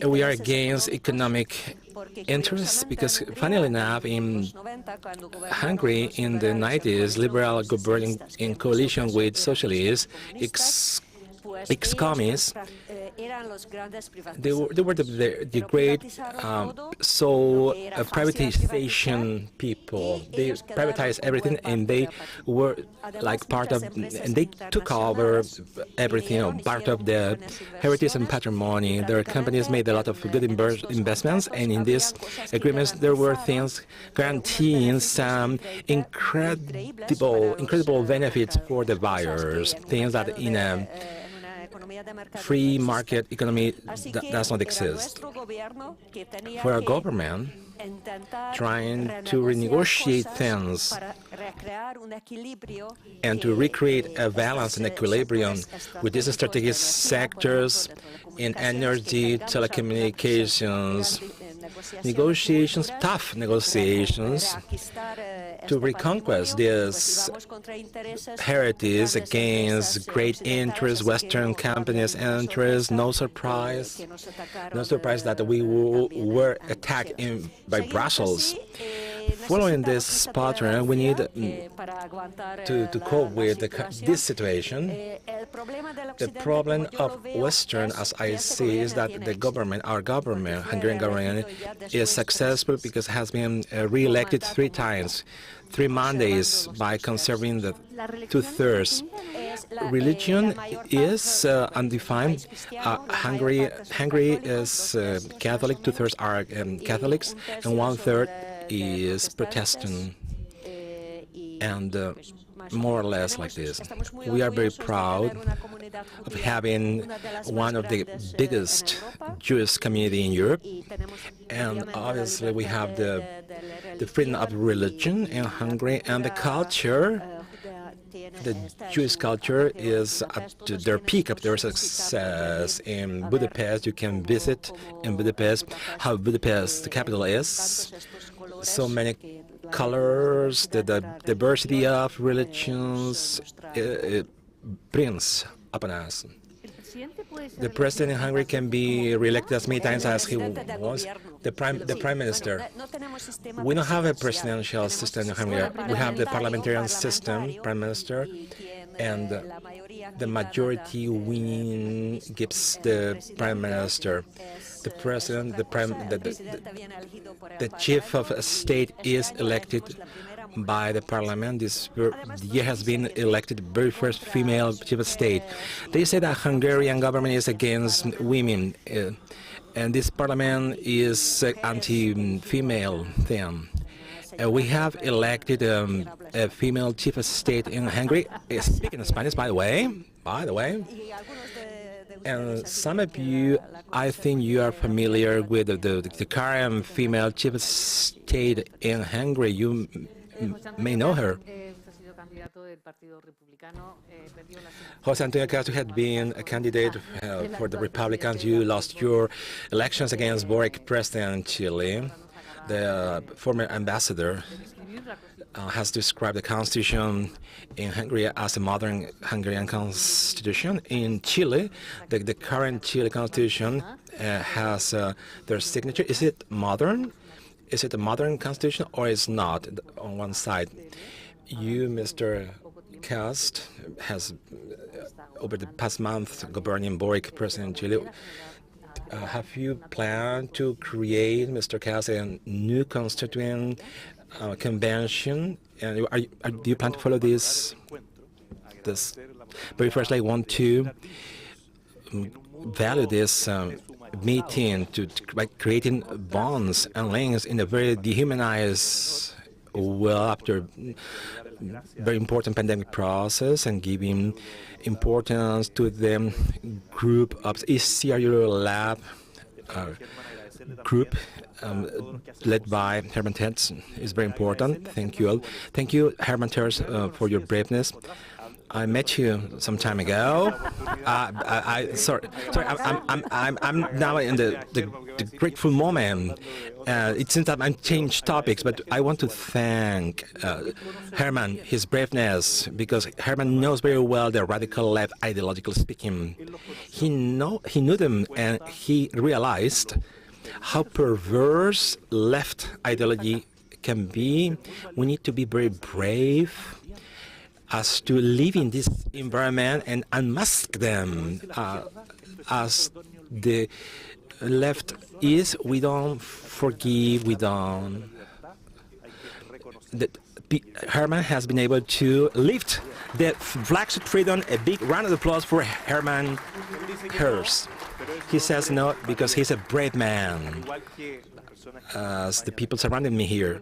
We are against economic interests because, funnily enough, in Hungary in the 90s, liberal governing in coalition with socialists, ex-communists, they were the great privatization people. They privatized everything, and they were like part of, and they took over everything, part of the heritage and patrimony. Their companies made a lot of good investments, and in these agreements there were things guaranteeing some incredible benefits for the buyers, things that in a free market economy does not exist. For a government trying to renegotiate things and to recreate a balance and equilibrium with these strategic sectors in energy, telecommunications, negotiations, tough negotiations to reconquest this heritage against great interests, Western companies' interests. No surprise that we were attacked by Brussels. Following this pattern, we need to cope with this situation. The problem of Western, as I see, is that the government, our government, Hungarian government, is successful because it has been re-elected 3 times, 3 mandates by conserving the 2/3. Religion is undefined. Hungary is Catholic, 2/3 are Catholics, and 1/3 is Protestant, and more or less like this. We are very proud of having one of the biggest Jewish community in Europe, and obviously we have the freedom of religion in Hungary, and the culture. The Jewish culture is at their peak of their success. In Budapest, you can visit in Budapest how Budapest, the capital, is. So many colors, the diversity of religions, it brings upon us. The president in Hungary can be re-elected as many times as he wants. The prime minister. We don't have a presidential system in Hungary. We have the parliamentarian system, prime minister, and the majority winning gives the prime minister. The president, the chief of state is elected by the parliament. This year has been elected the very first female chief of state. They say that Hungarian government is against women, and this parliament is anti-female thing. We have elected a female chief of state in Hungary, speaking Spanish, by the way. And some of you, I think you are familiar with the current female chief of state in Hungary. You may know her. José Antonio Castro had been a candidate for the Republicans. You lost your elections against Boric, president in Chile. The former ambassador has described the constitution in Hungary as a modern Hungarian constitution. In Chile, the current Chile constitution has their signature. Is it modern? Is it a modern constitution or is not on one side? You, Mr. Cast, has over the past month governing Boric, president in Chile. Have you planned to create, Mr. Cast, a new constituent convention? And do you plan to follow this? Very first, I want to value this meeting by creating bonds and links in a very dehumanized well after very important pandemic process and giving importance to the group of ECR Eurolat group led by Herman Terz is very important. Thank you all. Thank you, Herman Terz, for your braveness. I met you some time ago. I'm now in the grateful moment. It seems that I'm changed topics, but I want to thank Herman, his braveness, because Herman knows very well the radical left, ideologically speaking. He knew them, and he realized how perverse left ideology can be. We need to be very brave as to live in this environment and unmask them. As the left is, we don't forgive, we don't. Herman has been able to lift the flags of freedom. A big round of applause for Herman Hers. He says no because he's a brave man, as the people surrounding me here.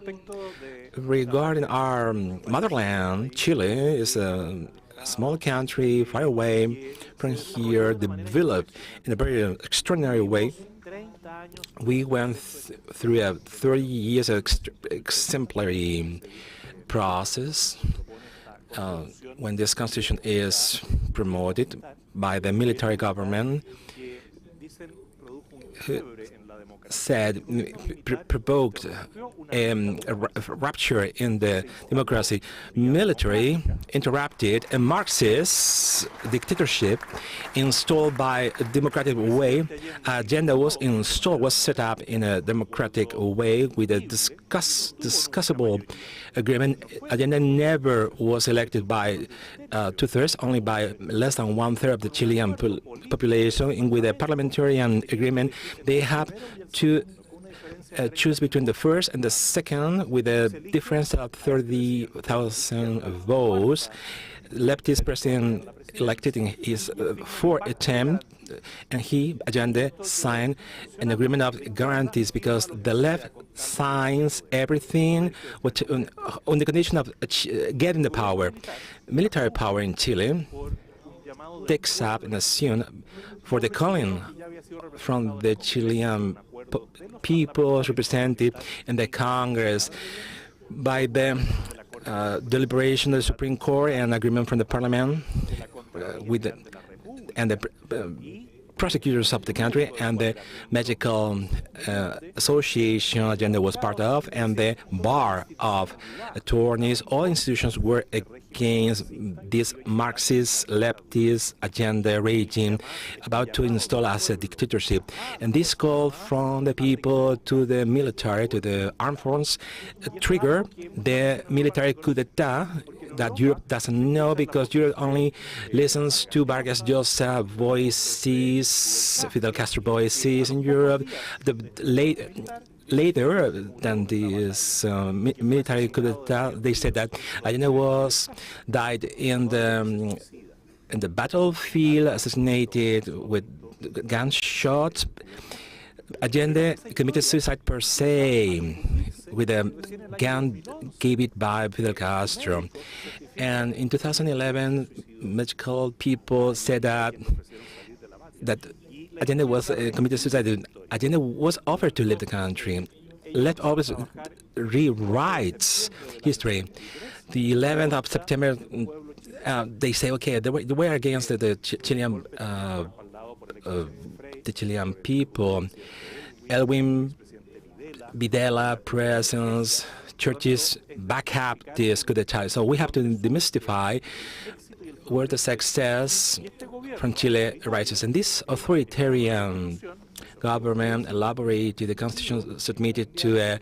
Regarding our motherland, Chile is a small country far away from here, developed in a very extraordinary way. We went through a 30 years exemplary process when this constitution is promoted by the military government, who said, provoked a rupture in the democracy. Military interrupted a Marxist dictatorship installed by a democratic way. Agenda was set up in a democratic way with a discussable agreement. Agenda never was elected by two-thirds, only by less than one-third of the Chilean population. And with a parliamentarian agreement, they have to choose between the first and the second with a difference of 30,000 votes. Leftist president elected in his fourth attempt, and he, Allende, signed an agreement of guarantees because the left signs everything on the condition of getting the power. Military power in Chile takes up and assumes for the calling from the Chilean people represented in the Congress by the deliberation of the Supreme Court and agreement from the Parliament with the prosecutors of the country and the medical association Agenda was part of, and the bar of attorneys. All institutions were against this Marxist leftist agenda regime about to install as a dictatorship. And this call from the people to the military, to the armed forces, trigger the military coup d'etat that Europe doesn't know, because Europe only listens to Vargas Llosa voices, Fidel Castro voices in Europe. Later than this military coup d'etat, they said that Allende died in the battlefield, assassinated with gunshots. Allende committed suicide per se with a gun given by Fidel Castro. And in 2011, medical people said that Allende was committed suicide. Allende was offered to leave the country. Left always rewrites history. The 11th of September, they say, okay, they were against the Chilean people. Elwin Videla presence, churches back up this coup d'etat. So we have to demystify where the success from Chile arises. And this authoritarian government elaborated the constitution submitted to a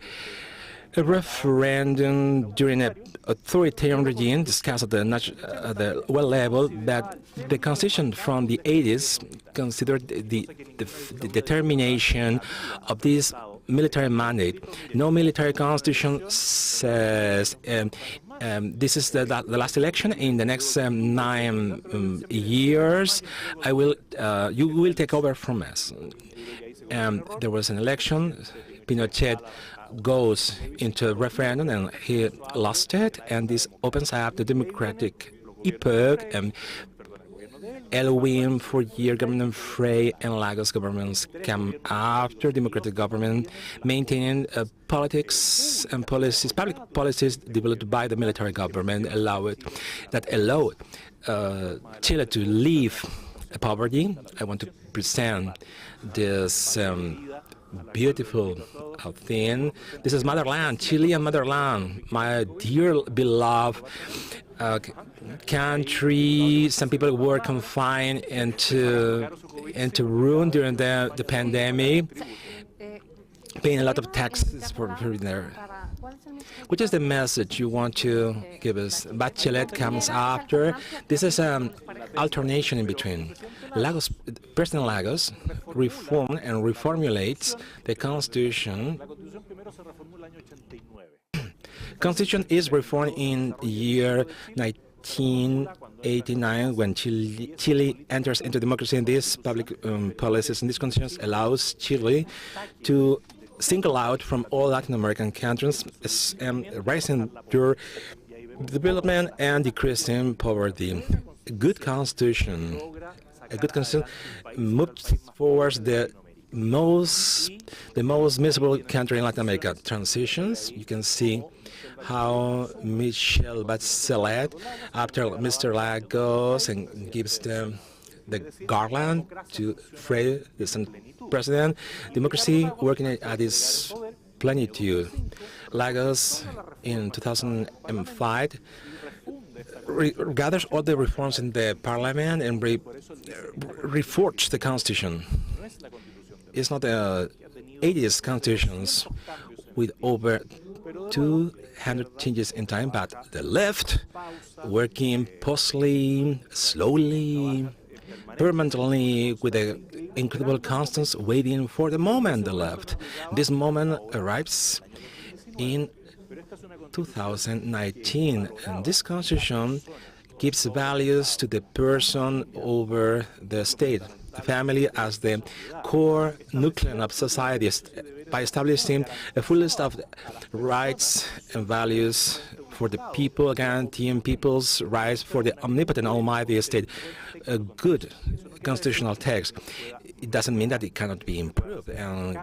referendum during an authoritarian regime discussed at the world level, that the constitution from the 80s considered the determination of this military mandate. No military constitution says this is the last election. In the next 9 years, you will take over from us. There was an election. Pinochet goes into a referendum and he lost it, and this opens up the democratic epoch, and Elohim, 4-year government Frey and Lagos governments come after democratic government, maintaining politics and policies, public policies developed by the military government that allowed Chile to leave poverty. I want to present this beautiful thing. This is motherland, Chilean motherland, my dear beloved country. Some people were confined into room during the pandemic, paying a lot of taxes for there. Which is the message you want to give us? Bachelet comes after. This is an alternation in between. President Lagos reformed and reformulates the Constitution. Constitution is reformed in year 1989 when Chile enters into democracy, and these public policies and these constitutions allows Chile to single out from all Latin American countries, rising their development and decreasing poverty. A good constitution moves forward the most miserable country in Latin America. Transitions, you can see how Michelle Bachelet, after Mr. Lagos, and gives the garland to Frey, the president, democracy working at its plenitude. Lagos in 2005 gathers all the reforms in the parliament and reforged the constitution. It's not the 80s constitutions with over 200 changes in time, but the left working postly, slowly, permanently, with the incredible constants, waiting for the moment the left. This moment arrives in 2019, and this constitution gives values to the person over the state, the family as the core nucleus of society, by establishing a full list of rights and values for the people, guaranteeing people's rights for the omnipotent almighty state. A good constitutional text. It doesn't mean that it cannot be improved, and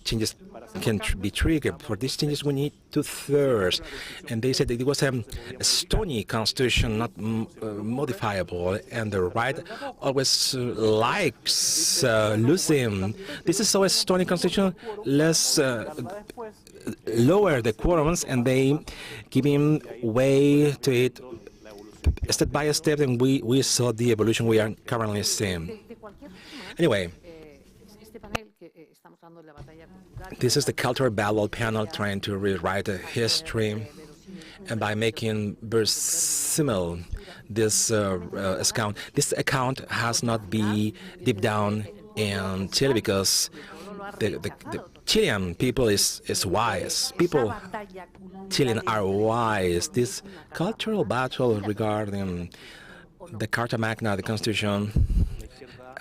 changes can be triggered. For these changes we need 2/3, and they said that it was a stony constitution, not modifiable, and the right always likes losing. This is so a stony constitution. Let's lower the quorums, and they giving way to it step by step, and we saw the evolution we are currently seeing. Anyway, this is the cultural battle panel trying to rewrite a history, and by making very similar this account. This account has not been deep down in Chile because the Chilean people is wise. Chilean are wise. This cultural battle regarding the Carta Magna, the Constitution,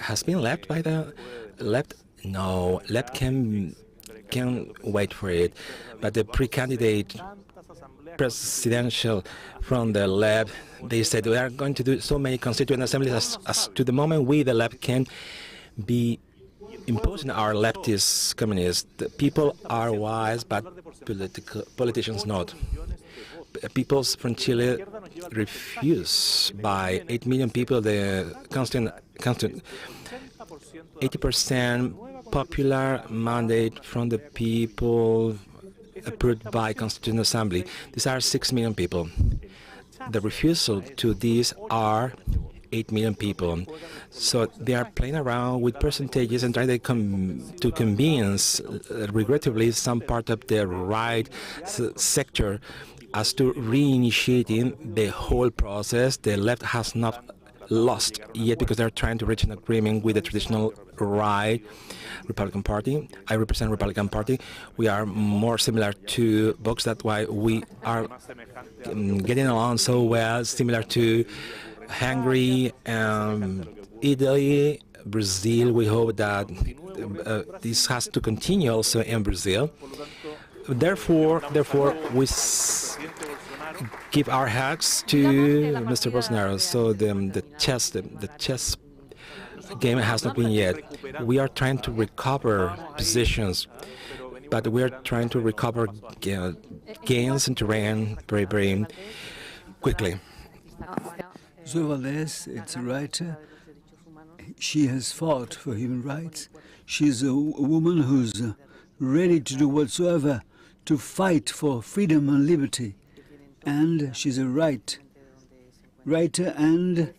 has been left by the left. No, left can wait for it, but the pre-candidate presidential from the left, they said we are going to do so many constituent assemblies as to the moment we, the left, can be imposing our leftist communists. The people are wise, but politicians not. Peoples from Chile refuse by 8 million people the constant 80% popular mandate from the people approved by Constitutional Assembly. These are 6 million people. The refusal to these are 8 million people. So they are playing around with percentages and trying to convince, regrettably, some part of the right sector as to reinitiating the whole process. The left has not lost yet because they're trying to reach an agreement with the traditional right Republican Party. I represent Republican Party. We are more similar to Vox. That's why we are getting along so well, similar to Hungary, Italy, Brazil. We hope that this has to continue also in Brazil. Therefore, we give our hugs to Mr. Bolsonaro. So the chess game has not been yet. We are trying to recover positions, but we are trying to recover gains in terrain very quickly. Zoe Valdez, it's a writer. She has fought for human rights. She's a woman who's ready to do whatsoever to fight for freedom and liberty. And she's a writer. And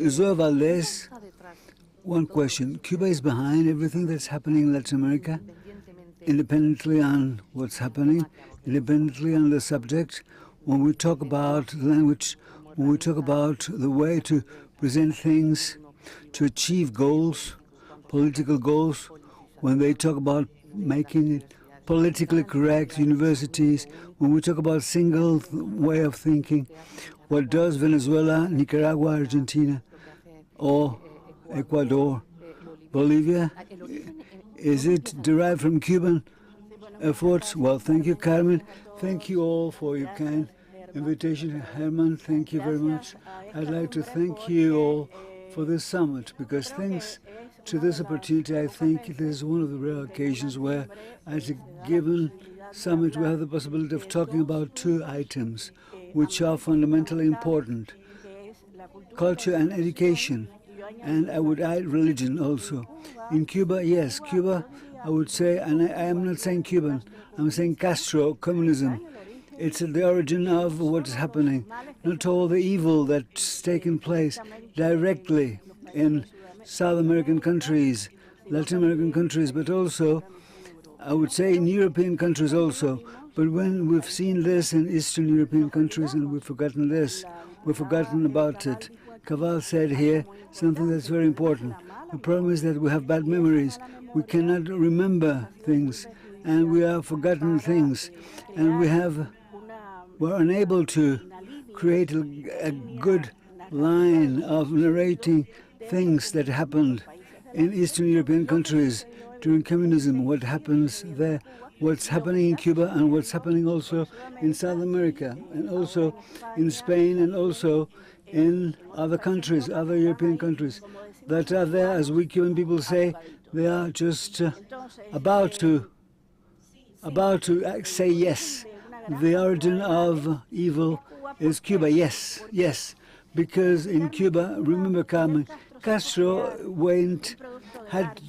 Zoe Valdez, one question. Cuba is behind everything that's happening in Latin America, independently on what's happening, independently on the subject. When we talk about the language, when we talk about the way to present things, to achieve goals, political goals, when they talk about making it politically correct universities, when we talk about single way of thinking, what does Venezuela, Nicaragua, Argentina, or Ecuador, Bolivia, is it derived from Cuban efforts? Well, thank you, Carmen. Thank you all for your kind invitation. Herman, thank you very much. I'd like to thank you all for this summit, because thanks to this opportunity, I think it is one of the rare occasions where, at a given summit, we have the possibility of talking about two items which are fundamentally important: culture and education. And I would add religion also. In Cuba, yes, Cuba, I would say, and I am not saying Cuban, I'm saying Castro, communism. It's the origin of what's happening. Not all the evil that's taken place directly in South American countries, Latin American countries, but also, I would say, in European countries also. But when we've seen this in Eastern European countries and we've forgotten this, we've forgotten about it. Caval said here something that's very important. The problem is that we have bad memories. We cannot remember things, and we have forgotten things, and we're unable to create a good line of narrating things that happened in Eastern European countries during communism, what happens there, what's happening in Cuba, and what's happening also in South America, and also in Spain, and also in other countries, other European countries that are there, as we Cuban people say, they are just about to say yes. The origin of evil is Cuba, yes, because in Cuba, remember, Carmen, Castro had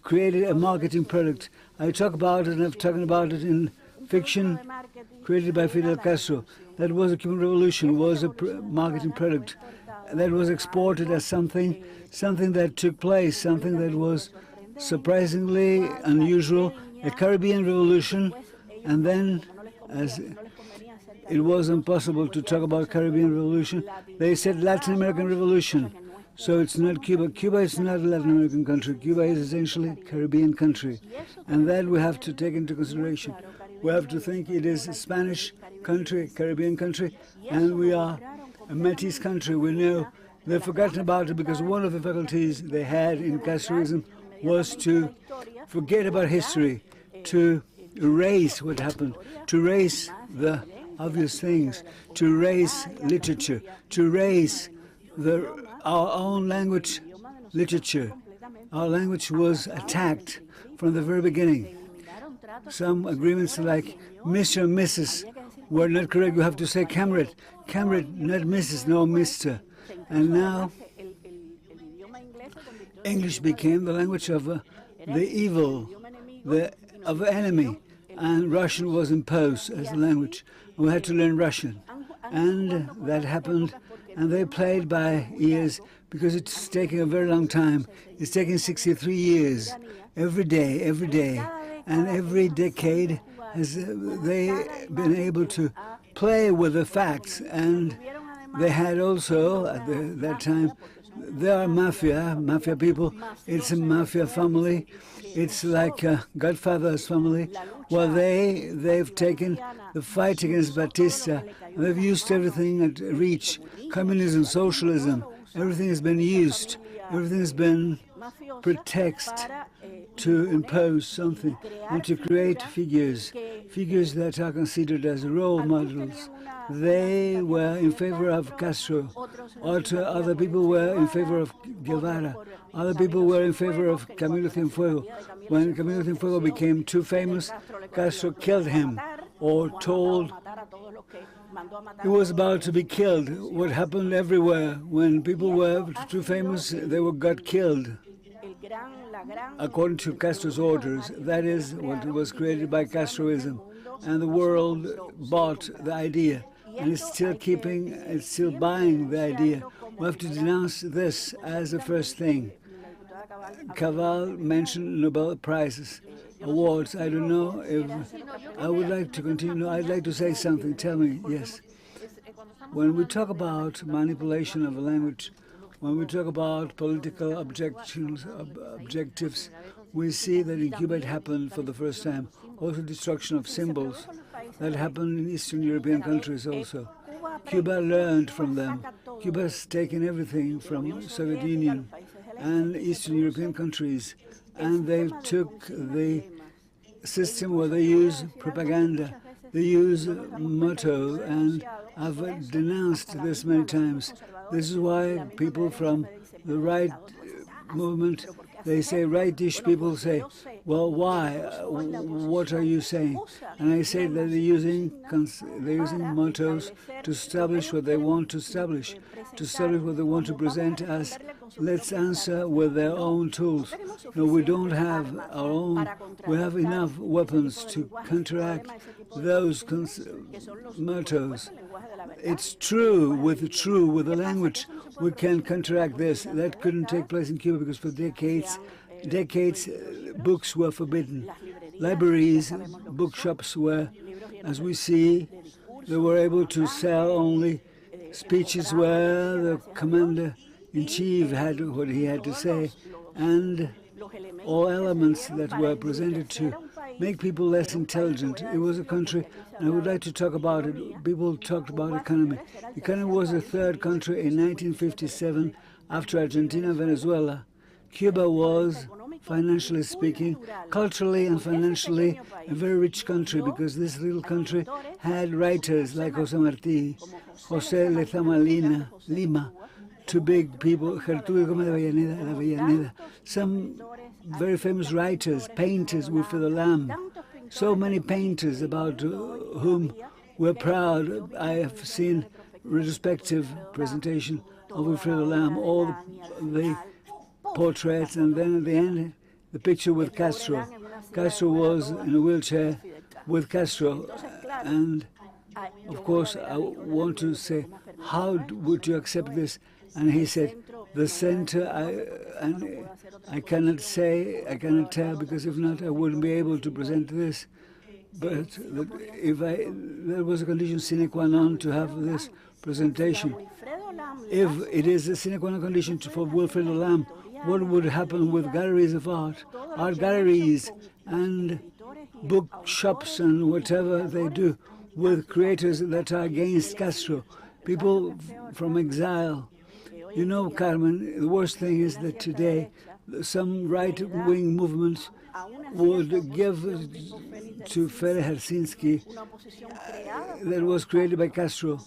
created a marketing product. I talk about it, and I've talked about it in fiction created by Fidel Castro. That was a Cuban Revolution, was a marketing product that was exported as something that took place, something that was surprisingly unusual, a Caribbean revolution, and then, as it was impossible to talk about Caribbean revolution, they said Latin American revolution. So it's not Cuba. Cuba is not a Latin American country. Cuba is essentially a Caribbean country. And that we have to take into consideration. We have to think it is a Spanish country, Caribbean country, and we are a Métis country. We know they've forgotten about it because one of the faculties they had in Castroism was to forget about history, to erase what happened, to erase the obvious things, to erase literature, to erase our own language, literature. Our language was attacked from the very beginning. Some agreements like Mr. and Mrs. were not correct. You have to say comrade, not Mrs., no Mr. And now English became the language of the evil, of the enemy, and Russian was imposed as the language. We had to learn Russian, and that happened, and they played by ears because it's taking a very long time. It's taking 63 years, every day, and every decade has they been able to play with the facts, and they had also, at that time, there are mafia people. It's a mafia family. It's like a Godfather's family. Well, they've taken the fight against Batista, and they've used everything at reach. Communism, socialism, everything has been used. Everything has been pretext to impose something and to create figures that are considered as role models. They were in favor of Castro. Other people were in favor of Guevara. Other people were in favor of Camilo Cienfuegos. When Camilo Cienfuegos became too famous, Castro killed him, or told he was about to be killed. What happened everywhere, when people were too famous, they got killed. According to Castro's orders, that is what was created by Castroism. And the world bought the idea, and it's still buying the idea. We have to denounce this as the first thing. Caval mentioned Nobel Prizes, awards. I don't know if I would like to continue. I'd like to say something. Tell me, yes. When we talk about manipulation of a language, when we talk about political objectives, we see that in Cuba it happened for the first time. Also destruction of symbols. That happened in Eastern European countries also. Cuba learned from them. Cuba's taken everything from Soviet Union and Eastern European countries, and they took the system where they use propaganda, they use motto, and I've denounced this many times. This is why people from the right movement, they say, rightish people say, well, why? What are you saying? And I say that they're using mottos to establish what they want to establish what they want to present as, let's answer with their own tools. No, we don't have our own. We have enough weapons to counteract those mottos. It's true with the language. We can counteract this. That couldn't take place in Cuba because for decades, books were forbidden. Libraries, bookshops were, as we see, they were able to sell only speeches where the commander-in-chief had what he had to say, and all elements that were presented to make people less intelligent. It was a country, and I would like to talk about it. People talked about economy. Economy was the third country in 1957 after Argentina and Venezuela. Cuba was, financially speaking, culturally and financially, a very rich country because this little country had writers like José Martí, José Lezama Lima, two big people, Gertrude Gómez de Avellaneda, some very famous writers, painters, Wilfredo Lam, so many painters about whom we're proud. I have seen retrospective presentation of Wilfredo Lam, all the portraits, and then at the end, the picture with Castro. Castro was in a wheelchair with Castro, and of course I want to say, how would you accept this? And he said, the center, I cannot say, I cannot tell, because if not, I wouldn't be able to present this. But there was a condition sine qua non to have this presentation. If it is a sine qua non condition for Wilfredo Lam, what would happen with galleries of art galleries and bookshops and whatever they do with creators that are against Castro, people from exile? You know, Carmen, the worst thing is that today some right-wing movements would give to Ferenc Helsinki that was created by Castro.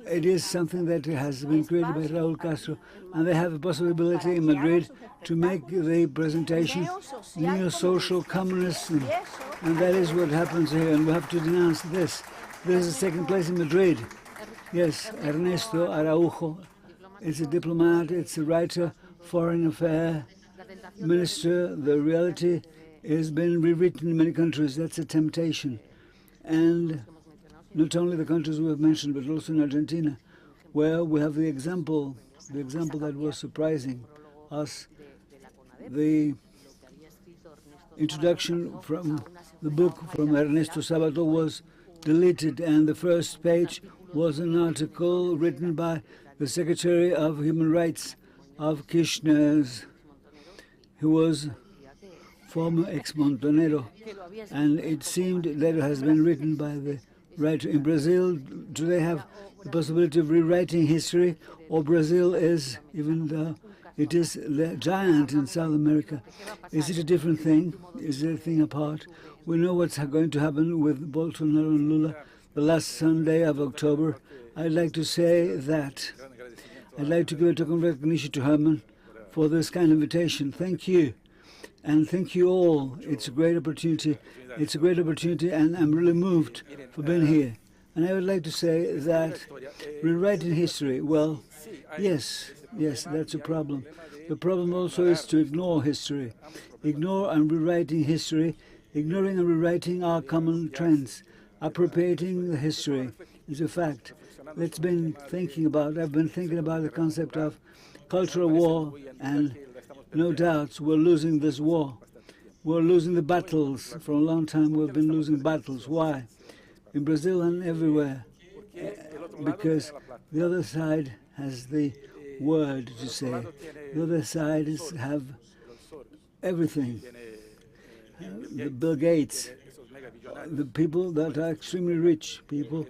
It is something that has been created by Raúl Castro, and they have a possibility in Madrid to make the presentation neo-social communism, and that is what happens here, and we have to denounce this. This is taking place in Madrid. Yes, Ernesto Araujo is a diplomat, it's a writer, foreign affairs minister. The reality has been rewritten in many countries. That's a temptation. And not only the countries we have mentioned, but also in Argentina, where we have the example that was surprising us. The introduction from the book from Ernesto Sabato was deleted, and the first page was an article written by the Secretary of Human Rights of Kirchner's, who was former ex-Montonero, and it seemed that it has been written by the writer. In Brazil, do they have the possibility of rewriting history, or Brazil is, even though It is the giant in South America. Is it a different thing? Is it a thing apart? We know what's going to happen with Bolsonaro and Lula. The last Sunday of October, I'd like to say that I'd like to give a token of recognition to Herman for this kind of invitation. Thank you. And thank you all. It's a great opportunity. It's a great opportunity, and I'm really moved for being here. And I would like to say that rewriting history, well, yes, that's a problem. The problem also is to ignore history. Ignore and rewriting history, ignoring and rewriting our common trends. Appropriating the history is a fact. I've been thinking about the concept of cultural war, and no doubt we're losing this war. We're losing the battles. For a long time we've been losing battles. Why? In Brazil and everywhere. Because the other side has the word to say. The other side have everything. The Bill Gates, the people that are extremely rich people,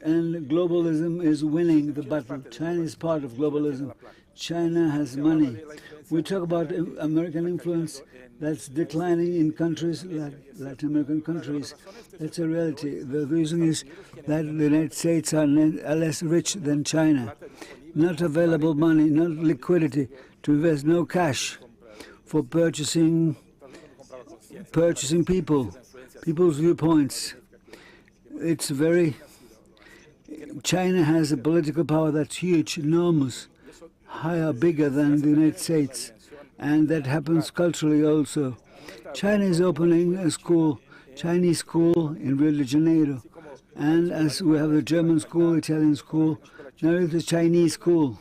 and globalism is winning the battle. China is part of globalism. China has money. We talk about American influence that's declining in countries like Latin American countries. That's a reality. The reason is that the United States are less rich than China. Not available money, not liquidity to invest, no cash for purchasing people, people's viewpoints. It's very... China has a political power that's huge, enormous, higher, bigger than the United States. And that happens culturally also. China is opening a school, Chinese school in Rio de Janeiro. And as we have the German school, Italian school, now it's a Chinese school.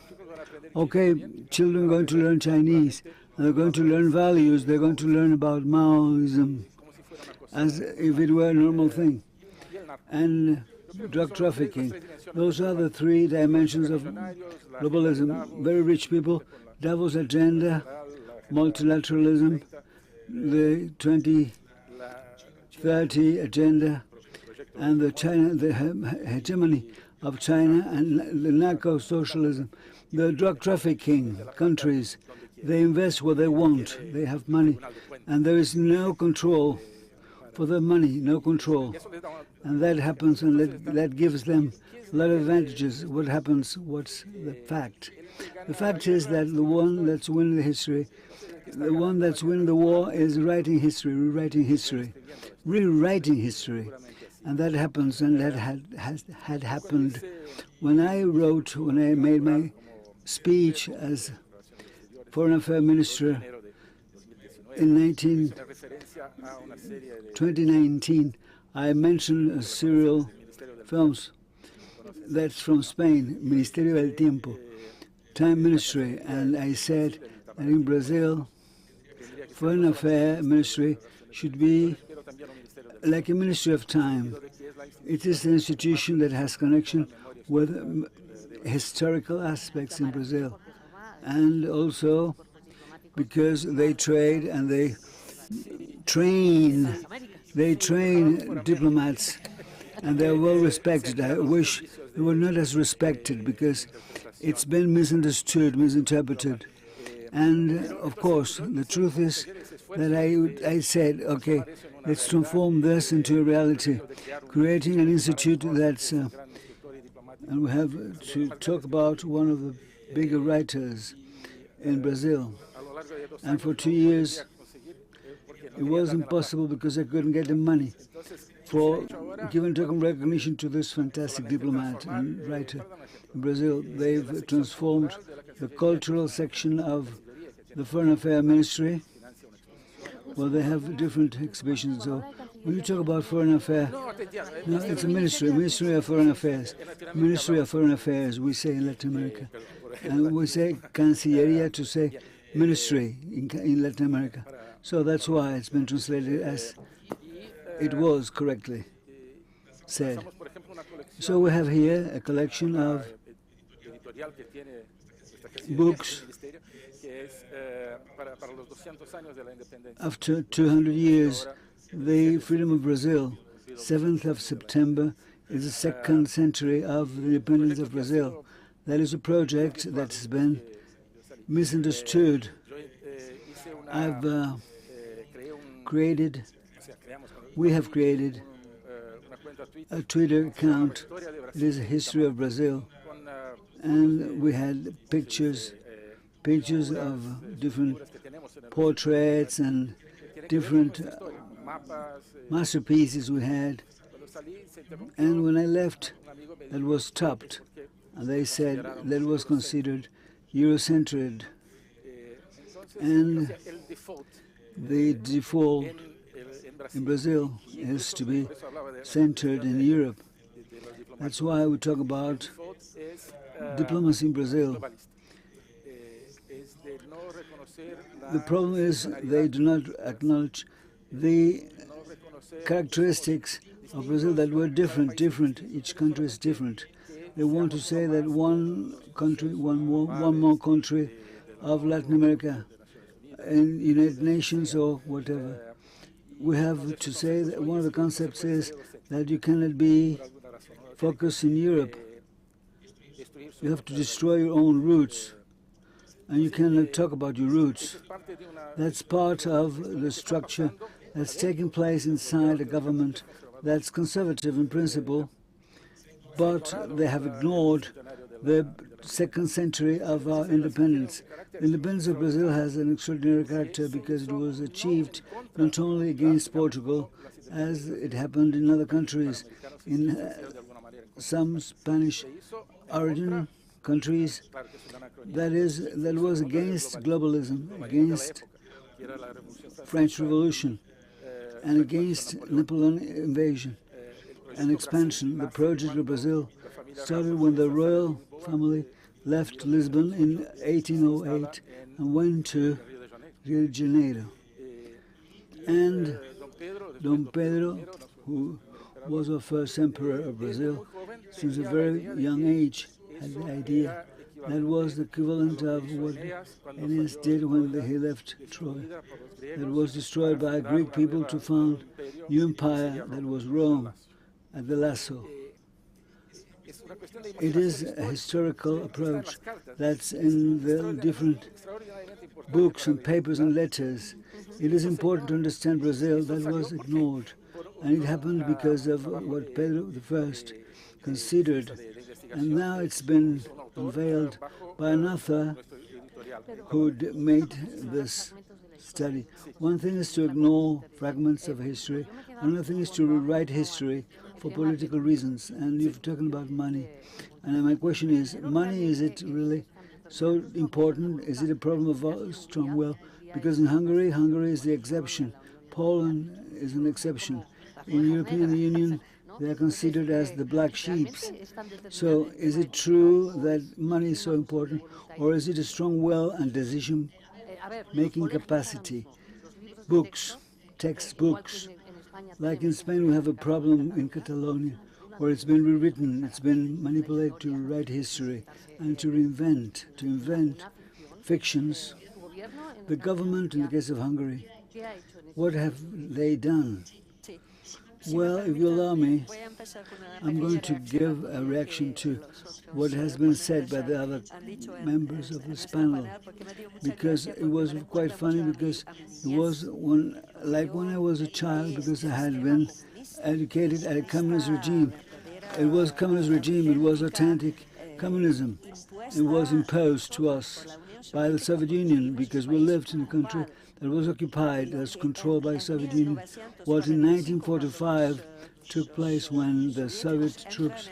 Okay, children are going to learn Chinese. They're going to learn values. They're going to learn about Maoism as if it were a normal thing. And drug trafficking. Those are the three dimensions of globalism. Very rich people, Davos agenda, multilateralism, the 2030 agenda, and the hegemony of China, and the narco-socialism. The drug trafficking countries, they invest what they want. They have money, and there is no control for the money, no control. And that happens, and that gives them a lot of advantages. What happens? What's the fact? The fact is that the one that's winning the history, the one that's winning the war is writing history, rewriting history, rewriting history. And that happens, and that had happened when I made my speech as Foreign Affairs Minister in 2019. I mentioned serial films that's from Spain, Ministerio del Tiempo, Time Ministry, and I said that in Brazil, Foreign Affairs Ministry should be like a Ministry of Time. It is an institution that has connection with historical aspects in Brazil, and also because they trade and they train diplomats, and they're well respected. I wish they were not as respected because it's been misunderstood, misinterpreted. And of course, the truth is that I said, okay, let's transform this into a reality, creating an institute that's, and we have to talk about one of the bigger writers in Brazil. And for 2 years, it was impossible because I couldn't get the money for giving token recognition to this fantastic diplomat and writer in Brazil. They've transformed the cultural section of the Foreign Affairs Ministry. Well, they have different exhibitions. So when you talk about foreign affairs, no, it's a Ministry of Foreign Affairs. Ministry of Foreign Affairs, we say in Latin America. And we say Cancillería to say ministry in Latin America. So that's why it's been translated as it was correctly said. So we have here a collection of books after 200 years, the freedom of Brazil. 7th of September is the second century of the independence of Brazil. That is a project that's been misunderstood. We have created a Twitter account. It is a history of Brazil. And we had pictures of different portraits and different masterpieces we had. And when I left, that was stopped. And they said that was considered Eurocentered. And the default in Brazil is to be centered in Europe. That's why we talk about diplomacy in Brazil. The problem is they do not acknowledge the characteristics of Brazil that were different. Each country is different. They want to say that one more country of Latin America in United Nations or whatever. We have to say that one of the concepts is that you cannot be focused in Europe. You have to destroy your own roots, and you cannot talk about your roots. That's part of the structure that's taking place inside a government that's conservative in principle, but they have ignored the second century of our independence. The independence of Brazil has an extraordinary character because it was achieved not only against Portugal, as it happened in other countries, in some Spanish origin countries, that was against globalism, against French Revolution, and against Napoleonic invasion and expansion. The project of Brazil started when the royal family left Lisbon in 1808 and went to Rio de Janeiro. And Dom Pedro, who was the first emperor of Brazil, since a very young age had the idea. That was the equivalent of what Aeneas did when he left Troy. That was destroyed by Greek people to found new empire that was Rome at the lasso. It is a historical approach that's in the different books and papers and letters. It is important to understand Brazil that was ignored. And it happened because of what Pedro I considered. And now it's been unveiled by an author who made this study. One thing is to ignore fragments of history. Another thing is to rewrite history for political reasons. And you're talking about money. And my question is, money, is it really so important? Is it a problem of strong will? Because in Hungary is the exception. Poland is an exception. In the European Union, they are considered as the black sheep. So is it true that money is so important, or is it a strong will and decision-making capacity? Books, textbooks. Like in Spain, we have a problem in Catalonia, where it's been rewritten, it's been manipulated to write history and to invent fictions. The government, in the case of Hungary, what have they done? Well, if you allow me, I'm going to give a reaction to what has been said by the other members of this panel, because it was quite funny, because it was when I was a child, because I had been educated at a communist regime. It was communist regime, it was authentic communism. It was imposed to us by the Soviet Union, because we lived in a country that was occupied, that was controlled by the Soviet Union. What in 1945 took place when the Soviet troops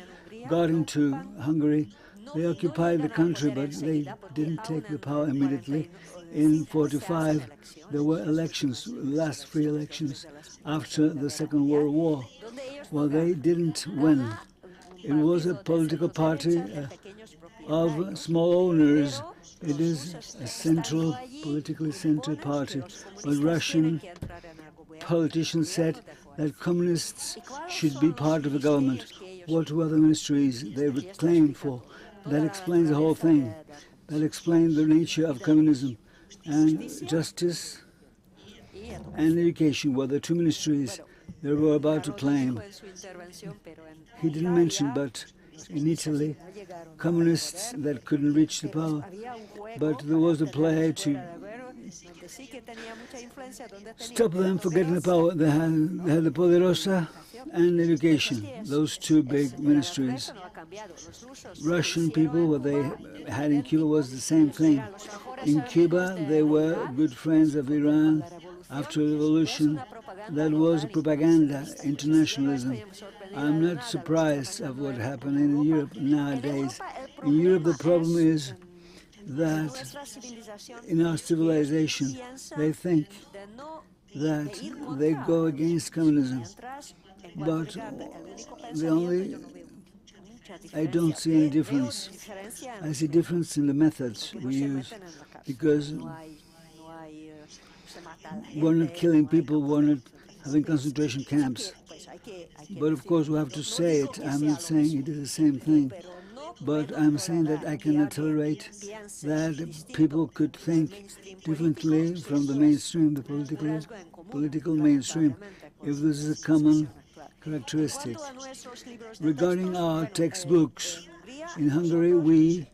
got into Hungary. They occupied the country, but they didn't take the power immediately. In 1945, there were elections, last free elections, after the Second World War. Well, they didn't win. It was a political party of small owners. It is a politically centered party. But Russian politicians said that communists should be part of the government. What were the ministries they reclaimed for? That explains the whole thing. That explains the nature of communism. And justice and education were the two ministries they were about to claim. He didn't mention, but in Italy, communists that couldn't reach the power. But there was a play to stop them from getting the power. They had the Poderosa and education, those two big ministries. Russian people, what they had in Cuba was the same thing. In Cuba, they were good friends of Iran after the revolution. That was propaganda, internationalism. I'm not surprised of what happened in Europe nowadays. In Europe, the problem is that in our civilization, they think that they go against communism. But I don't see any difference. I see difference in the methods we use, because we're not killing people, we're not having concentration camps. But of course we have to say it. I'm not saying it is the same thing. But I'm saying that I cannot tolerate that people could think differently from the mainstream, the political mainstream, if this is a common characteristic. Regarding our textbooks, in Hungary, we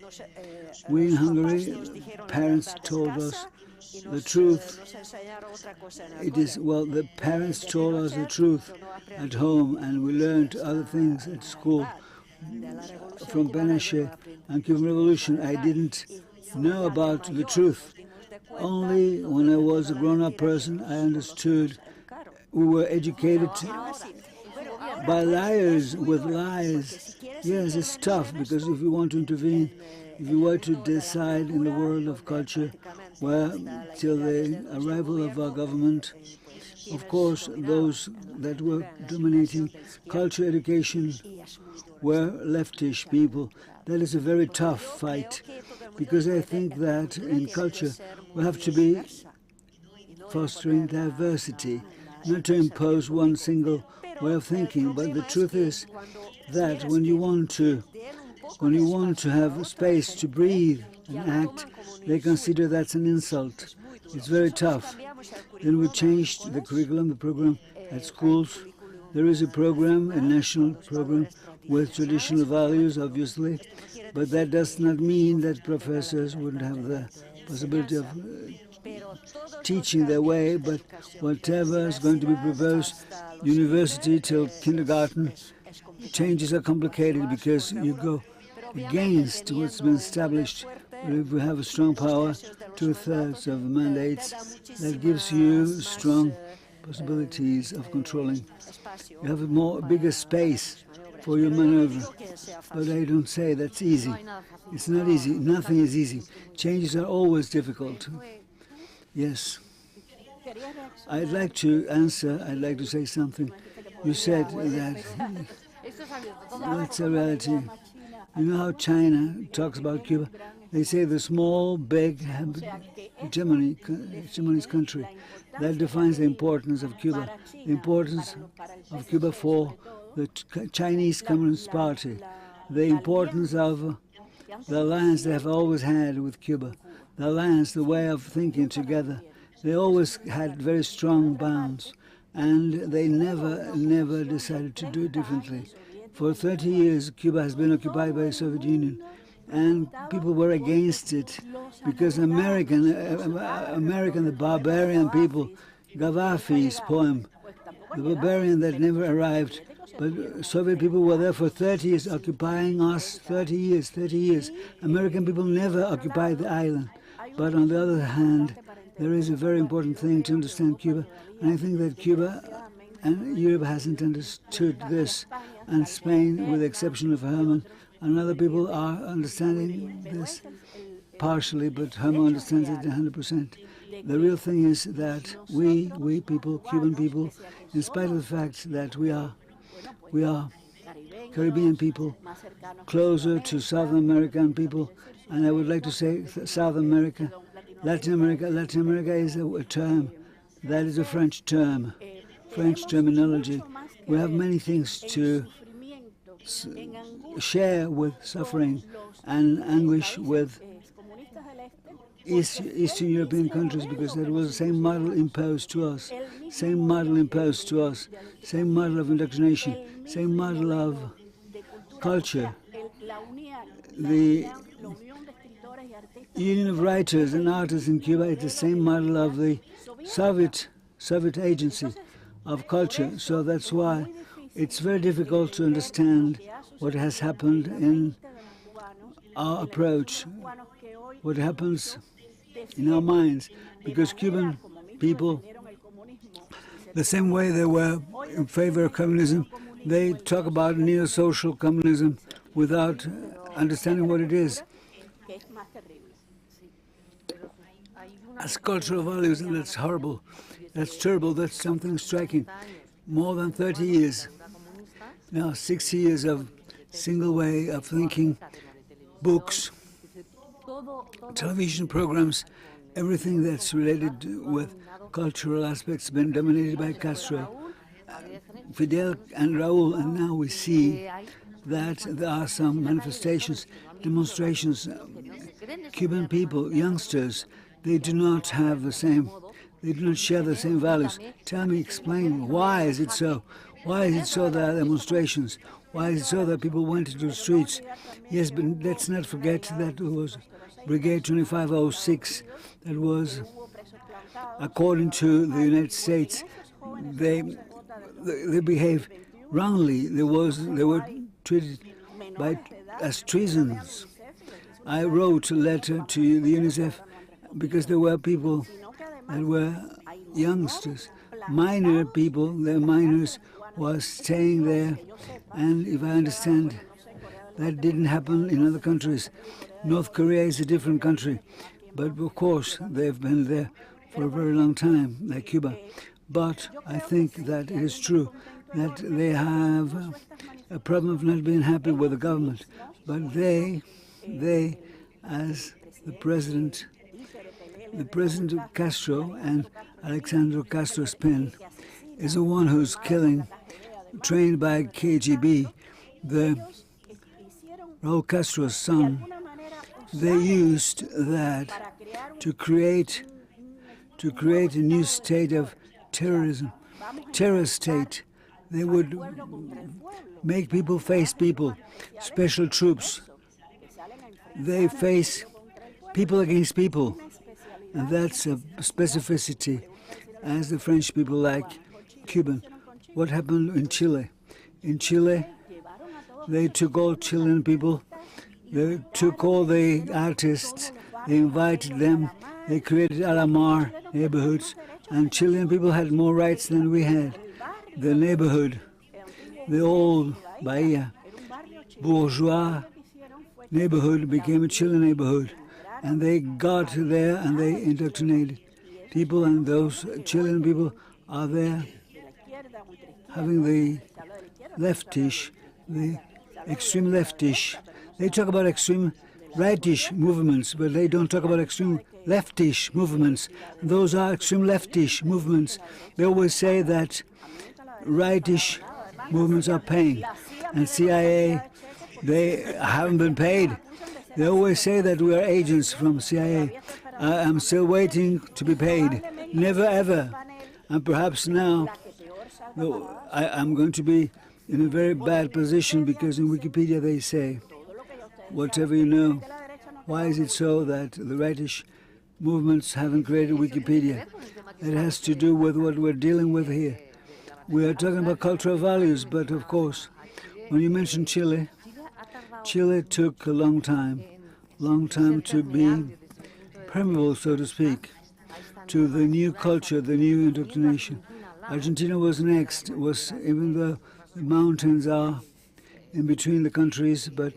in Hungary, parents told us the truth. The parents told us the truth at home, and we learned other things at school. From Pinochet and Cuban Revolution, I didn't know about the truth. Only when I was a grown-up person, I understood. We were educated by liars, with lies. Yes, it's tough, because if you want to intervene, if you were to decide in the world of culture, well, till the arrival of our government, of course, those that were dominating culture education were leftish people. That is a very tough fight, because I think that in culture we have to be fostering diversity, not to impose one single way of thinking. But the truth is that when you want to have space to breathe and act, they consider that's an insult. It's very tough. Then we changed the curriculum, the program at schools. There is a program, a national program, with traditional values, obviously, but that does not mean that professors wouldn't have the possibility of teaching their way. But whatever is going to be proposed, university till kindergarten, changes are complicated because you go against what's been established. But if we have a strong power, 2/3 of the mandates, that gives you strong possibilities of controlling. You have a bigger space for your maneuver. But I don't say that's easy. It's not easy. Nothing is easy. Changes are always difficult. Yes. I'd like to answer, I'd like to say something. You said that that's a reality. You know how China talks about Cuba? They say the small, big hegemony's country. That defines the importance of Cuba. The importance of Cuba for the Chinese Communist Party. The importance of the alliance they have always had with Cuba. The alliance, the way of thinking together. They always had very strong bonds, and they never decided to do it differently. For 30 years, Cuba has been occupied by the Soviet Union, and people were against it because the barbarian people, Gaddafi's poem, the barbarian that never arrived, but Soviet people were there for 30 years, occupying us 30 years. American people never occupied the island. But on the other hand, there is a very important thing to understand Cuba, and I think that Cuba and Europe hasn't understood this, and Spain, with the exception of Herman, and other people are understanding this partially, but Herman understands it 100%. The real thing is that we people, Cuban people, in spite of the fact that we are Caribbean people, closer to South American people, and I would like to say South America, Latin America is a term, that is a French term, French terminology. We have many things to share with suffering and anguish with Eastern European countries, because that was the same model imposed to us, same model of indoctrination, same model of culture, The Union of Writers and Artists in Cuba is the same model of the Soviet Agency of Culture. So that's why it's very difficult to understand what has happened in our approach, what happens in our minds, because Cuban people, the same way they were in favor of communism, they talk about neo-social communism without understanding what it is. As cultural values, and that's horrible, that's terrible, that's something striking. More than 30 years, now 60 years of single way of thinking, books, television programs, everything that's related with cultural aspects been dominated by Castro, Fidel and Raúl, and now we see that there are some manifestations, demonstrations. Cuban people, youngsters, they do not have the same, they do not share the same values. Tell me, explain, why is it so? Why is it so that there are demonstrations? Why is it so that people went into the streets? Yes, but let's not forget that it was Brigade 2506 that was, according to the United States, they behaved wrongly. They were treated as treasons. I wrote a letter to the UNICEF because there were people that were youngsters, minor people, they're minors, was staying there, and if I understand, that didn't happen in other countries. North Korea is a different country, but of course they've been there for a very long time, like Cuba. But I think that it is true that they have a problem of not being happy with the government, but they, as the President Castro and Alexandre Castro's pen, is the one who's killing, trained by KGB, Raúl Castro's son. They used that to create a new state of terrorism, terror state. They would make people face people, special troops. They face people against people, and that's a specificity, as the French people like Cuban. What happened in Chile? In Chile, they took all Chilean people, they took all the artists, they invited them, they created Alamar neighborhoods, and Chilean people had more rights than we had. The neighborhood, the old Bahia, bourgeois neighborhood became a Chilean neighborhood, and they got there and they indoctrinated people, and those Chilean people are there having the leftish, the extreme leftish. They talk about extreme rightish movements, but they don't talk about extreme leftish movements. Those are extreme leftish movements. They always say that rightish movements are paying, and CIA, they haven't been paid. They always say that we are agents from CIA. I'm still waiting to be paid. Never ever. And perhaps now I'm going to be in a very bad position, because in Wikipedia they say, whatever you know, why is it so that the rightish movements haven't created Wikipedia? It has to do with what we're dealing with here. We are talking about cultural values, but of course, when you mention Chile, Chile took a long time to be permeable, so to speak, to the new culture, the new indoctrination. Argentina was next, even though the mountains are in between the countries, but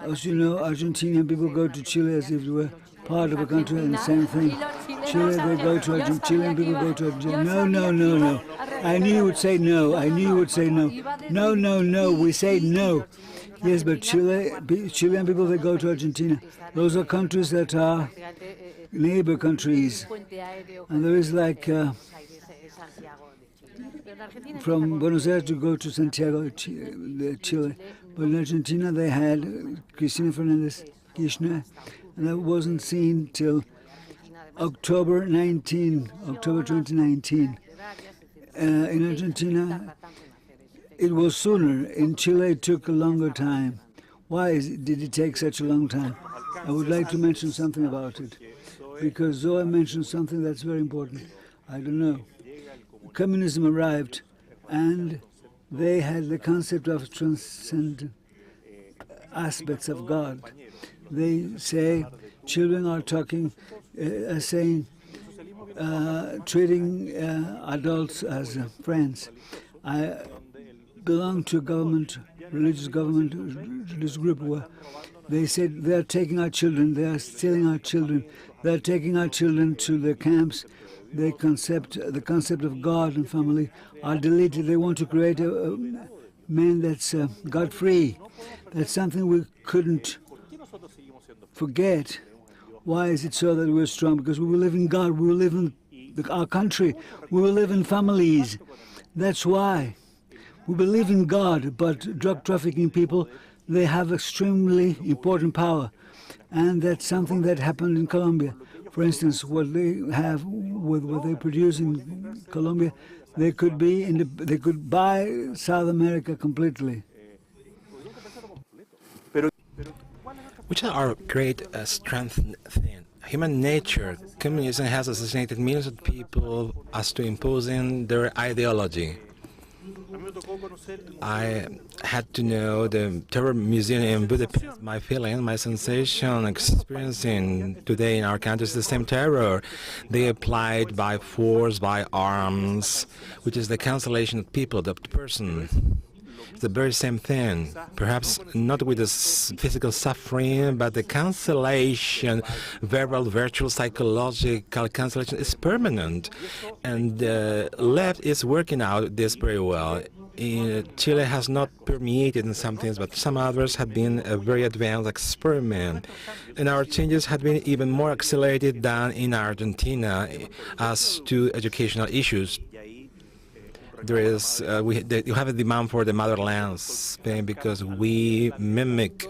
as you know, Argentinian people go to Chile as if they were part of a country, and the same thing. Chile, they go to Argentina, Chilean people go to Argentina. No. I knew you would say no. No, we say no. Yes, but Chilean people, they go to Argentina. Those are countries that are neighbor countries. And there is like, from Buenos Aires to go to Santiago, Chile. But in Argentina, they had Cristina Fernández Kirchner, and that wasn't seen till October 2019. In Argentina, it was sooner. In Chile, it took a longer time. did it take such a long time? I would like to mention something about it, because Zoe mentioned something that's very important. I don't know. Communism arrived, and they had the concept of transcendent aspects of God. They say children are talking, saying, treating adults as friends. I belong to a government, religious group where they said they're taking our children, they are stealing our children, they're taking our children to the camps. The concept of God and family are deleted. They want to create a man that's God-free. That's something we couldn't forget. Why is it so that we're strong? Because we will live in God, we will live in our country, we will live in families. That's why. We believe in God, but drug trafficking people, they have extremely important power. And that's something that happened in Colombia. For instance, what they have, with what they produce in Colombia, they could buy South America completely. Which are our great strength thing? Human nature. Communism has assassinated millions of people as to imposing their ideology. I had to know the Terror Museum in Budapest. My feeling, my sensation, experiencing today in our country is the same terror. They applied by force, by arms, which is the cancellation of people, the person. It's the very same thing. Perhaps not with the physical suffering, but the cancellation, verbal, virtual, psychological cancellation is permanent. And the left is working out this very well. Chile has not permeated in some things, but some others have been a very advanced experiment. And our changes have been even more accelerated than in Argentina as to educational issues. There is, you have a demand for the motherland, Spain, because we mimicked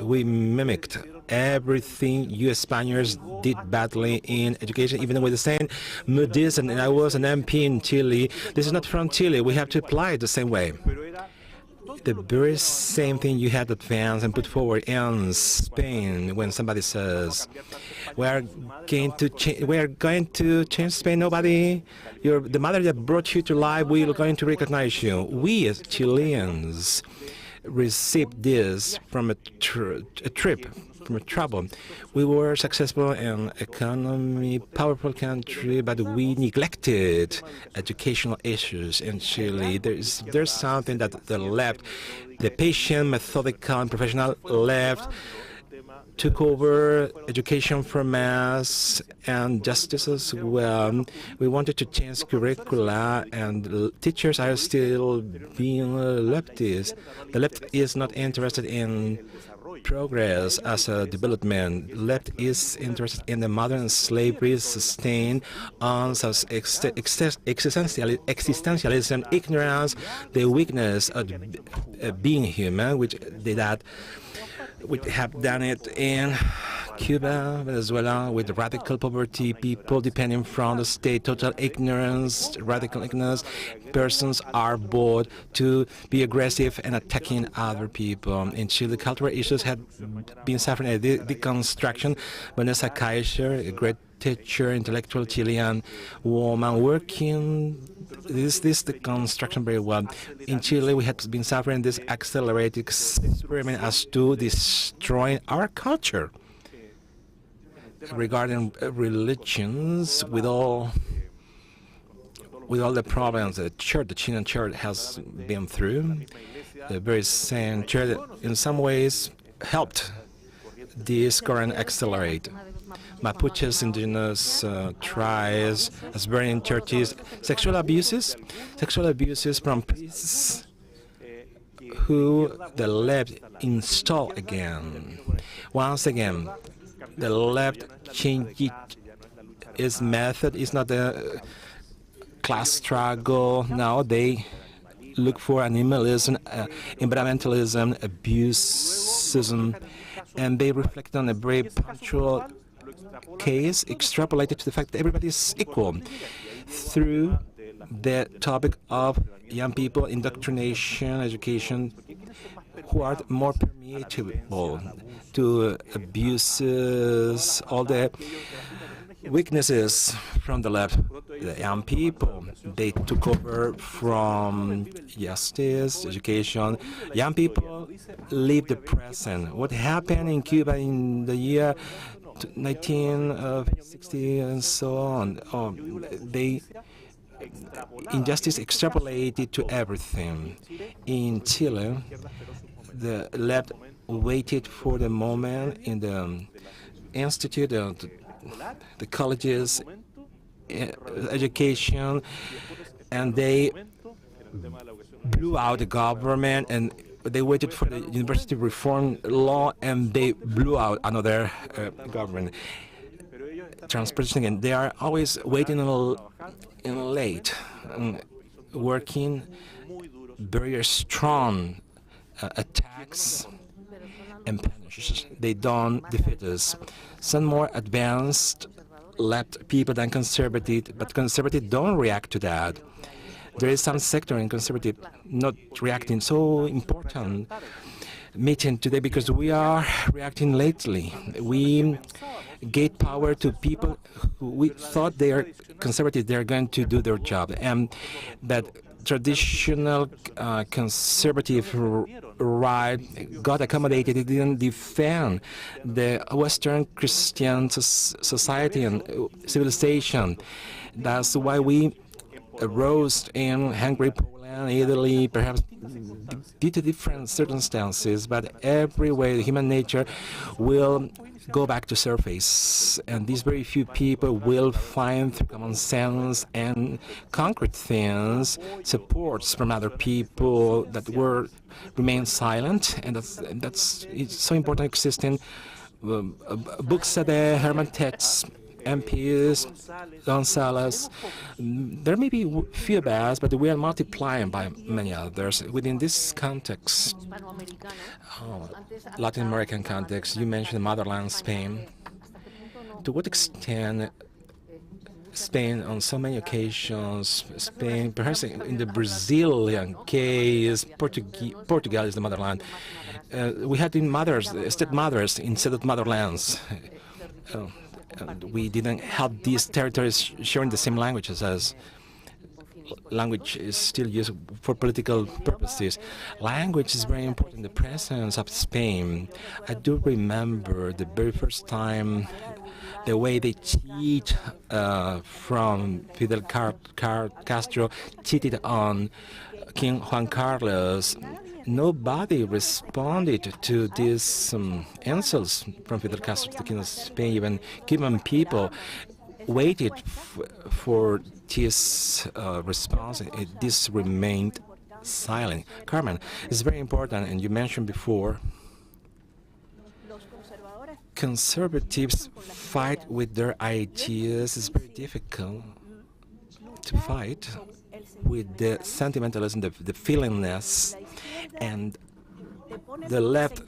everything you Spaniards did badly in education, even with the same modism. And I was an MP in Chile. This is not from Chile. We have to apply it the same way. The very same thing you had advanced and put forward in Spain when somebody says, we are going to change Spain. Nobody, the mother that brought you to life, we are going to recognize you. We as Chileans received this from a trip, from a trouble. We were successful in economy, powerful country, but we neglected educational issues in Chile. There's something that the left, the patient, methodical, and professional left, took over education from us and justice as well. We wanted to change curricula, and teachers are still being leftists. The left is not interested in progress as a development. Left is interested in the modern slavery sustained on existentialism, ignorance, the weakness of being human, which we have done it in Cuba, Venezuela, with radical poverty, people depending from the state, total ignorance, radical ignorance. Persons are bored to be aggressive and attacking other people. In Chile, cultural issues have been suffering a deconstruction. Vanessa Kaiser, a great teacher, intellectual Chilean woman, working this deconstruction very well. In Chile, we have been suffering this accelerated experiment as to destroying our culture. Regarding religions, with all the problems the Chilean church has been through, the very same church in some ways helped this current accelerate. Mapuches, indigenous tribes, as buried in churches, sexual abuses from priests who the left install again. Once again, the left changed its method. It's not a class struggle. Now they look for animalism, environmentalism, abusivism, and they reflect on a very punctual case extrapolated to the fact that everybody is equal through the topic of young people, indoctrination, education. who are more permeable to abuses, all the weaknesses from the left. The young people, they took over from justice, education. Young people live the present. What happened in Cuba in the year 1960 and so on? Injustice extrapolated to everything. In Chile, the left waited for the moment in the institute, the colleges, education, and they blew out the government, and they waited for the university reform law, and they blew out another government. Transportation, and they are always waiting in late, working very strong attacks and punishes. They don't defeat us. Some more advanced left people than conservative, but conservative don't react to that. There is some sector in conservative not reacting. So important meeting today because we are reacting lately. We gave power to people who we thought they are conservative, they are going to do their job, and that traditional conservative right got accommodated. It didn't defend the Western Christian society and civilization. That's why we arose in Hungary, Poland, Italy, perhaps due to different circumstances, but every way human nature will go back to surface, and these very few people will find through common sense and concrete things supports from other people that remain silent, and that's it's so important. Existing books at the Hermantex, MPs, Gonzalez. There may be few of us, but we are multiplying by many others. Within this context, Latin American context, you mentioned motherland Spain. To what extent Spain, on so many occasions, Spain, perhaps in the Brazilian case, Portugal is the motherland. We had stepmothers instead of motherlands. And we didn't have these territories sharing the same languages as language is still used for political purposes. Language is very important. The presence of Spain. I do remember the very first time the way they cheat from Fidel Castro cheated on King Juan Carlos. Nobody responded to these insults from Fidel Castro to the King of Spain. Even Cuban people waited for this response. This remained silent. Carmen, it's very important, and you mentioned before, conservatives fight with their ideas. It's very difficult to fight with the sentimentalism, the feelingness, and the left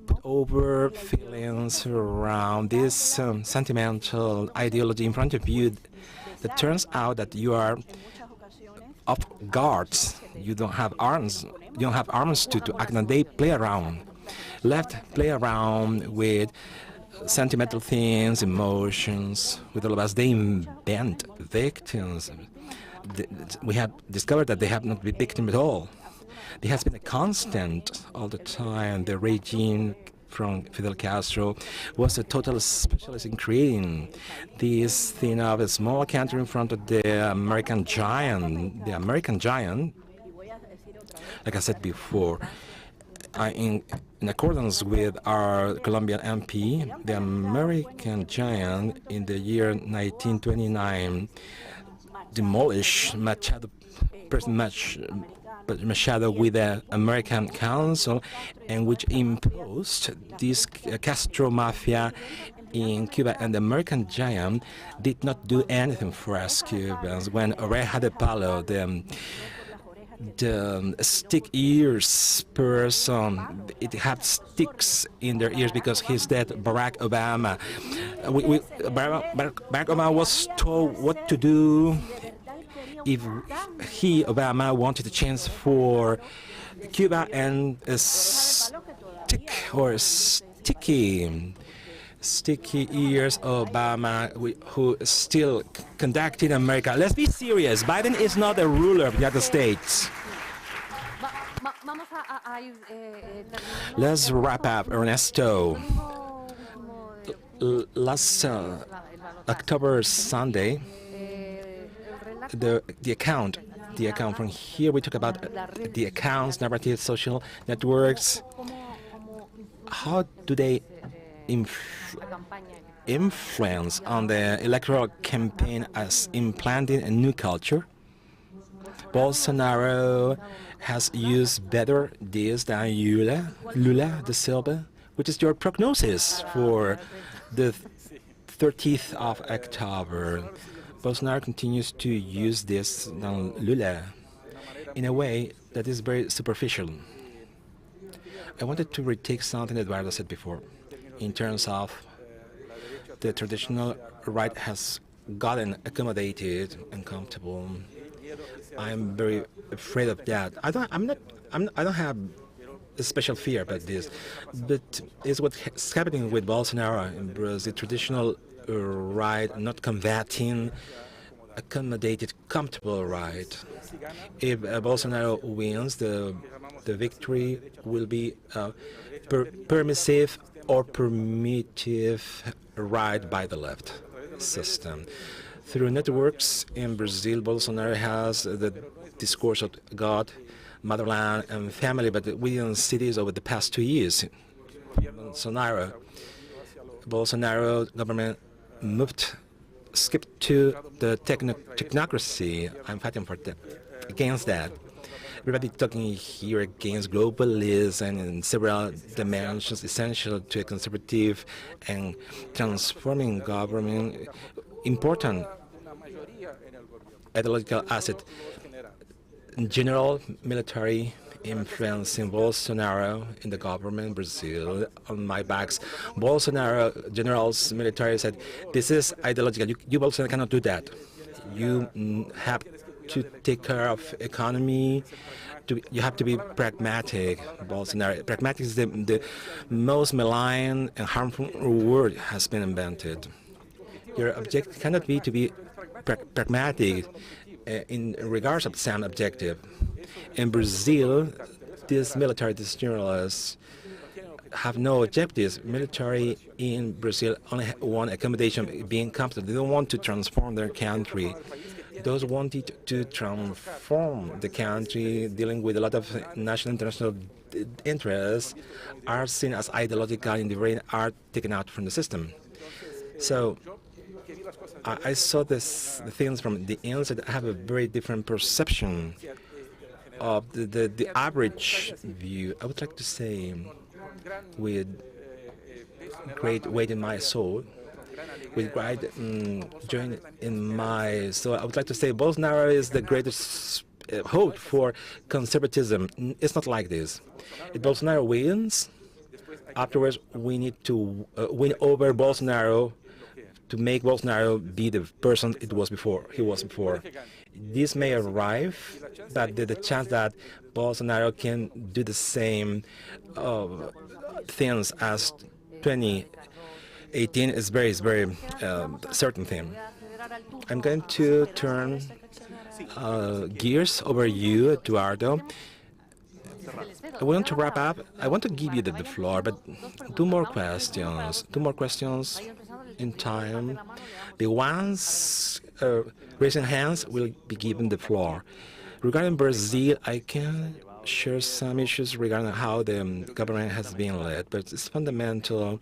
put over feelings around this sentimental ideology in front of you. That turns out that you are off guards. You don't have arms. You don't have arms to act, and they play around. Left play around with sentimental things, emotions, with all of us. They invent victims. We have discovered that they have not been victims at all. There has been a constant all the time. The regime from Fidel Castro was a total specialist in creating this thing of a small country in front of the American giant. The American giant, like I said before, in accordance with our Colombian MP, the American giant in the year 1929 demolished Machado with the American Council, and which imposed this Castro mafia in Cuba. And the American giant did not do anything for us Cubans. When Oreja de Palo, the stick ears person, it had sticks in their ears because he's dead. Barack Obama. Barack Obama was told what to do if Obama wanted a chance for Cuba and sticky years Obama, who is still conducting America. Let's be serious. Biden is not a ruler of the United States. Let's wrap up, Ernesto. Last October Sunday, the account from here, we talk about the accounts, narrative, social networks. How do they influence on the electoral campaign as implanting a new culture? Bolsonaro has used better this than Lula da Silva. Which is your prognosis for the 30th of October? Bolsonaro continues to use this than Lula in a way that is very superficial. I wanted to retake something that Eduardo said before in terms of the traditional right has gotten accommodated and comfortable. I'm very afraid of that. I don't have a special fear about this, but it's what's happening with Bolsonaro in Brazil. The traditional right not combating accommodated, comfortable right. If Bolsonaro wins, the victory will be permissive or permissive right by the left system. Through networks in Brazil, Bolsonaro has the discourse of God, motherland, and family, but we didn't see this over the past 2 years. Bolsonaro government skipped to the technocracy. I'm fighting for that, against that. Everybody talking here against globalism in several dimensions essential to a conservative and transforming government. Important ideological asset. General military influence in Bolsonaro in the government, Brazil, on my backs. Bolsonaro generals, military said, this is ideological. You Bolsonaro cannot do that. You have to take care of economy. You have to be pragmatic, Bolsonaro. Pragmatic is the most malign and harmful word has been invented. Your objective cannot be to be pragmatic in regards of the same objective. In Brazil, these military generals have no objectives. Military in Brazil only want accommodation, being comfortable. They don't want to transform their country. Those wanting to transform the country, dealing with a lot of national international interests, are seen as ideological in the brain, are taken out from the system. So I saw the things from the inside. I have a very different perception of the average view. I would like to say, with great weight in my soul, with great joy in my soul, I would like to say Bolsonaro is the greatest hope for conservatism. It's not like this. If Bolsonaro wins, afterwards we need to win over Bolsonaro to make Bolsonaro be the person he was before. This may arrive, but the chance that Bolsonaro can do the same things as 2018 is very certain thing. I'm going to turn gears over you, Eduardo. I want to wrap up. I want to give you the floor, but two more questions in time. The ones raising hands will be given the floor. Regarding Brazil, I can share some issues regarding how the government has been led, but it's fundamental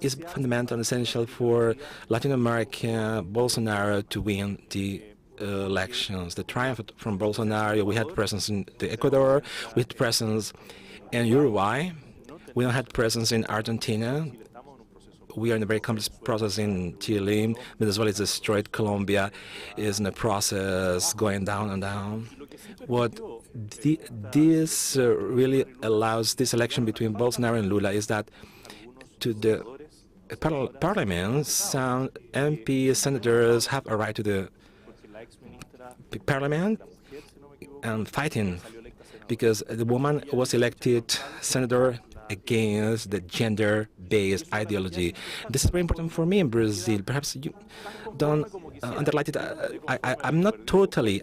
and essential for Latin America, Bolsonaro to win the elections. The triumph from Bolsonaro, we had presence in the Ecuador, we had presence in Uruguay, we don't have presence in Argentina. We are in a very complex process in Chile. Venezuela is destroyed. Colombia is in a process going down and down. What this really allows this election between Bolsonaro and Lula is that to the parliament, some MPs, senators have a right to the parliament and fighting because the woman was elected senator against the gender-based ideology. This is very important for me in Brazil. Perhaps you don't underline it. I'm not totally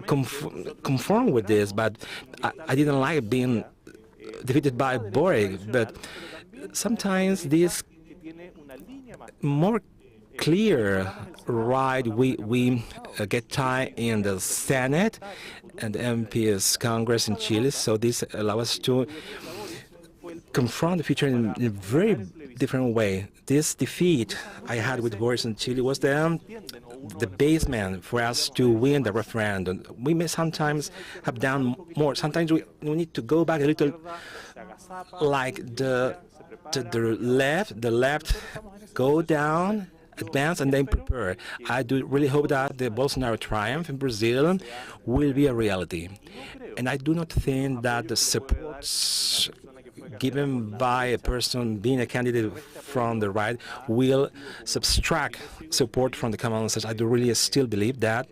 conform with this, but I didn't like being defeated by Boric. But sometimes this more clear right we get tied in the Senate and the MPs Congress in Chile, so this allows us to confront the future in a very different way. This defeat I had with Boris in Chile was the basement for us to win the referendum. We may sometimes have done more. Sometimes we need to go back a little, like the left go down, advance, and then prepare. I do really hope that the Bolsonaro triumph in Brazil will be a reality. And I do not think that the supports given by a person being a candidate from the right will subtract support from the commons. I do really still believe that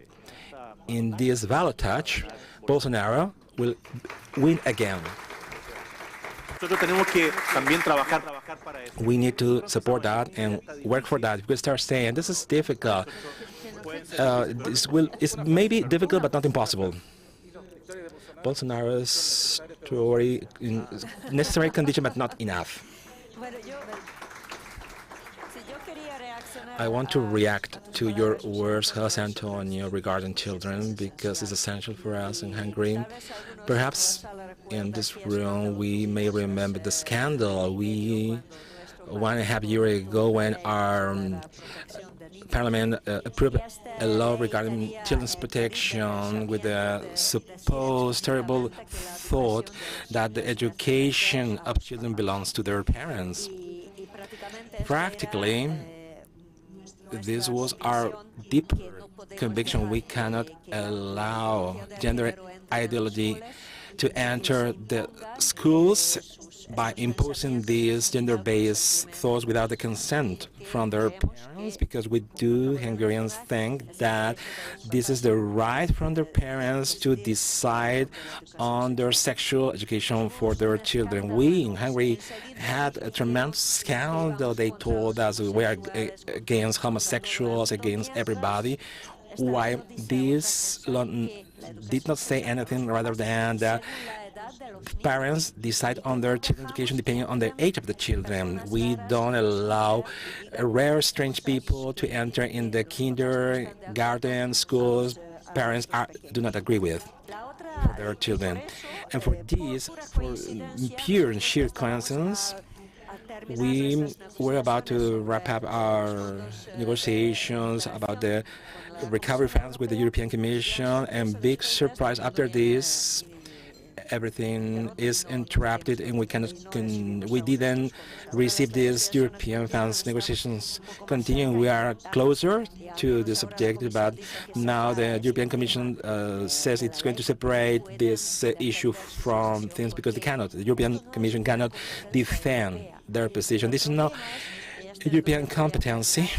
in this ballotage, Bolsonaro will win again. We need to support that and work for that. We start saying this is difficult. It's maybe difficult, but not impossible. Bolsonaro's story in necessary condition, but not enough. I want to react to your words, José Antonio, regarding children, because it's essential for us in Hungary. Perhaps in this room we may remember the scandal we 1.5 years ago when our Parliament approved a law regarding children's protection with the supposed terrible thought that the education of children belongs to their parents. Practically, this was our deep conviction. We cannot allow gender ideology to enter the schools by imposing these gender-based thoughts without the consent from their parents, because we do Hungarians think that this is the right from their parents to decide on their sexual education for their children. We in Hungary had a tremendous scandal. They told us we are against homosexuals, against everybody. Why this law did not say anything rather than that parents decide on their children's education depending on the age of the children. We don't allow rare strange people to enter in the kindergarten schools parents do not agree with for their children. And for this, for pure and sheer coincidence, we were about to wrap up our negotiations about the recovery funds with the European Commission, and big surprise after this, everything is interrupted and we didn't receive these European funds. Negotiations continuing. We are closer to this objective, but now the European Commission says it's going to separate this issue from things because the European Commission cannot defend their position. This is not a European competency.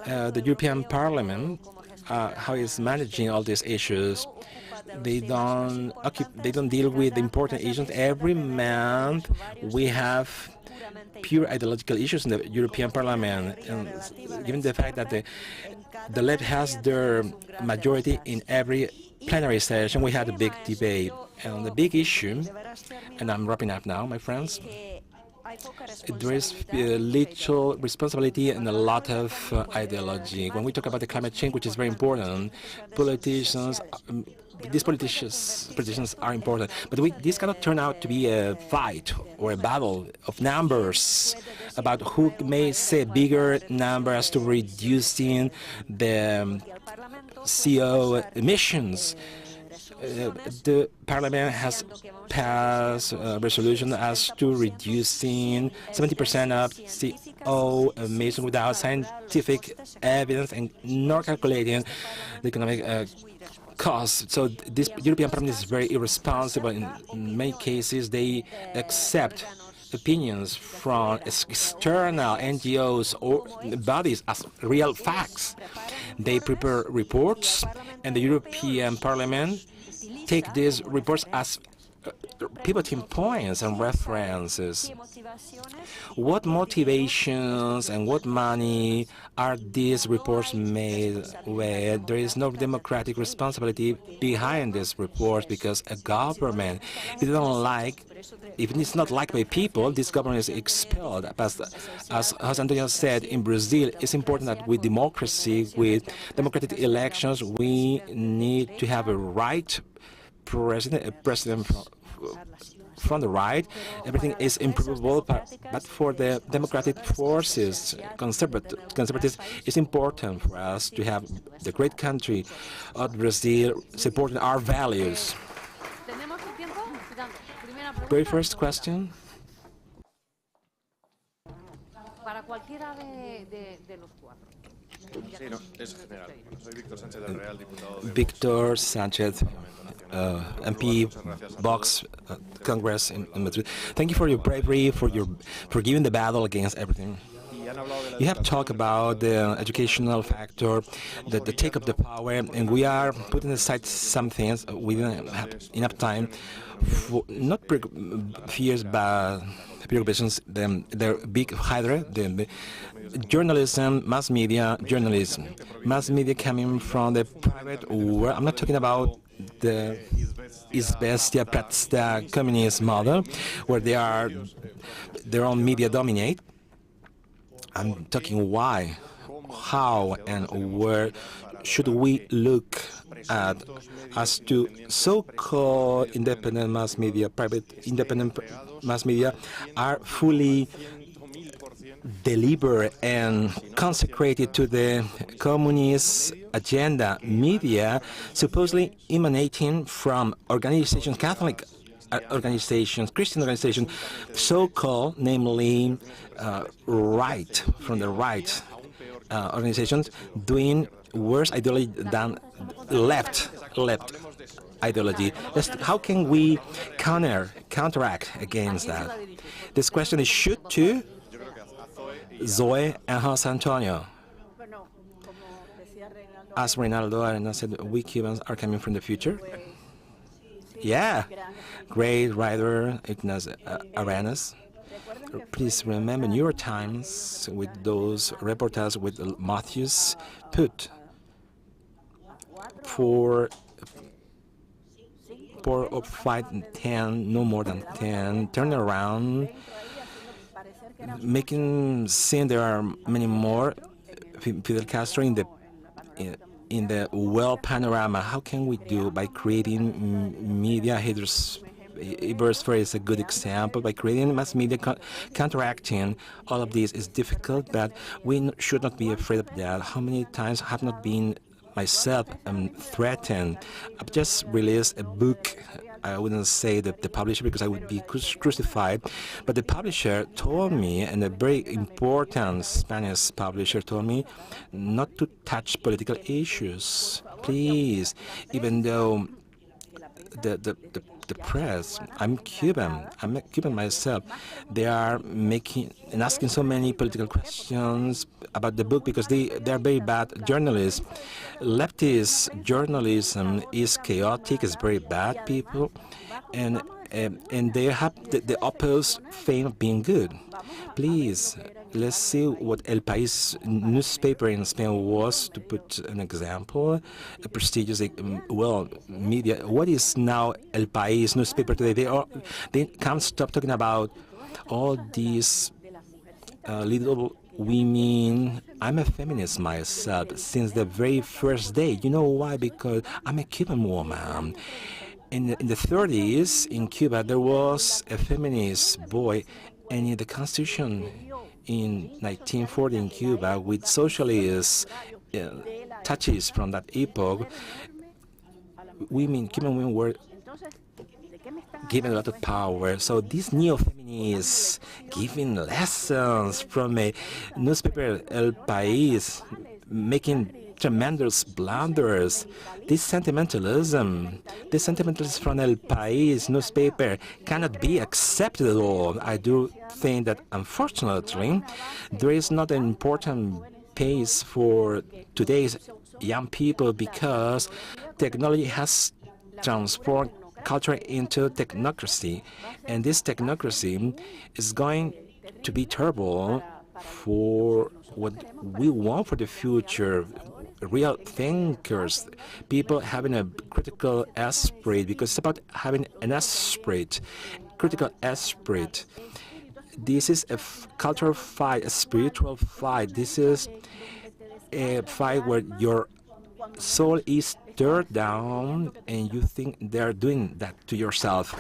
The European Parliament, how it's managing all these issues, they don't deal with important issues. Every month we have pure ideological issues in the European Parliament, and given the fact that the left has their majority in every plenary session, we had a big debate. And the big issue, and I'm wrapping up now, my friends, there is little responsibility and a lot of ideology. When we talk about the climate change, which is very important, these politicians are important, but this cannot turn out to be a fight or a battle of numbers about who may say bigger numbers to reducing the CO emissions. The Parliament has passed a resolution as to reducing 70% of CO emissions without scientific evidence and not calculating the economic costs. So this European Parliament is very irresponsible. In many cases, they accept opinions from external NGOs or bodies as real facts. They prepare reports, and the European Parliament take these reports as pivoting points and references. What motivations and what money are these reports made with? There is no democratic responsibility behind these reports because a government, if it's not liked by people, this government is expelled. As José Antonio said, in Brazil, it's important that with democracy, with democratic elections, we need to have a right president, from the right. Everything is improvable, but for the democratic forces, conservatives, it's important for us to have the great country of Brazil supporting our values. Very first question. Victor Sanchez, MP, Vox, Congress in Madrid. Thank you for your bravery, for giving the battle against everything. You have talked about the educational factor, the take of the power, and we are putting aside some things. We don't have enough time for not fears, but preoccupations. The big hydra, the journalism, mass media, journalism, mass media coming from the private world. I'm not talking about the Izbestia Pratsta communist model, where their own media dominate. I'm talking why, how, and where should we look at as to so-called independent mass media, private independent mass media are fully deliberate and consecrated to the communist agenda. Media supposedly emanating from organizations, Catholic organizations, Christian organizations, so-called, namely right, from the right organizations, doing worse ideology than left ideology. How can we counteract against that? This question is shoot to Zoe and José Antonio. As Reynaldo Arena said, we Cubans are coming from the future. Yeah, great writer Ignacio Arenas. Please remember New York Times with those reporters with Matthews put 4 or 5, 10, no more than 10, turn around, making seem there are many more. Fidel Castro in the world panorama. How can we do by creating media? Iberosphere is a good example. By creating mass media, counteracting all of this is difficult, but we should not be afraid of that. How many times have not been myself threatened? I've just released a book. I wouldn't say that the publisher because I would be crucified, but the publisher told me, and a very important Spanish publisher told me, not to touch political issues, please. Even though the press, I'm Cuban myself, they are making and asking so many political questions about the book because they are very bad journalists. Leftist journalism is chaotic, is very bad people, and they have the opposite fame of being good. Please, let's see what El País newspaper in Spain was, to put an example, a prestigious, media. What is now El País newspaper today? They can't stop talking about all these little women. I'm a feminist myself since the very first day. You know why? Because I'm a Cuban woman. In the 30s in Cuba, there was a feminist boy, and in the Constitution in 1940 in Cuba, with socialist touches from that epoch, Cuban women were given a lot of power. So these neo-feminists giving lessons from a newspaper, El País, making tremendous blunders. This sentimentalism from El País newspaper cannot be accepted at all. I do think that, unfortunately, there is not an important pace for today's young people because technology has transform culture into technocracy, and this technocracy is going to be terrible for what we want for the future. Real thinkers, people having a critical esprit, because it's about having an esprit, critical esprit. This is a cultural fight, a spiritual fight. This is a fight where your soul is stirred down and you think they're doing that to yourself.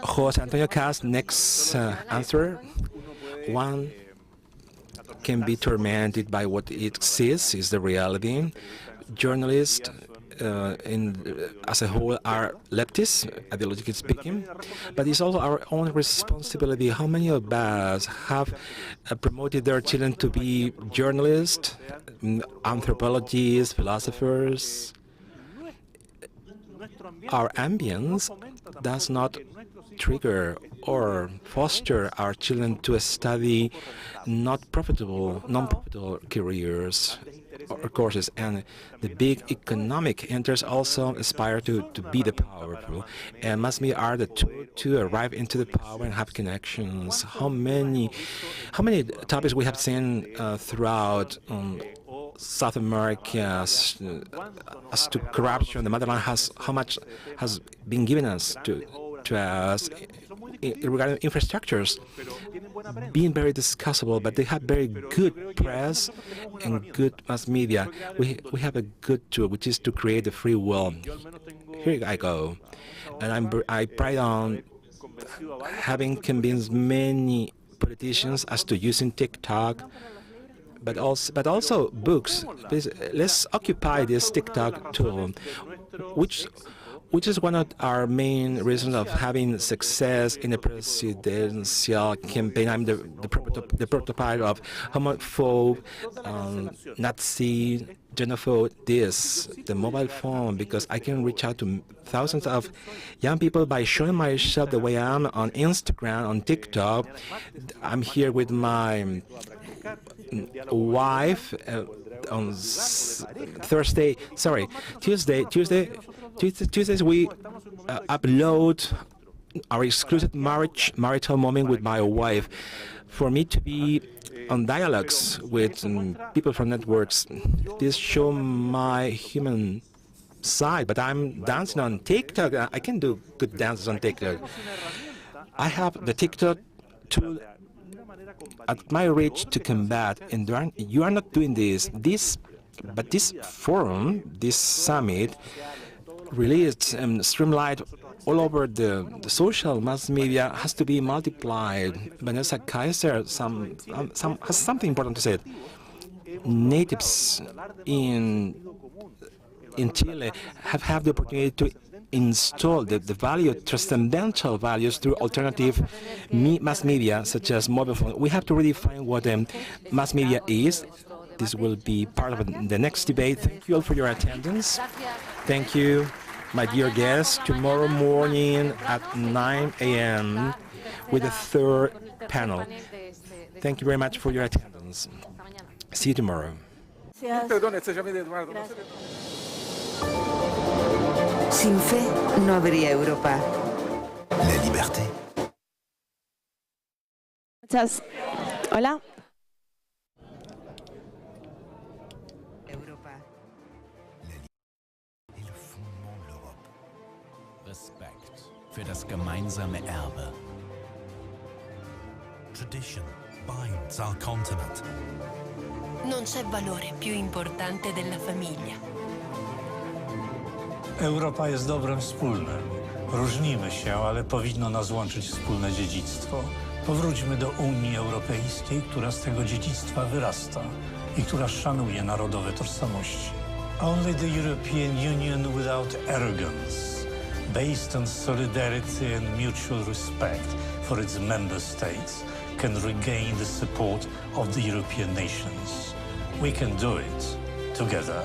José Antonio Cast, next answer. One can be tormented by what it sees, is the reality. Journalists as a whole are leftists, ideologically speaking, but it's also our own responsibility. How many of us have promoted their children to be journalists, anthropologists, philosophers? Our ambience does not trigger or foster our children to study non-profitable careers or courses, and the big economic interests also aspire to be the powerful, and mass media are the tool to arrive into the power and have connections. How many topics we have seen throughout South America as to corruption. The motherland how much has been given us to us regarding infrastructures, being very discussable, but they have very good press and good mass media. We have a good tool, which is to create a free will. Here I go, and I pride on having convinced many politicians as to using TikTok, but also books. Please, let's occupy this TikTok tool, which is one of our main reasons of having success in the presidential campaign. I'm the prototype of homophobe, Nazi, xenophobe, the mobile phone, because I can reach out to thousands of young people by showing myself the way I am on Instagram, on TikTok. I'm here with my wife on Tuesdays we upload our exclusive marital moment with my wife. For me to be on dialogues with people from networks, this show my human side, but I'm dancing on TikTok. I can do good dances on TikTok. I have the TikTok tool at my reach to combat, and you are not doing this. But this forum, this summit, released and streamlined all over the social mass media, has to be multiplied. Vanessa Kaiser has something important to say. Natives in Chile have had the opportunity to install the value, transcendental values through alternative mass media, such as mobile phone. We have to redefine what mass media is. This will be part of the next debate. Thank you all for your attendance. Thank you, my dear guests. Tomorrow morning at 9 a.m. with the third panel. Thank you very much for your attendance. See you tomorrow. Sin fe no habría Europa. La liberté. Muchas. Hola. Europa. Respekt für das gemeinsame Erbe. Tradition binds our continent. Non c'è valore più importante della famiglia. Europa jest dobrem wspólnym. Różnimy się, ale powinno nas łączyć wspólne dziedzictwo. Powróćmy do Unii Europejskiej, która z tego dziedzictwa wyrasta i która szanuje narodowe tożsamości. Only the European Union without arrogance, based on solidarity and mutual respect for its member states, can regain the support of the European nations. We can do it together.